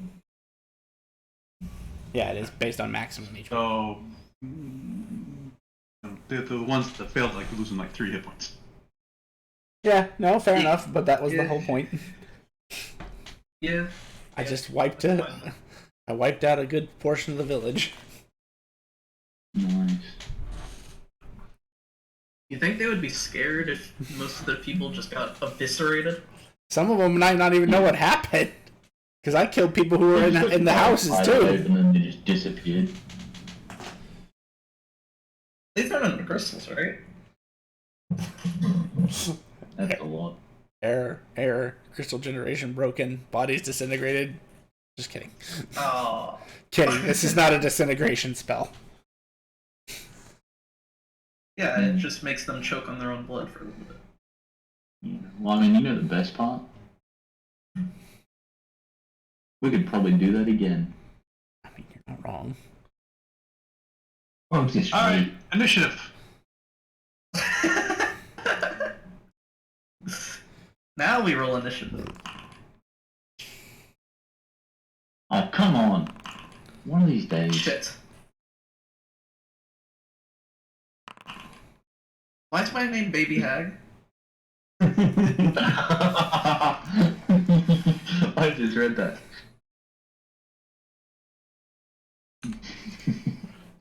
Yeah, it is based on maximum each one. So, the ones that failed, like losing like 3 hit points. Yeah, no, fair enough, but that was the whole point. Yeah. I just wiped it. I wiped out a good portion of the village. Nice. You think they would be scared if most of the people just got eviscerated? Some of them might not even know what happened. Because I killed people who were in the houses too. And then they just disappeared. They turn into crystals, right? That's a lot. Error. Crystal generation broken. Bodies disintegrated. Just kidding. Oh. Kidding. This is not a disintegration spell. Yeah, it just makes them choke on their own blood for a little bit. Yeah. Well, I mean, you know the best part? We could probably do that again. I mean, you're not wrong. Oh, just All right, initiative. Now we roll initiative. Oh, come on. One of these days. Shit. Why is my name Baby Hag? I just read that.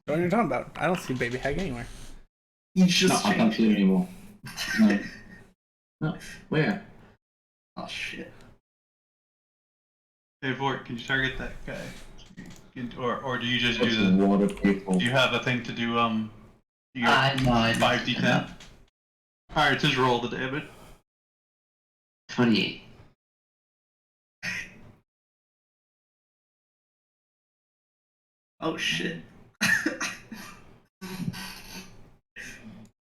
What are you talking about? I don't see Baby Hag anywhere. He's just No, I can't see it anymore. No. No. Where? Oh shit. Hey, Vort, can you target that guy? Or do you just What's do the the? water people? Do you have a thing to do? You No, I 5d10. All right, just roll the damage. 28. Oh shit.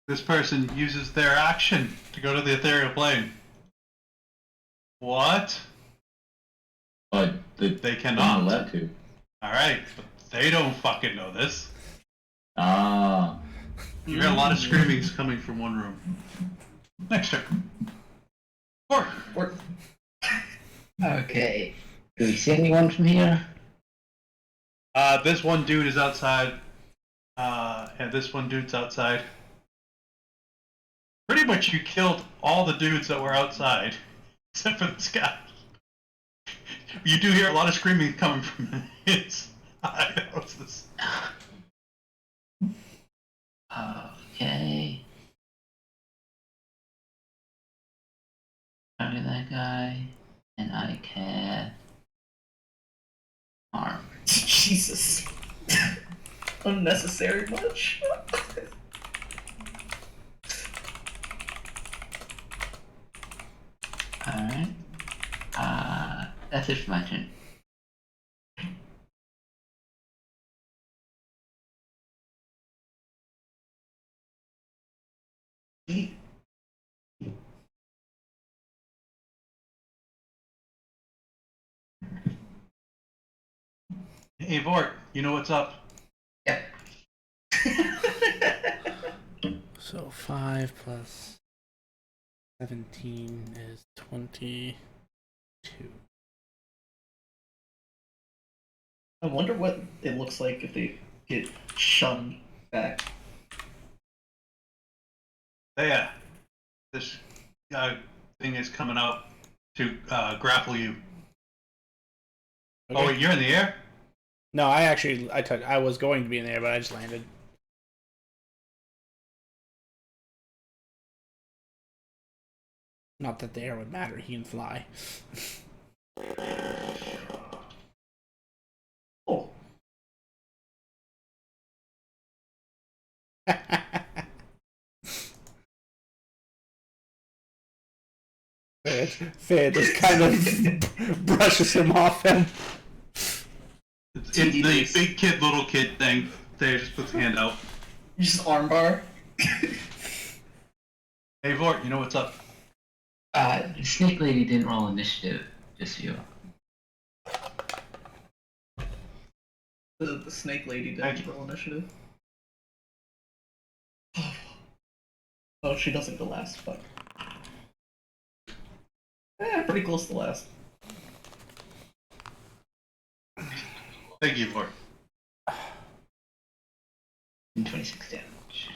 This person uses their action to go to the ethereal plane. What? But They they're cannot. not allowed to. All right, but they don't fucking know this. Ah. You got a lot of screamings coming from one room. Next turn. Vort. Okay. Do we see anyone from here? This one dude is outside. And this one dude's outside. Pretty much you killed all the dudes that were outside. Except for this guy. You do hear a lot of screaming coming from inside. What's this? Okay. Target that guy, and I can harm. Jesus. Unnecessary much. Alright. That's it for my turn. Hey Vort, you know what's up? Yep. So 5 plus 17 is 22. I wonder what it looks like if they get shunned back. Yeah, this thing is coming up to grapple you. Okay. Oh wait, you're in the air? No, I was going to be in there, but I just landed. Not that the air would matter, he can fly. Oh, Fair just kind of brushes him off him. It's the big kid, little kid thing. There, just puts the hand out. just armbar. Hey Vort, you know what's up? The Snake Lady didn't roll initiative, just you. The snake lady Thank didn't you. roll initiative. Oh, she doesn't go last. Fuck. Pretty close to last. Thank you, Vort. 26 damage.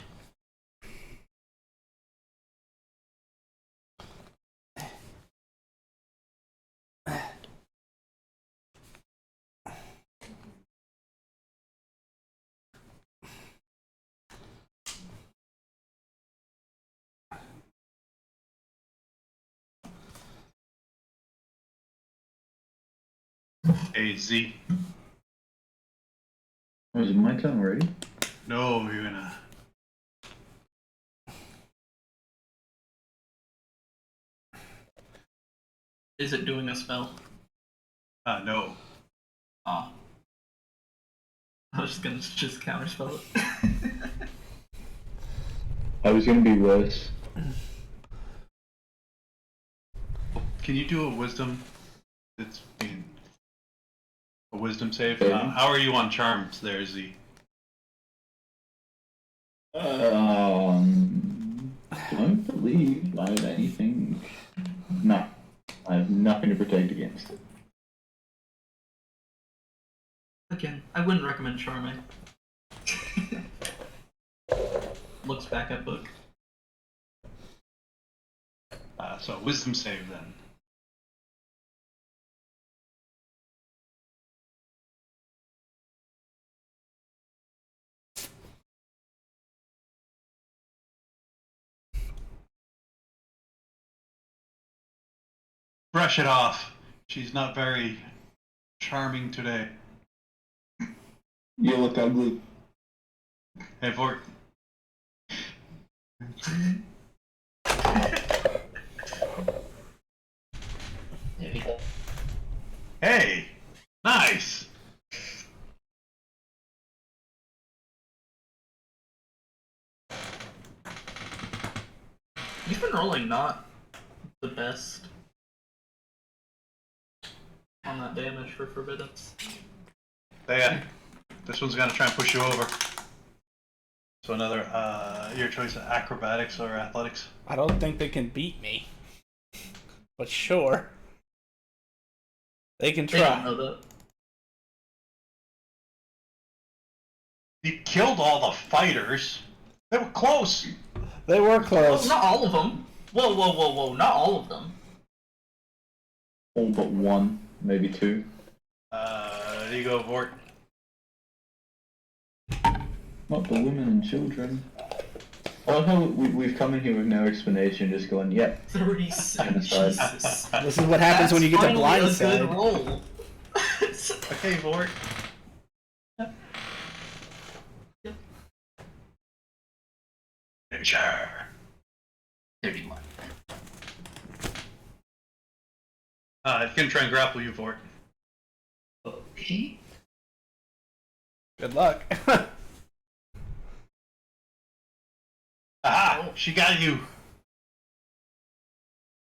Hey Z. Oh, is it my turn already? No, you're gonna. Is it doing a spell? No. Oh. I was just gonna counterspell it. I was gonna be worse. Can you do a wisdom? It's being a wisdom save. Okay. How are you on charms there, Z? Don't believe I have anything. No, I have nothing to protect against it. Again, I wouldn't recommend charming. Looks back at book. So wisdom save then. Brush it off. She's not very charming today. You look ugly. Hey, Vort. There we go. Hey! Nice! You've been rolling not the best on that damage for Forbiddance. Yeah. This one's gonna try and push you over. So another, your choice of acrobatics or athletics. I don't think they can beat me. But sure. They can They don't try. know that. You killed all the fighters. They were close. They were Oh, close. not all of them. Whoa, whoa, whoa, whoa! Not all of them. All but one, maybe two. There you go, Vort. Not the women and children. I love how we've come in here with no explanation, just going, yep. 37. Genocide. Jesus. This is what happens when you get to Finally a good blindside. roll. Okay, Vort. Sure. 31. It's gonna try and grapple you, Vort. Okay. Good luck. Aha! She got you.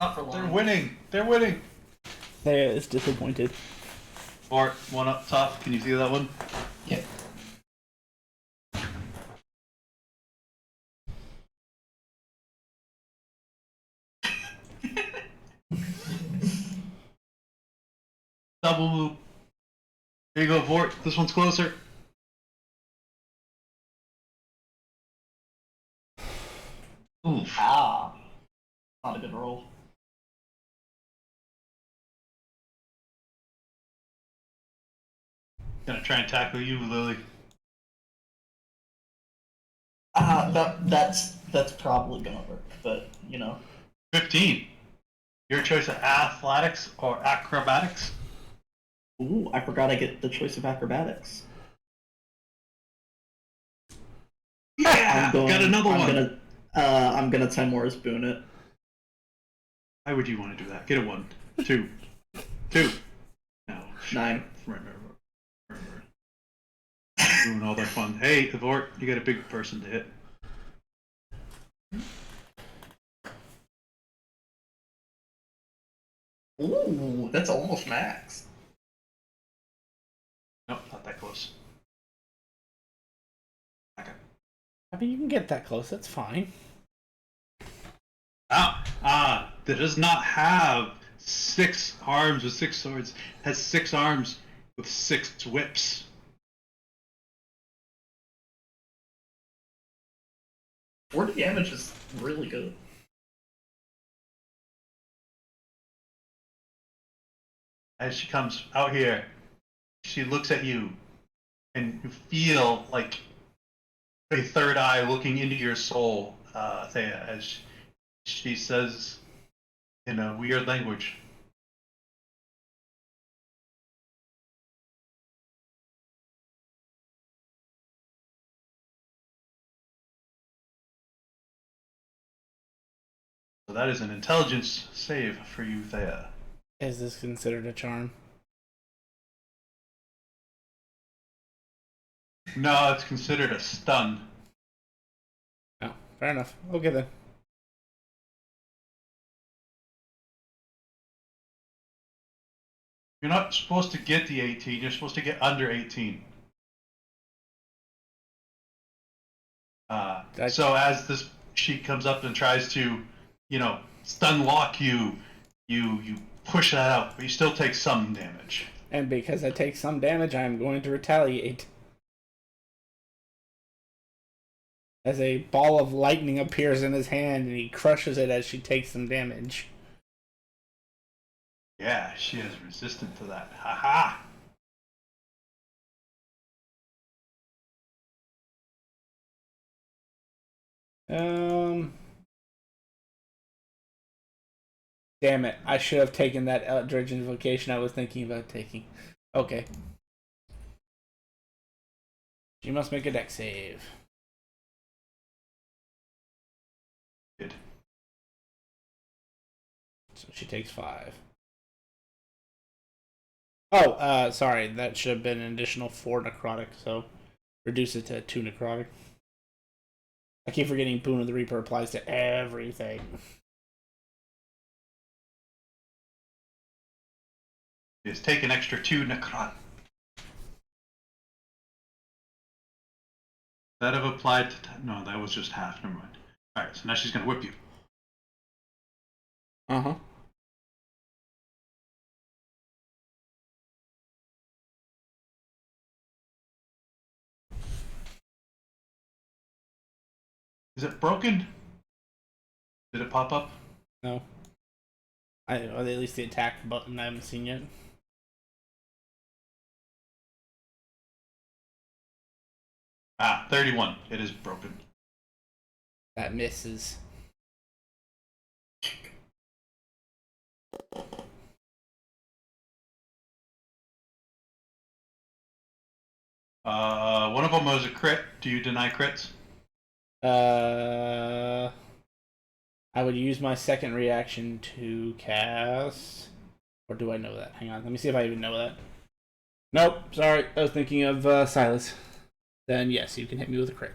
Not for They're long. winning. They're winning. Thea is disappointed. Vort, one up top. Can you see that one? Yep. Double loop. There you go, Vort. This one's closer. Oof. Ah. Not a good roll. Gonna try and tackle you, Lily. That's probably gonna work, but you know. 15. Your choice of athletics or acrobatics? Ooh, I forgot I get the choice of acrobatics. Yeah! Got another one. I'm gonna Timora's boon it. Why would you want to do that? Get a 1. 2. 2. No. 9. Remember. Doing all that fun. Hey, Vort, you got a big person to hit. Ooh, that's almost max. Nope, not that close. Okay. I mean, you can get that close. That's fine. That does not have 6 arms with 6 swords. It has 6 arms with 6 whips. Word damage is really good. As she comes out here, she looks at you, and you feel like a third eye looking into your soul, Thea, as she says in a weird language. So that is an intelligence save for you, Thea. Is this considered a charm? No, it's considered a stun. Oh, fair enough. Okay then. You're not supposed to get the 18, you're supposed to get under 18. So as this she comes up and tries to, stun lock you, you push that out, but you still take some damage. And because I take some damage, I am going to retaliate. As a ball of lightning appears in his hand, and he crushes it as she takes some damage. Yeah, she is resistant to that. Haha! Damn it. I should have taken that Eldritch Invocation I was thinking about taking. Okay. She must make a dex save. Good. So she takes 5. Oh, sorry. That should have been an additional 4 necrotic, so reduce it to 2 necrotic. I keep forgetting Boon of the Reaper applies to everything. Just take an extra 2 necrotic. That have applied to... No, that was just half. Never mind. Alright, so now she's going to whip you. Uh-huh. Is it broken? Did it pop up? No. Or at least the attack button I haven't seen yet. Ah, 31. It is broken. That misses. One of them was a crit. Do you deny crits? I would use my second reaction to cast... Or do I know that? Hang on, let me see if I even know that. Nope, sorry. I was thinking of Silas. Then yes, you can hit me with a crit.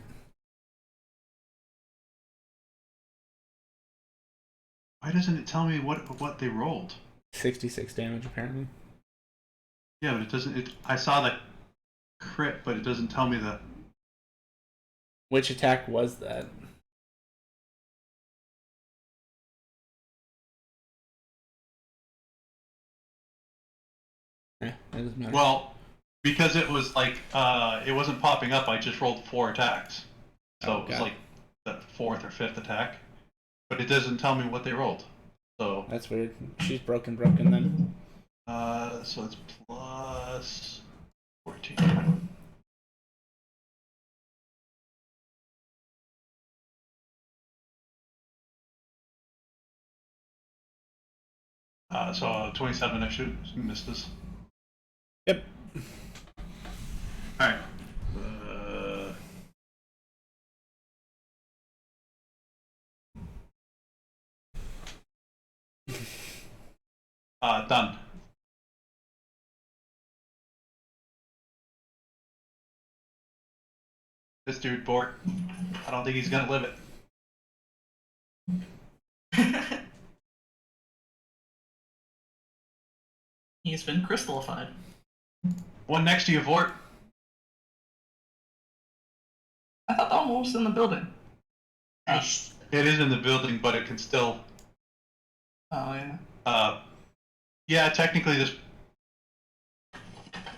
Why doesn't it tell me what they rolled? 66 damage, apparently. Yeah, but it doesn't... I saw the crit, but it doesn't tell me that. Which attack was that? It doesn't matter. Well, because it was like it wasn't popping up. I just rolled 4 attacks, so Oh, it was God. like the 4th or 5th attack, but it doesn't tell me what they rolled. So That's weird. She's broken then. so it's plus 14. So 27. I should miss this. Yep. All right. Done. This dude, Bort, I don't think he's gonna live it. He's been crystallified. One next to you, Vort. I thought that one was in the building. Nice. It is in the building, but it can still. Oh yeah. Yeah, technically this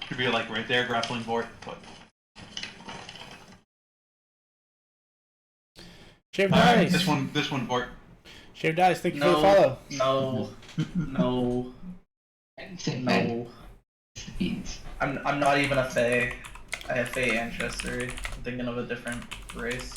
could be like right there, grappling Vort, but. Shave dice. This one, Vort. Shave dice. Thank you for the follow. No. Anything No. beans. I'm not even a Fae. I have Fae ancestry. I'm thinking of a different race.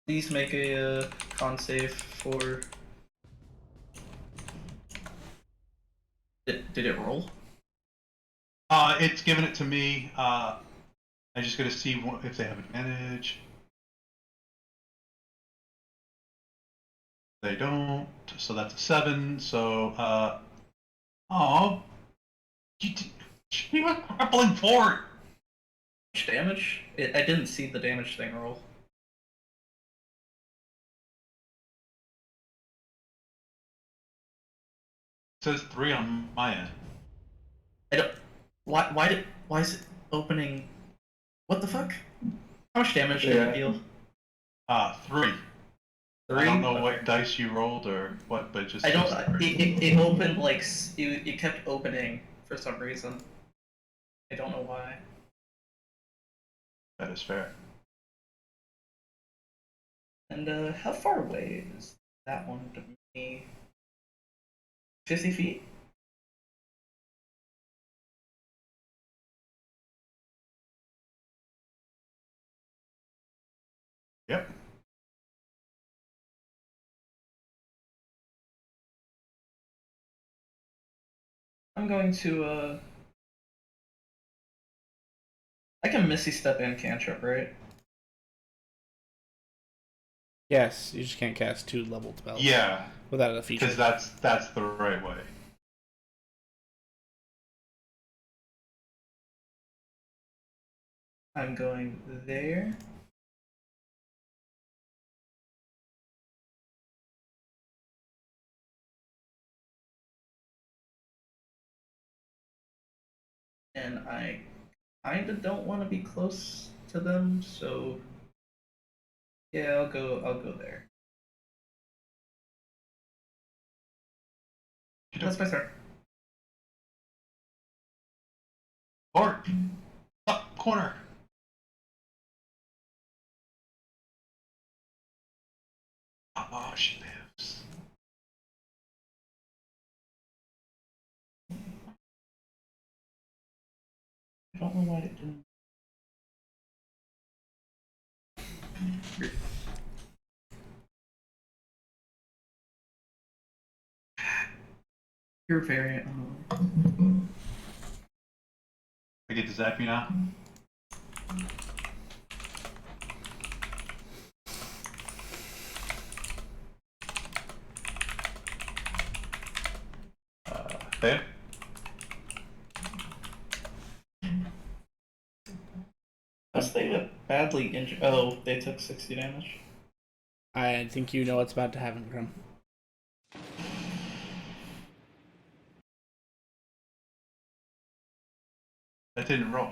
Please make a con save for. Did it roll? It's giving it to me. I just gotta see if they have advantage. They don't, so that's a 7. So, oh, she was grappling Vort. How much damage? I didn't see the damage thing roll. It says 3 on my end. I don't. Why is it opening? What the fuck? How much damage did it deal? 3. 3? I don't know what dice you rolled or what, but just. I don't. says 3. It opened like it kept opening for some reason. I don't know why. That is fair. And how far away is that one to me? 50 feet? Yep. I'm going to I can Misty Step and Cantrip, right? Yes, you just can't cast 2 leveled spells. Yeah, Without a feature. because that's the right way. I'm going there. And I kinda don't want to be close to them, so yeah, I'll go there. That's my turn. Vort, up corner. Oh, she lives. I don't know why it didn't. You're very I get to zap you now. There. Unless they got badly injured. Oh, they took 60 damage. I think you know what's about to happen, Grim. That didn't roll.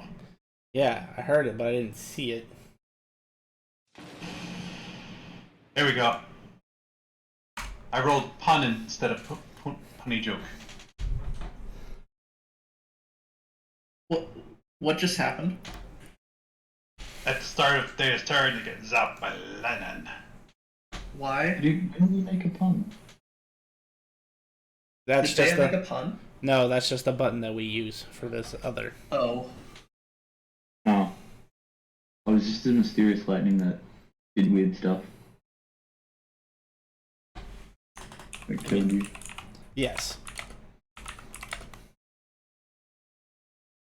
Yeah, I heard it, but I didn't see it. There we go. I rolled pun instead of punny joke. What just happened? At the start of Thea's turn, you get zapped by lightning. Why? How do you make a pun? That's Did just Thea make the a pun? no. That's just the button that we use for this other. Oh. Oh. I was just a mysterious lightning that did weird stuff. That killed you. Yes.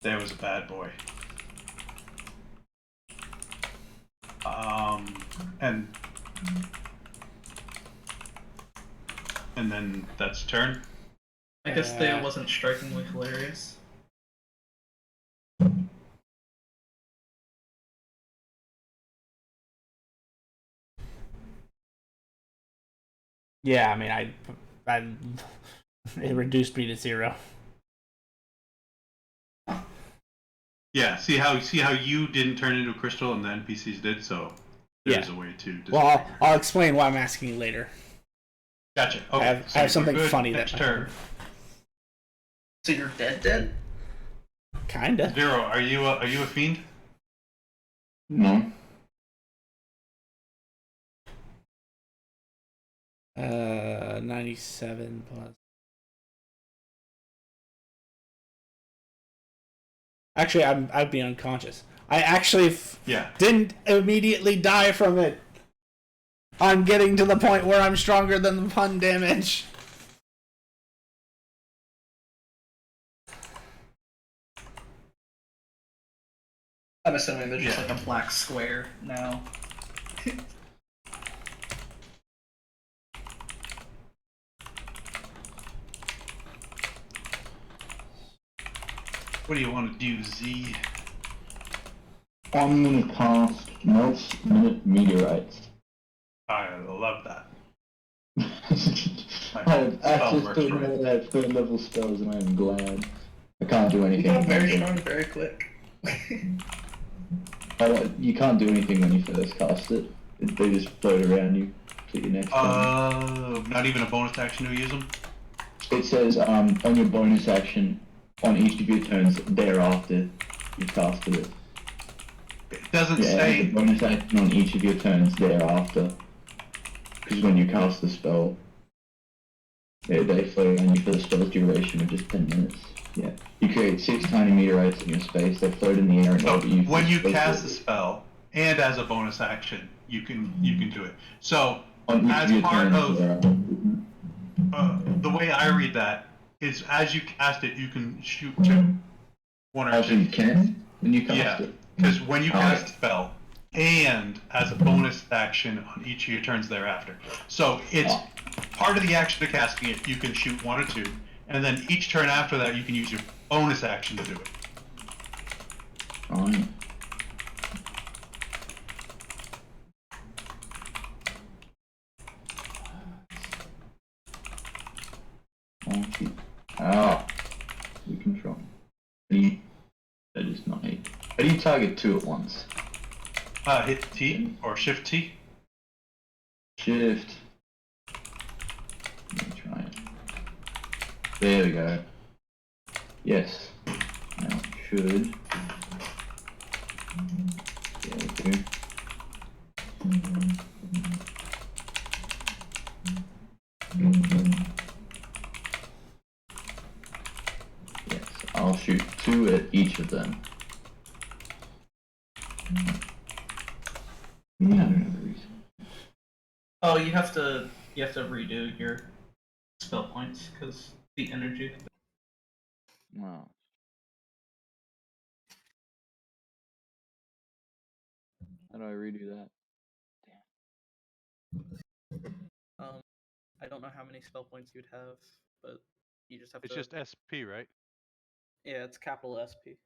There was a bad boy. And then that's turn. I guess Thea wasn't strikingly hilarious. Yeah, I mean, I it reduced me to 0. Yeah, see how you didn't turn into a crystal and the NPCs did, so there's a way to. Well, I'll explain why I'm asking you later. Gotcha. Okay, I have something we're good. funny Next that turn. So you're dead? Kinda. Zero, are you a fiend? No. 97 plus. Actually, I'd be unconscious. I actually didn't immediately die from it. I'm getting to the point where I'm stronger than the pun damage. I'm assuming there's just like a black square now. What do you want to do, Z? I'm gonna cast Melts Minute Meteorites. I love that. I have access to another 3rd level spells and I am glad. I can't do You anything. got very strong very quick. You can't do anything when you first cast it. They just float around you to your next turn. Not even a bonus action to use them? It says on your bonus action, on each of your turns thereafter, you casted it. It doesn't Yeah, say. the bonus action on each of your turns thereafter. Because when you cast the spell, they float around you for the spell's duration of just 10 minutes. Yeah. You create 6 tiny meteorites in your space, they float in the air and So orbit you. when you cast the spell, and as a bonus action, you can do it. So as part of the way I read that is, as you cast it, you can shoot 2, 1 or 2. You can when you cast it. Because when you cast the spell, and as a bonus action on each of your turns thereafter. So it's part of the action of casting it, you can shoot 1 or 2, and then each turn after that you can use your bonus action to do it. Fine. We control. That is not it. How do you target 2 at once? Hit T or Shift T. Shift. Let me try it. There we go. Yes. Now it should. There we go. Yes, I'll shoot 2 at each of them. Yeah, I don't know the reason. Oh, you have to redo your spell points because the energy. Wow. How do I redo that? I don't know how many spell points you'd have, but you just have It's to. just SP, right? Yeah, it's capital SP.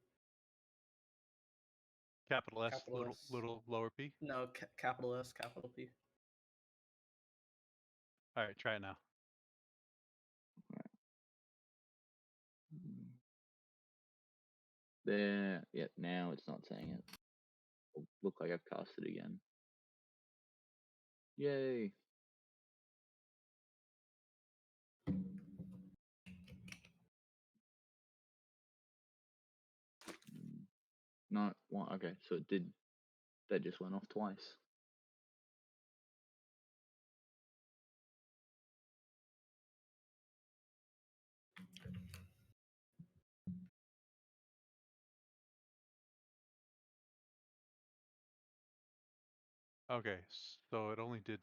Capital S, Capital S. little lower p. No, capital S, capital P. All right, try it now. There, yeah, now it's not saying it. It'll look like I've cast it again. Yay. No, one. Okay, so it did. That just went off twice. Okay, so it only did.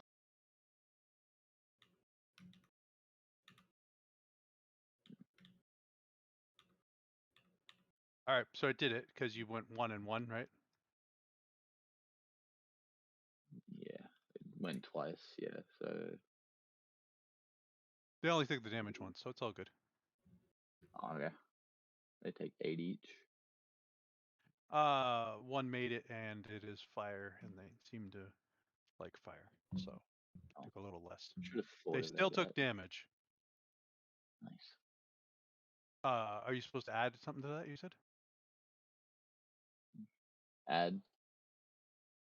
All right, so it did it because you went 1 and 1, right? Yeah, it went twice. Yeah, so They only take the damage once, so it's all good. okay. They take 8 each. One made it, and it is fire, and they seem to like fire, so Oh. took a little less. Should have thought They of still took that. damage. Nice. Are you supposed to add something to that? You said. Add.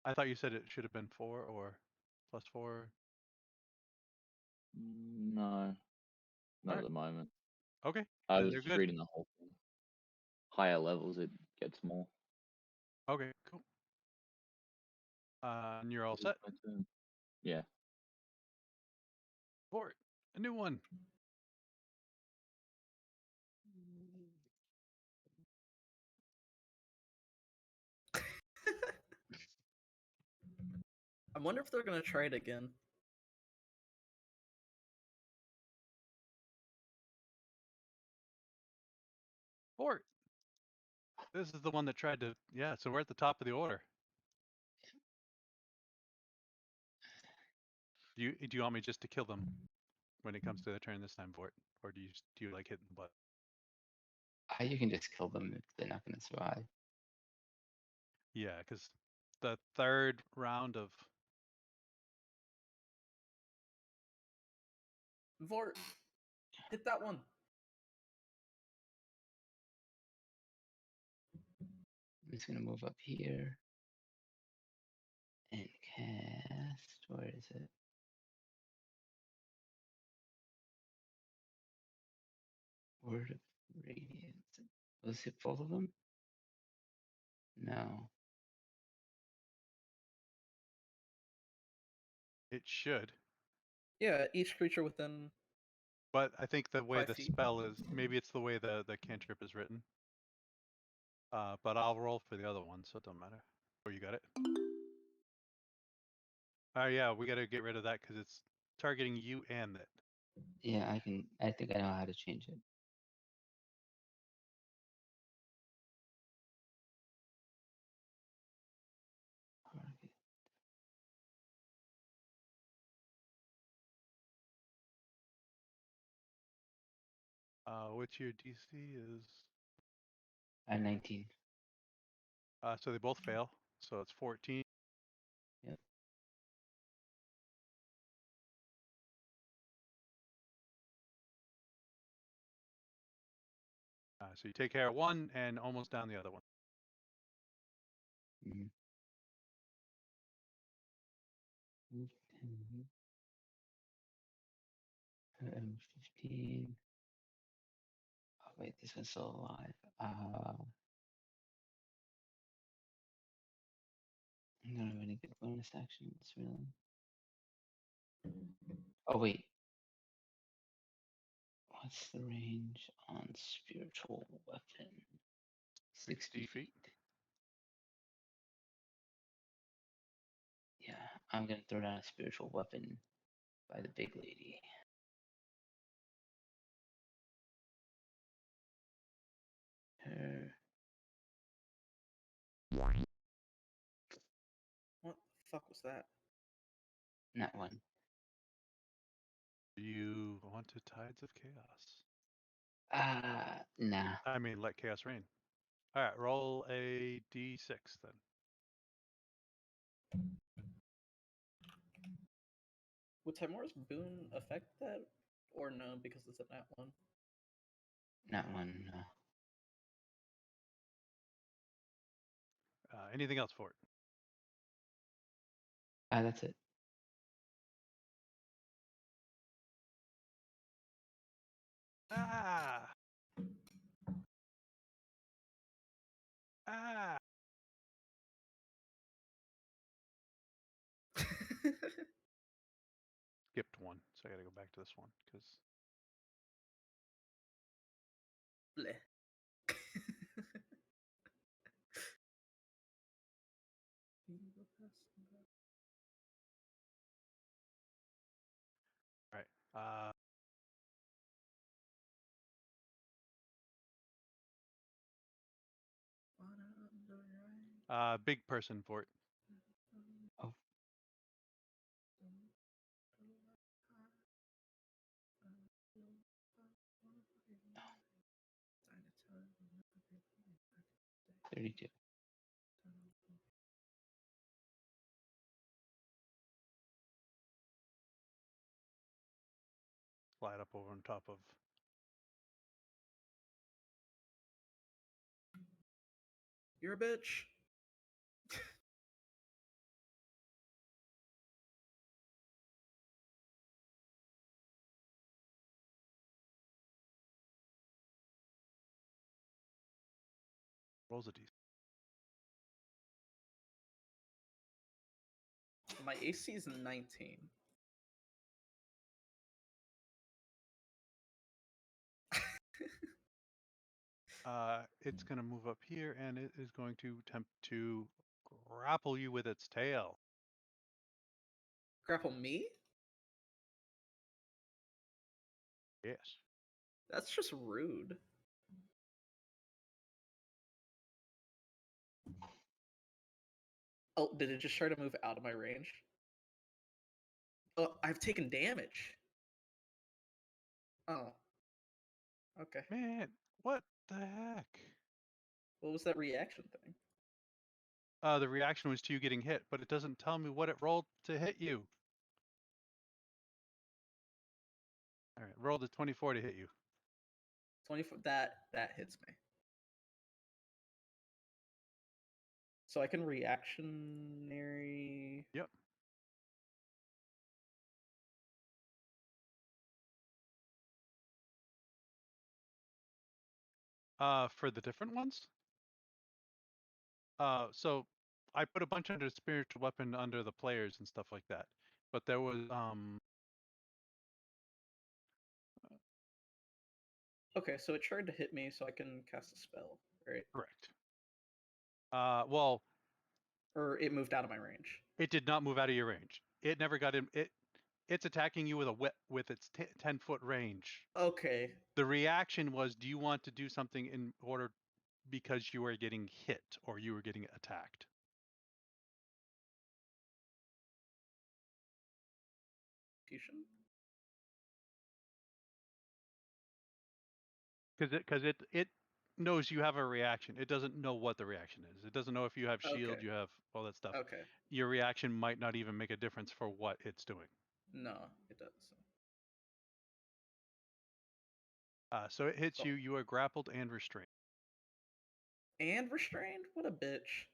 I thought you said it should have been 4 or +4. No, not Alright. at the moment. Okay, I then was you're just good. reading the whole thing. Higher levels, it gets more. Okay, cool. And you're all This is set. my turn. Yeah. For it. A new one. I wonder if they're gonna try it again. Fort. This is the one that tried to. Yeah, so we're at the top of the order. Do you want me just to kill them when it comes to their turn this time, Fort, or do you like hitting the butt? You can just kill them if they're not gonna survive. Yeah, because the third round of Vort, hit that one. I'm just gonna move up here and cast. Where is it? Word of Radiance. Let's hit both of them. No. it should, Yeah, each creature within. but I think the way 5 the feet. spell is, maybe it's the way the cantrip is written. But I'll roll for the other one, so it don't matter. Oh, you got it. Oh yeah, we got to get rid of that because it's targeting you and it. Yeah, I can. I think I know how to change it. Target. What's your DC is? 19. So they both fail, so it's 14. Yep. So you take care of one and almost down the other one. Mm-hmm. Move 10. 15. Oh wait, this one's still alive. I'm not have any good bonus actions really. Oh wait. What's the range on spiritual weapon? 60 feet. Yeah, I'm gonna throw down a spiritual weapon by the big lady. Her. What the fuck was that? Not one. Do you want to Tides of Chaos? Nah. I mean, let chaos reign. All right, roll a d6 then. Would Timora's boon affect that? Or no, because it's a nat one? Not one. No. Anything else for it? That's it. Ah! Ah! Skipped one, so I gotta go back to this one, because... Bleh. Alright, big person for it. Oh. Oh. 32. Slide up over on top of... You're a bitch. Rolls a d. My AC is 19. It's gonna move up here, and it is going to attempt to grapple you with its tail. Grapple me? Yes. That's just rude. Oh, did it just try to move out of my range? Oh, I've taken damage. Oh. Okay. Man, what the heck? What was that reaction thing? The reaction was to you getting hit, but it doesn't tell me what it rolled to hit you. All right, rolled a 24 to hit you. 24. That hits me. So I can reactionary. Yep. For the different ones? So I put a bunch under spiritual weapon under the players and stuff like that. But there was Okay, so it tried to hit me, so I can cast a spell, right? correct. Well, Or it moved out of my range. it did not move out of your range. It never got in. It's attacking you with a whip with its 10-foot range. Okay. The reaction was, do you want to do something in order because you were getting hit or you were getting attacked? Fusion? Because it knows you have a reaction. It doesn't know what the reaction is. It doesn't know if you have shield, Okay. you have all that stuff. Okay. Your reaction might not even make a difference for what it's doing. No, it does. So it hits So- you. You are grappled and restrained. And restrained? What a bitch.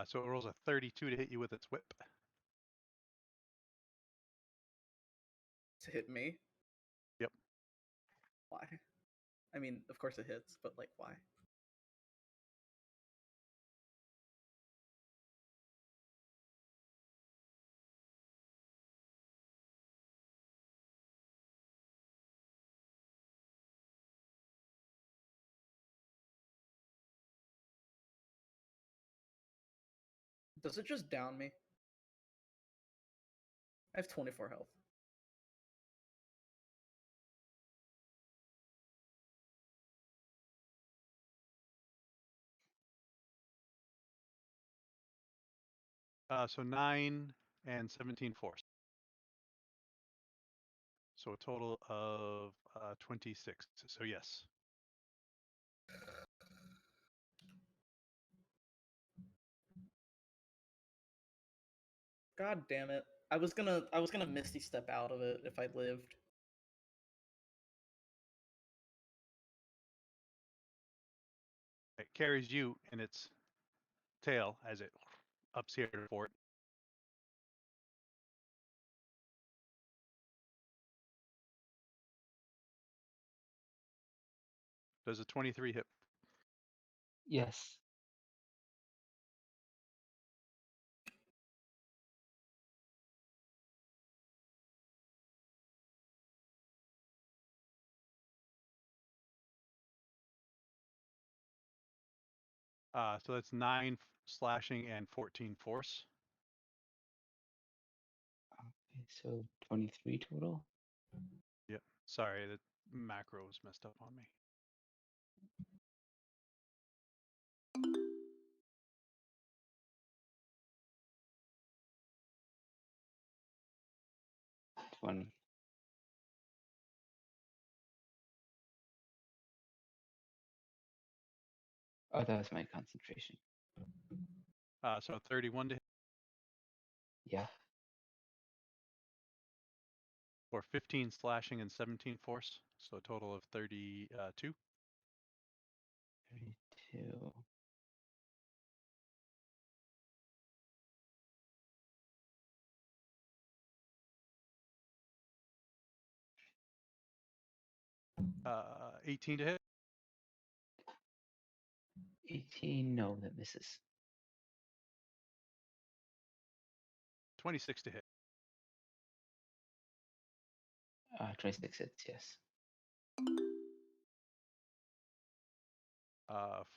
So it rolls a 32 to hit you with its whip. To hit me? Yep. Why? I mean, of course it hits, but like, why? Does it just down me? I have 24 health. So 9 and 17 force. So a total of 26. So yes. God damn it! I was gonna Misty Step out of it if I lived. It carries you in its tail as it ups here to fort. Does a 23 hit? Yes. So that's 9 slashing and 14 force. Okay, so 23 total. Yep. Sorry, the macro was messed up on me. One. Oh, that was my concentration. So 31 to hit Yeah. for 15 slashing and 17 force. So a total of 32. 32. Uh, 18 to hit. 18. No, that misses. 26 to hit. 26 hits. Yes.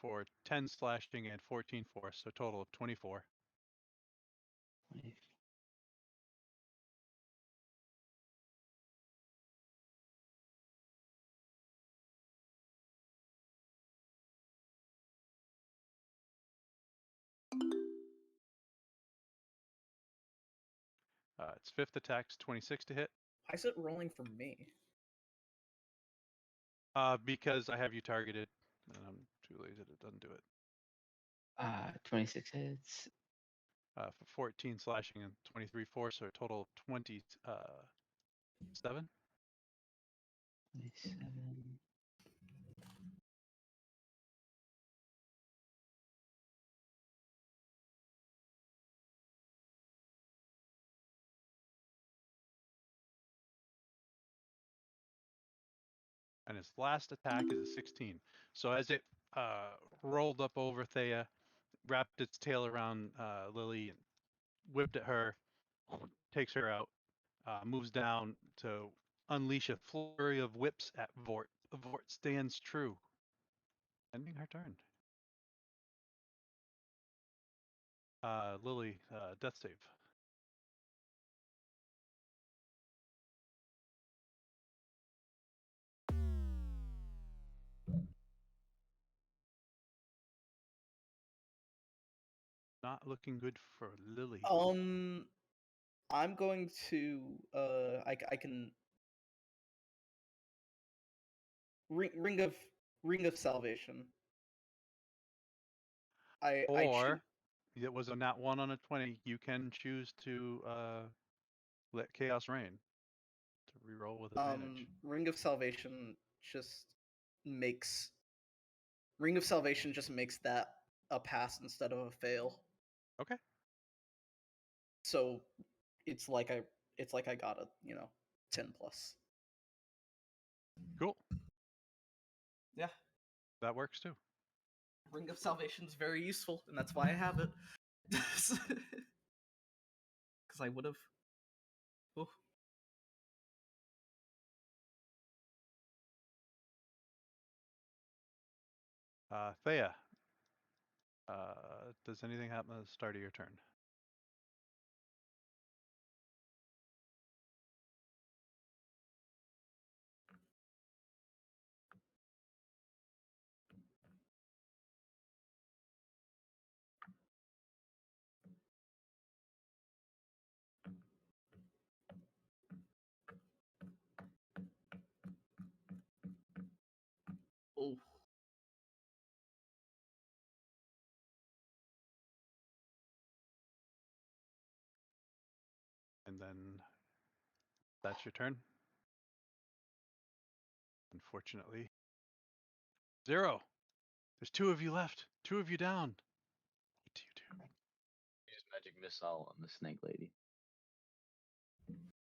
For 10 slashing and 14 force. So a total of 24. 20. Its fifth attack's 26 to hit. Why is it rolling for me? Because I have you targeted, and I'm too lazy to undo it. 26 hits. For 14 slashing and 23 force, so a total of 27. 27. And its last attack is a 16. So as it rolled up over Thea, wrapped its tail around Lily, and whipped at her, takes her out, moves down to unleash a flurry of whips at Vort. Vort stands true, ending her turn. Lily, death save. Not looking good for Lily. I'm going to I can ring of salvation. I Or it was a nat 1 on a 20. You can choose to let chaos reign to reroll with advantage. Ring of salvation just makes Ring of Salvation just makes that a pass instead of a fail. Okay. So it's like I got a 10 plus. Cool. Yeah. That works too. Ring of Salvation is very useful, and that's why I have it. Because I would have. Thea, does anything happen at the start of your turn? Oh. then that's your turn. Unfortunately. 0. There's 2 of you left. 2 of you down. What do you do? Use magic missile on the snake lady.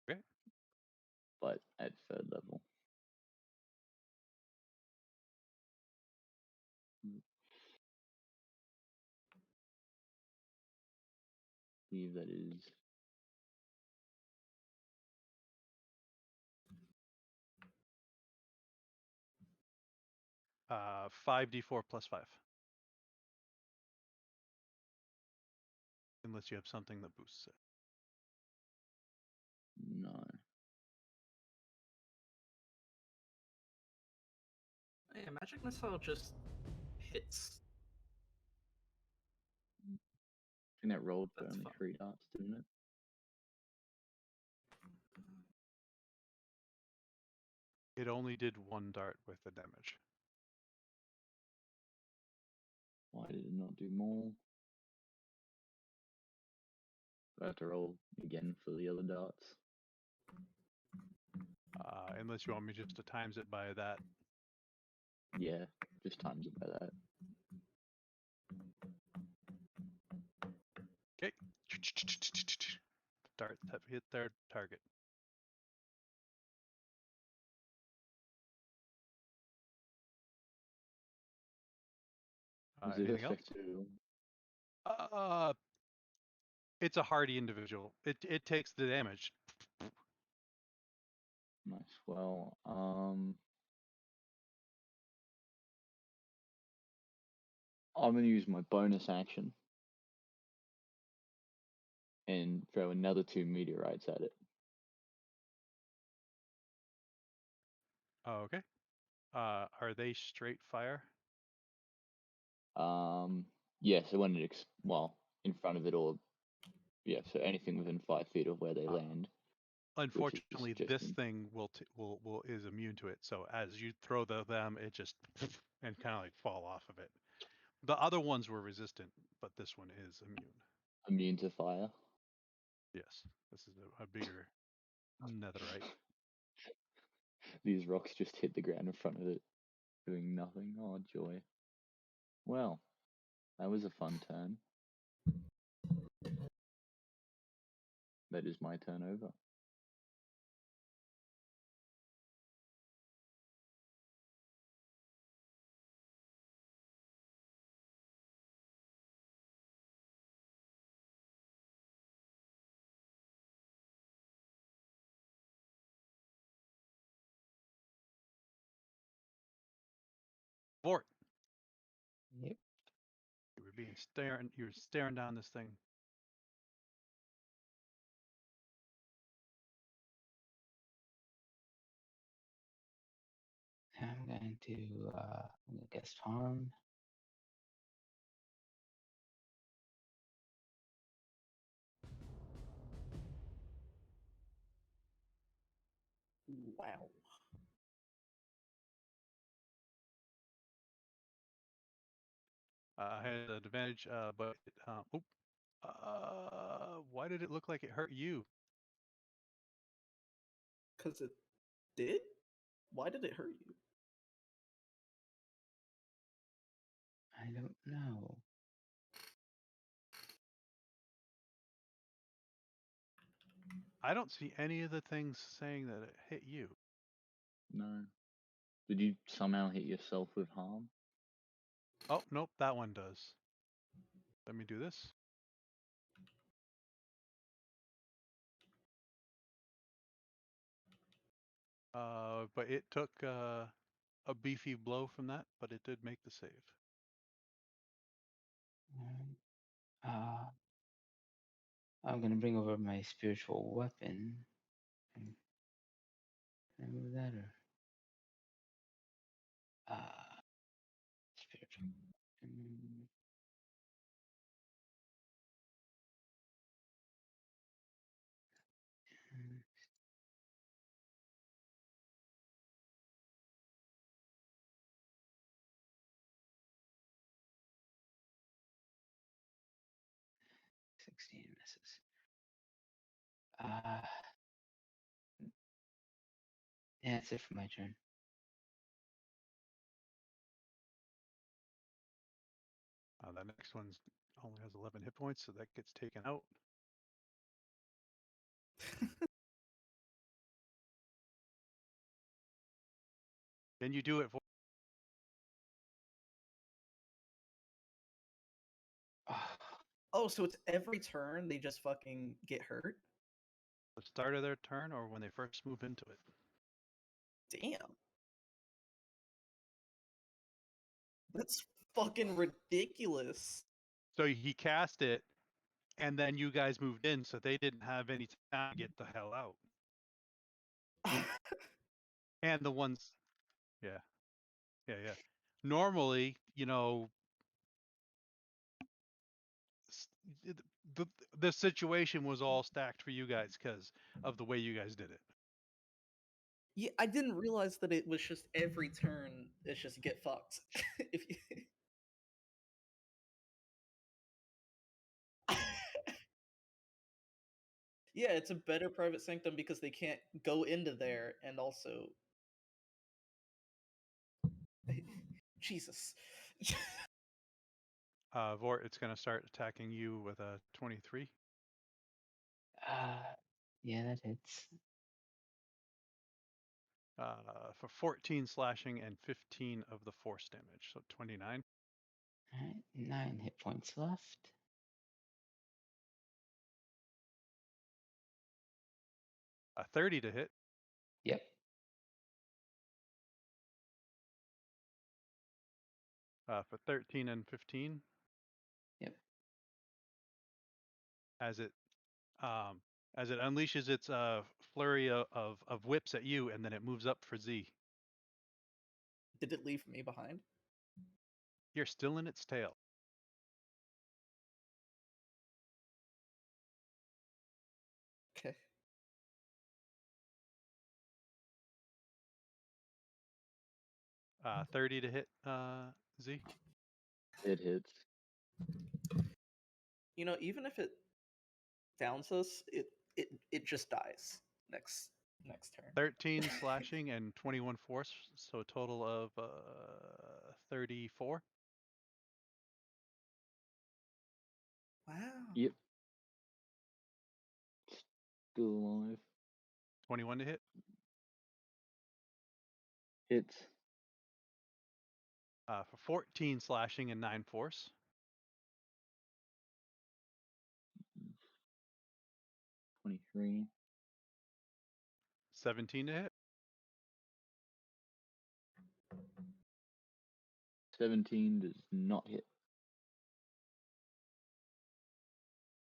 Okay. But at 3rd level. I believe that is 5d4 plus 5. Unless you have something that boosts it. no. Yeah, magic missile just hits. I think that rolled for That's only fine. 3 darts, didn't it? It only did 1 dart with the damage. Why did it not do more? Do I have to roll again for the other darts? Unless you want me just to times it by that. Yeah, just times it by that. Okay. Darts have hit their target. Was it Anything else? effective? It's a hardy individual. It takes the damage. Nice. Well, I'm gonna use my bonus action and throw another 2 meteorites at it. Oh, okay. Are they straight fire? Yeah, so when it in front of it, or yeah, so anything within 5 feet of where they land. Unfortunately, just this thing will is immune to it. So as you throw them, it just and kind of like fall off of it. The other ones were resistant, but this one is immune to fire. Yes, this is a bigger netherite. These rocks just hit the ground in front of it, doing nothing. Oh, joy. Well, that was a fun turn. That is my turn over. Fort, Yep. you were staring down this thing. I'm going to guess harm. Wow. I had an advantage, but why did it look like it hurt you? Because it did? Why did it hurt you? I don't know. I don't see any of the things saying that it hit you. No. Did you somehow hit yourself with harm? Oh, nope, that one does. Let me do this. But it took a beefy blow from that, but it did make the save. I'm gonna bring over my spiritual weapon. Can I move that or? Spiritual weapon. 16 misses. Yeah, that's it for my turn. That next one's only has 11 hit points, so that gets taken out. Can you do it for Oh, so it's every turn they just fucking get hurt? the start of their turn or when they first move into it? Damn. That's fucking ridiculous. So he cast it, and then you guys moved in, so they didn't have any time to get the hell out. And the ones, yeah. Normally, s- it- the situation was all stacked for you guys because of the way you guys did it. Yeah, I didn't realize that it was just every turn it's just get fucked. If you... Yeah, it's a better private sanctum because they can't go into there and also Jesus. Vort, it's going to start attacking you with a 23 Yeah, that hits. for 14 slashing and 15 of the force damage, so 29. Alright, 9 hit points left. A 30 to hit. Yep. For 13 and 15. Yep. As it unleashes its flurry of whips at you, and then it moves up for Z. Did it leave me behind? You're still in its tail. Okay. Uh, 30 to hit Z. It hits. You know, even if it downs us, it just dies next turn. 13 slashing and 21 force, so a total of 34. Wow. Yep. Still alive. 21 to hit. Hits. For 14 slashing and 9 force. 23. 17 to hit. 17 does not hit.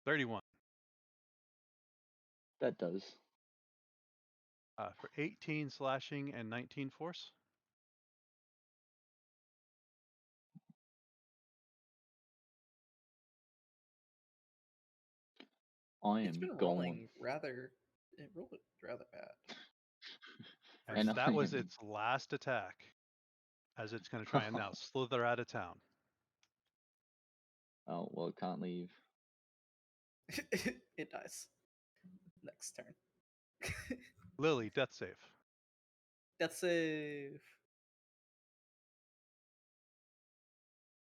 31. That does. For 18 slashing and 19 force. I It's am been gone. rolling rather. It rolled rather bad. And I that was am- its last attack. As it's going to try and now slither out of town. Oh, well, it can't leave. It dies. Next turn. Lily, death save. Death save.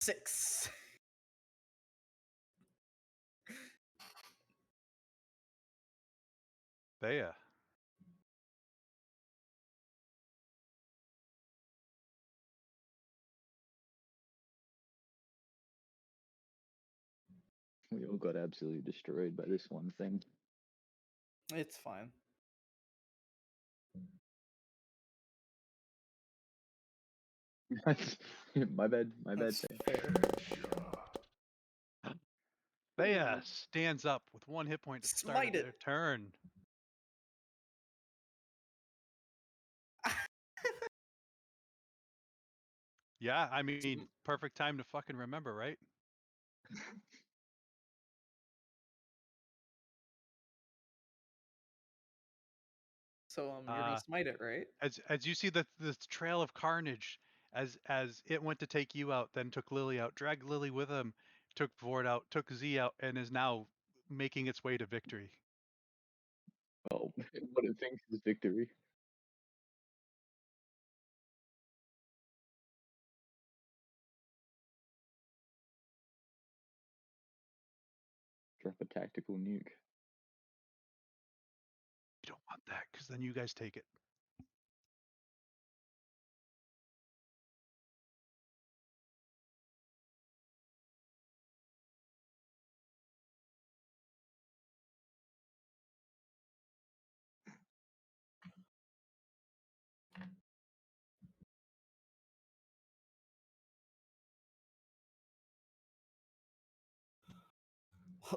6. Thea. We all got absolutely destroyed by this one thing. It's fine. My bad. My bad. That's fair. Thea stands up with 1 hit point at the start Smite of their it. turn. Yeah, I mean, perfect time to fucking remember, right? So you're gonna smite it, right? As you see the trail of carnage, as it went to take you out, then took Lily out, dragged Lily with him, took Vord out, took Z out, and is now making its way to victory. what it thinks is victory. Drop a tactical nuke. You don't want that because then you guys take it.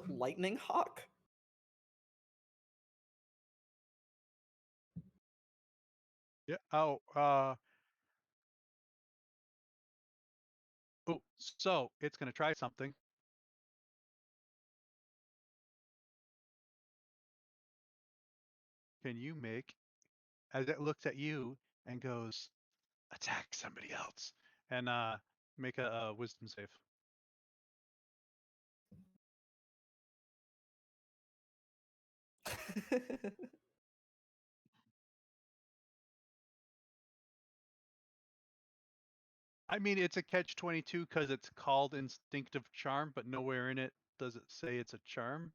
Lightning Hawk. Yeah. Oh. Oh. So it's gonna try something. Can you make, as it looks at you and goes, attack somebody else, and make a wisdom save. I mean, it's a catch-22 because it's called instinctive charm, but nowhere in it does it say it's a charm.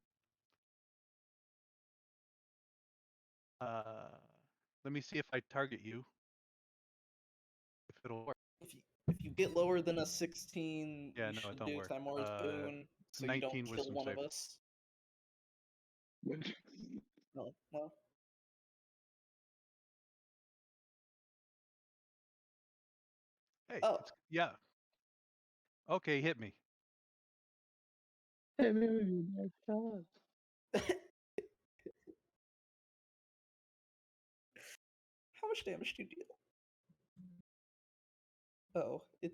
Let me see if I target you. If it'll work. If you get lower than a 16, Yeah, you no, it should don't do work. Timora's boon, so you don't 19 kill wisdom one save. of us. No, no. Hey, Oh. yeah. Okay, hit me. Hey, maybe next time. How much damage do you deal? Oh, it.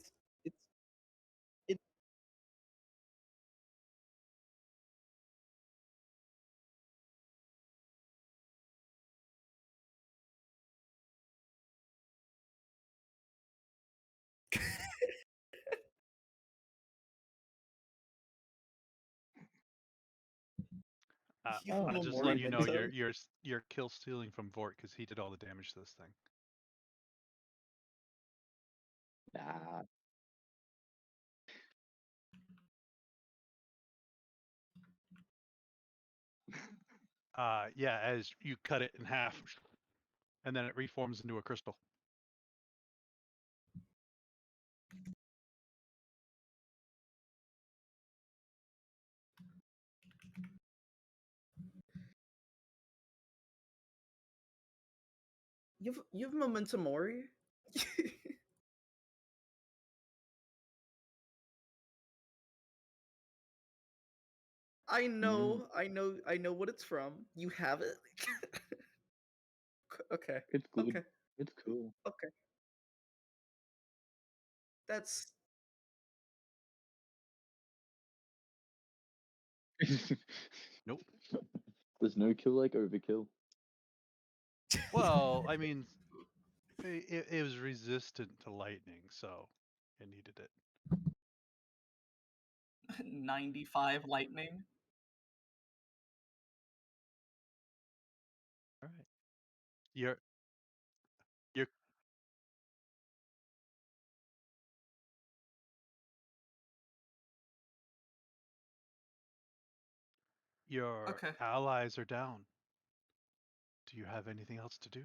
You I'll know just more let you know than you're kill stealing from Vort because he did all the damage to this thing. Nah. Yeah, as you cut it in half, and then it reforms into a crystal. You've Memento Mori. I know, I know what it's from. You have it. Okay. It's good. Okay. It's cool. Okay. That's Nope. There's no kill like overkill. Well, I mean, it was resistant to lightning, so it needed it. 95 lightning. All right. You're your Okay. allies are down. Do you have anything else to do?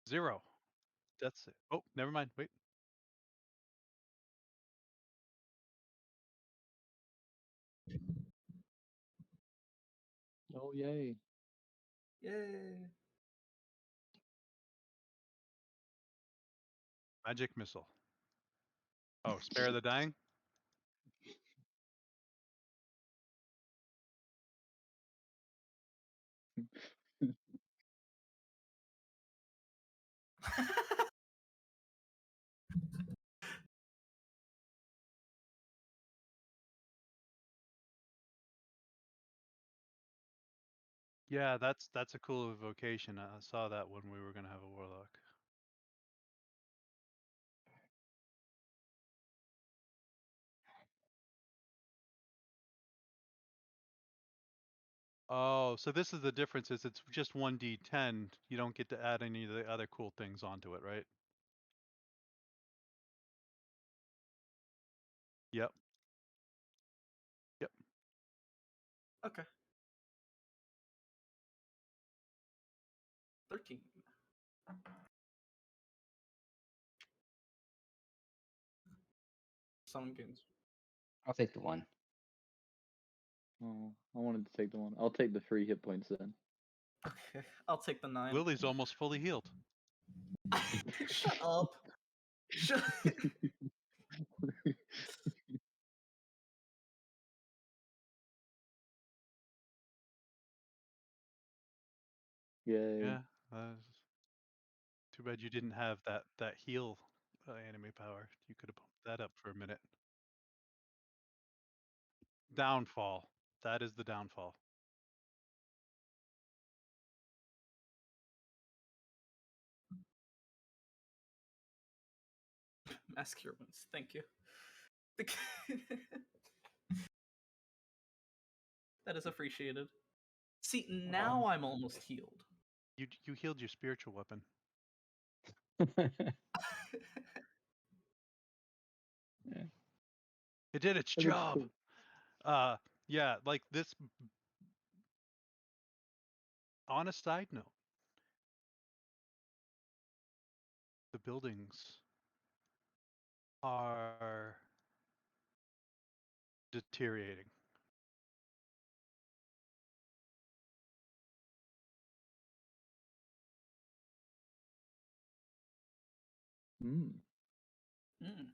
Zero. That's it. Oh, never mind. Wait. Oh yay. Yay. Magic missile. Oh, spare the dying. Yeah, that's a cool evocation. I saw that when we were gonna have a warlock. Oh, so this is the difference, is it's just 1d10. You don't get to add any of the other cool things onto it, right? Yep. Yep. Okay. 13. Summons. I'll take the 1. Oh, I wanted to take the 1. I'll take the 3 hit points then. Okay, I'll take the 9. Lily's almost fully healed. Shut up. Shut. Yay. Yeah. Too bad you didn't have that heal enemy power. You could have pumped that up for a minute. Downfall. That is the downfall. Mass cure wounds. Thank you. That is appreciated. See, now I'm almost healed. You healed your spiritual weapon. Yeah. It did its That looks job. cool. Yeah, like this. On a side note, the buildings are deteriorating. Mm. Mm.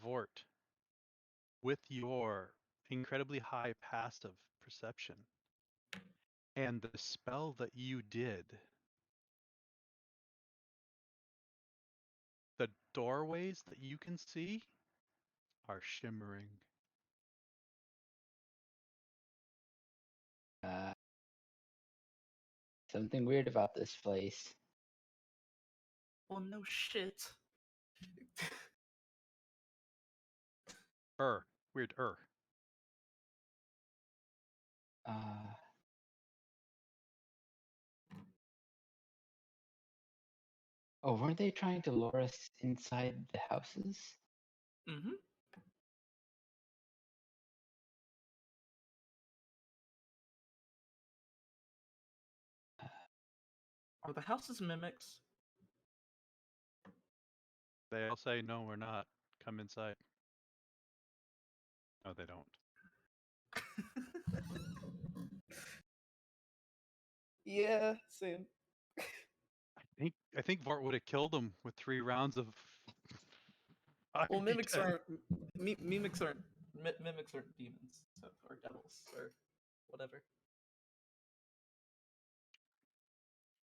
Vort, with your incredibly high passive perception and the spell that you did, the doorways that you can see are shimmering. Something weird about this place. Well, no shit. Weird. Uh, oh, weren't they trying to lure us inside the houses? Mm-hmm. Are the houses mimics? They all say, no, we're not. Come inside. No, they don't. Yeah, same. I think Vort would have killed him with 3 rounds of. Well, mimics 5d10. aren't mimics aren't mimics aren't demons, so, or devils or whatever.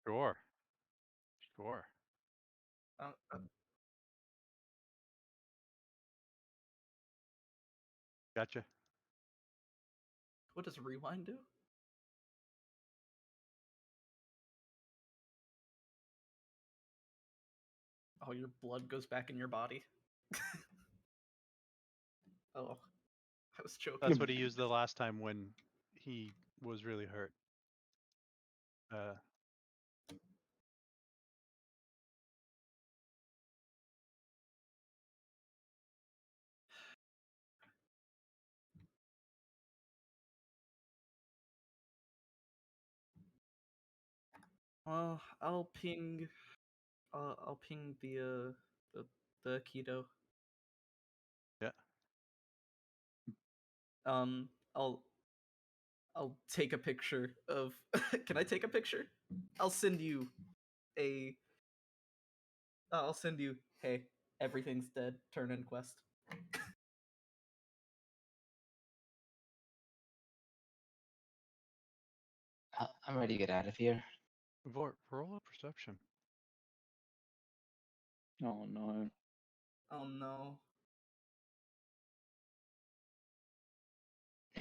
Sure. Uh, uh, Gotcha. what does rewind do? Oh, your blood goes back in your body. Oh, I was joking. That's what he used the last time when he was really hurt. I'll ping. I'll ping the keto. Yeah. I'll take a picture of. Can I take a picture? I'll send you a. I'll send you. Hey, everything's dead. Turn in quest. I'm ready to get out of here. Vort, roll a perception. Oh no. Oh no.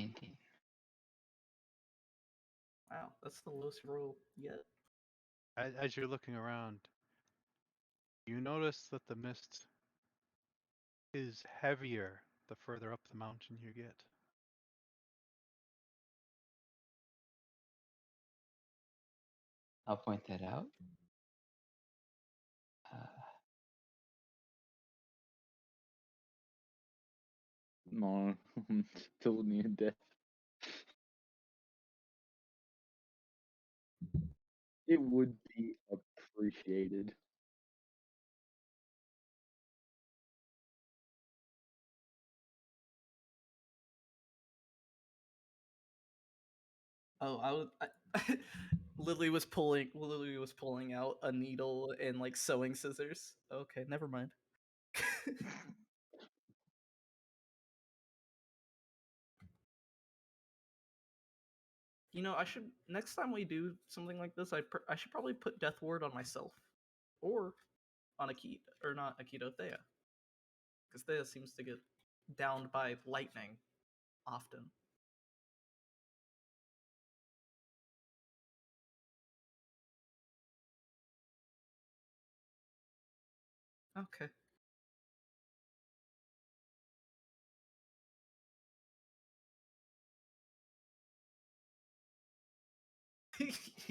19. Wow, that's the lowest roll yet. As you're looking around, you notice that the mist is heavier the further up the mountain you get. I'll point that out. No, I'm still near death. It would be appreciated. Oh, Lily was pulling out a needle and like sewing scissors. Okay, never mind. You know, I should next time we do something like this, I should probably put Death Ward on myself, or on Akita, or not Akito, Thea, because Thea seems to get downed by lightning often. Okay.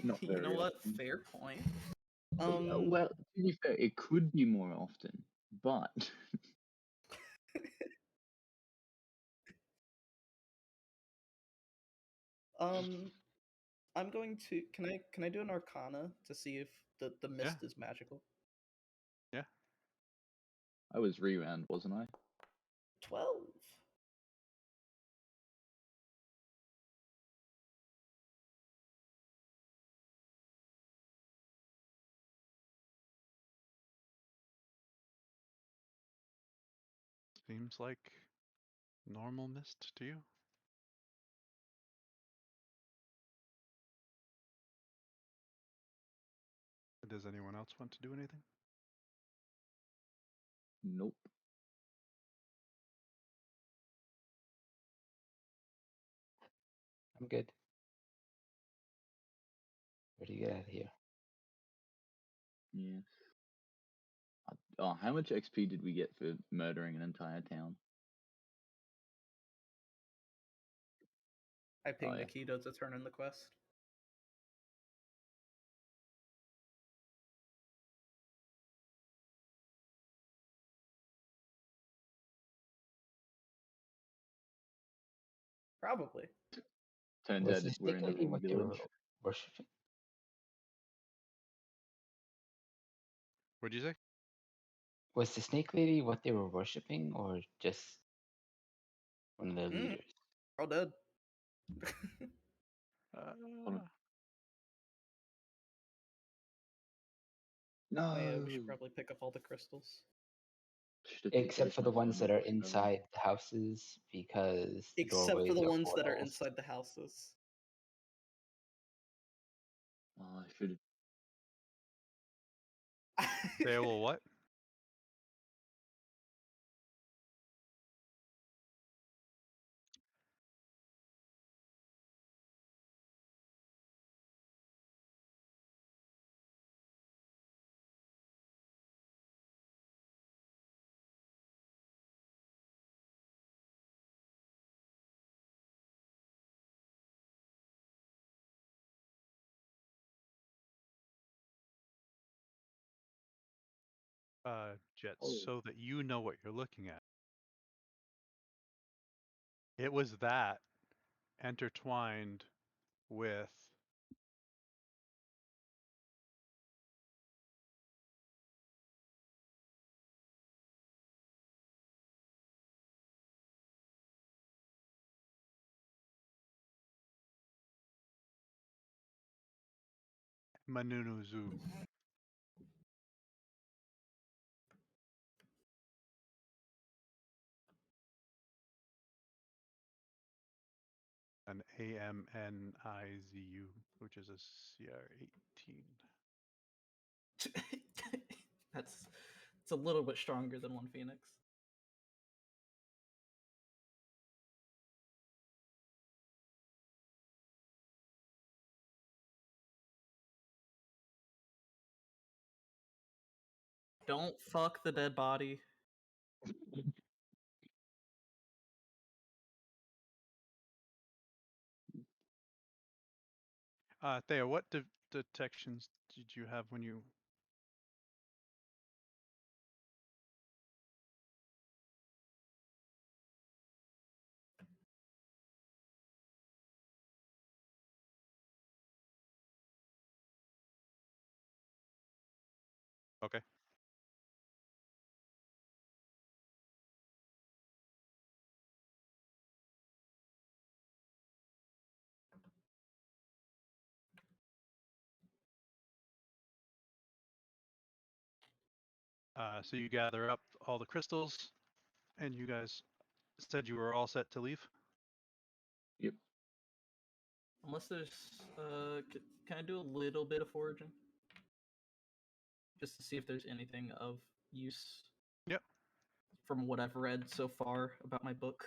Not You know very what? often. Fair point. Well, to be fair, it could be more often, but I'm going to. Can I do an Arcana to see if the mist is magical? Yeah. I was rewound, wasn't I? 12. Seems like normal mist to you. Does anyone else want to do anything? Nope. I'm good. Where do you get out of here? Yes. Oh, how much XP did we get for murdering an entire town? I pinged yeah. Akito to turn in the quest. Probably. Turns Was out the we're snake in the lady wrong what they were village. worshipping? What'd you say? Was the snake lady what they were worshipping, or just one of the leaders? All dead. No. Oh, yeah, we should probably pick up all the crystals. Except for the ones that are inside the houses, because the Except for doorways the are ones that are portals. inside the houses. Oh, I should They will what? Jet, so that you know what you're looking at. It was that intertwined with Manunuzu. An AMNIZU, which is a CR18. It's a little bit stronger than one Phoenix. Don't fuck the dead body. Thea, what detections did you have when you? Okay. So you gather up all the crystals, and you guys said you were all set to leave. Yep. Unless there's, can I do a little bit of foraging? Just to see if there's anything of use. Yep. From what I've read so far about my book.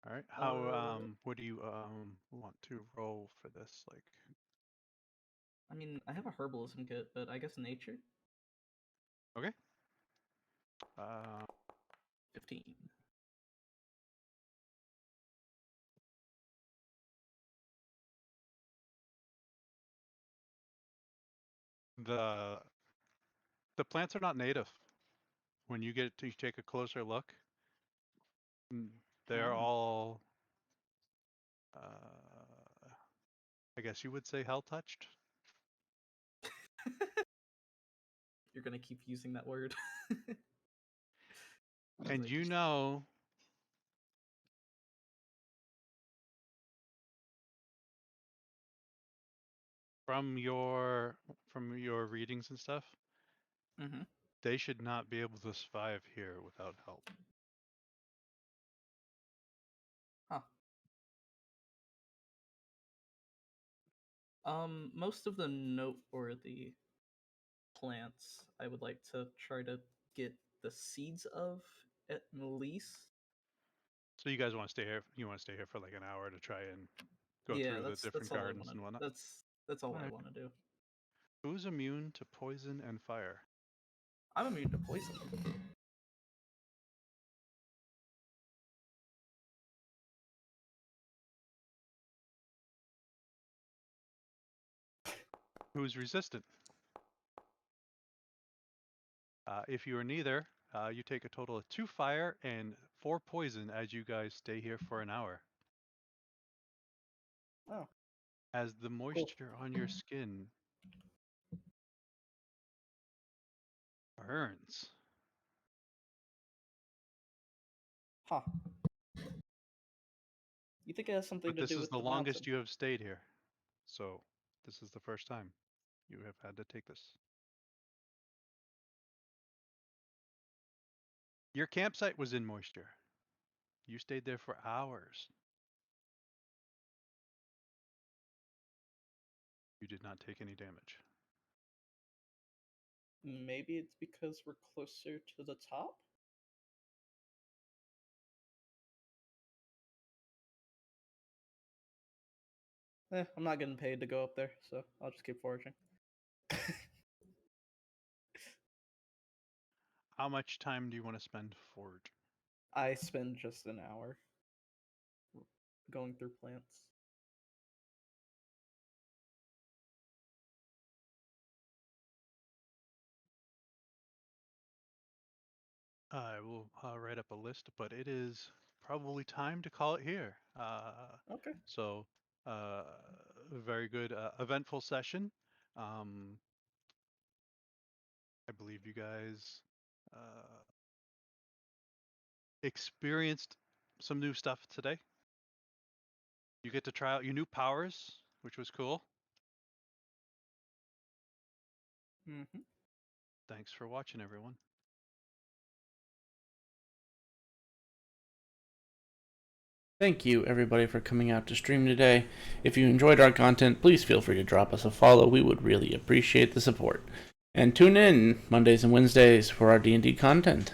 All right. How what do you want to roll for this? Like, I mean, I have a herbalism kit, but I guess nature. okay. 15. The plants are not native. When you get to take a closer look, they're Oh. all, I guess you would say, hell touched. You're gonna keep using that word. And you know, from your readings and stuff, Mm-hmm. they should not be able to survive here without help. Huh. Most of the noteworthy plants I would like to try to get the seeds of at least. So you guys want to stay here? You want to stay here for like an hour to try and go through the different all gardens I and wanna, whatnot? that's all I Alright. want to do. Who's immune to poison and fire? I'm immune to poison. Who's resistant? If you are neither, you take a total of 2 fire and 4 poison as you guys stay here for an hour. Oh. As the moisture on your skin burns. Huh. You think it has something But to this do is with the the longest mountain? you have stayed here. So this is the first time you have had to take this. Your campsite was in moisture. You stayed there for hours. You did not take any damage. Maybe it's because we're closer to the top? I'm not getting paid to go up there, so I'll just keep foraging. How much time do you want to spend foraging? I spend just an hour going through plants. I will write up a list, but it is probably time to call it here. Okay. So, very good, eventful session. I believe you guys experienced some new stuff today. You get to try out your new powers, which was cool. Mm-hmm. Thanks for watching, everyone. Thank you, everybody, for coming out to stream today. If you enjoyed our content, please feel free to drop us a follow. We would really appreciate the support. And tune in Mondays and Wednesdays for our D&D content.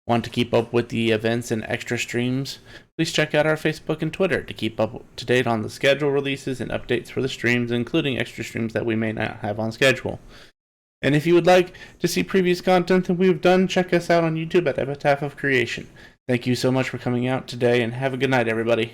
Want to keep up with the events and extra streams? Please check out our Facebook and Twitter to keep up to date on the schedule releases and updates for the streams, including extra streams that we may not have on schedule. And if you would like to see previous content that we've done, check us out on YouTube at Epitaph of Creation. Thank you so much for coming out today, and have a good night, everybody.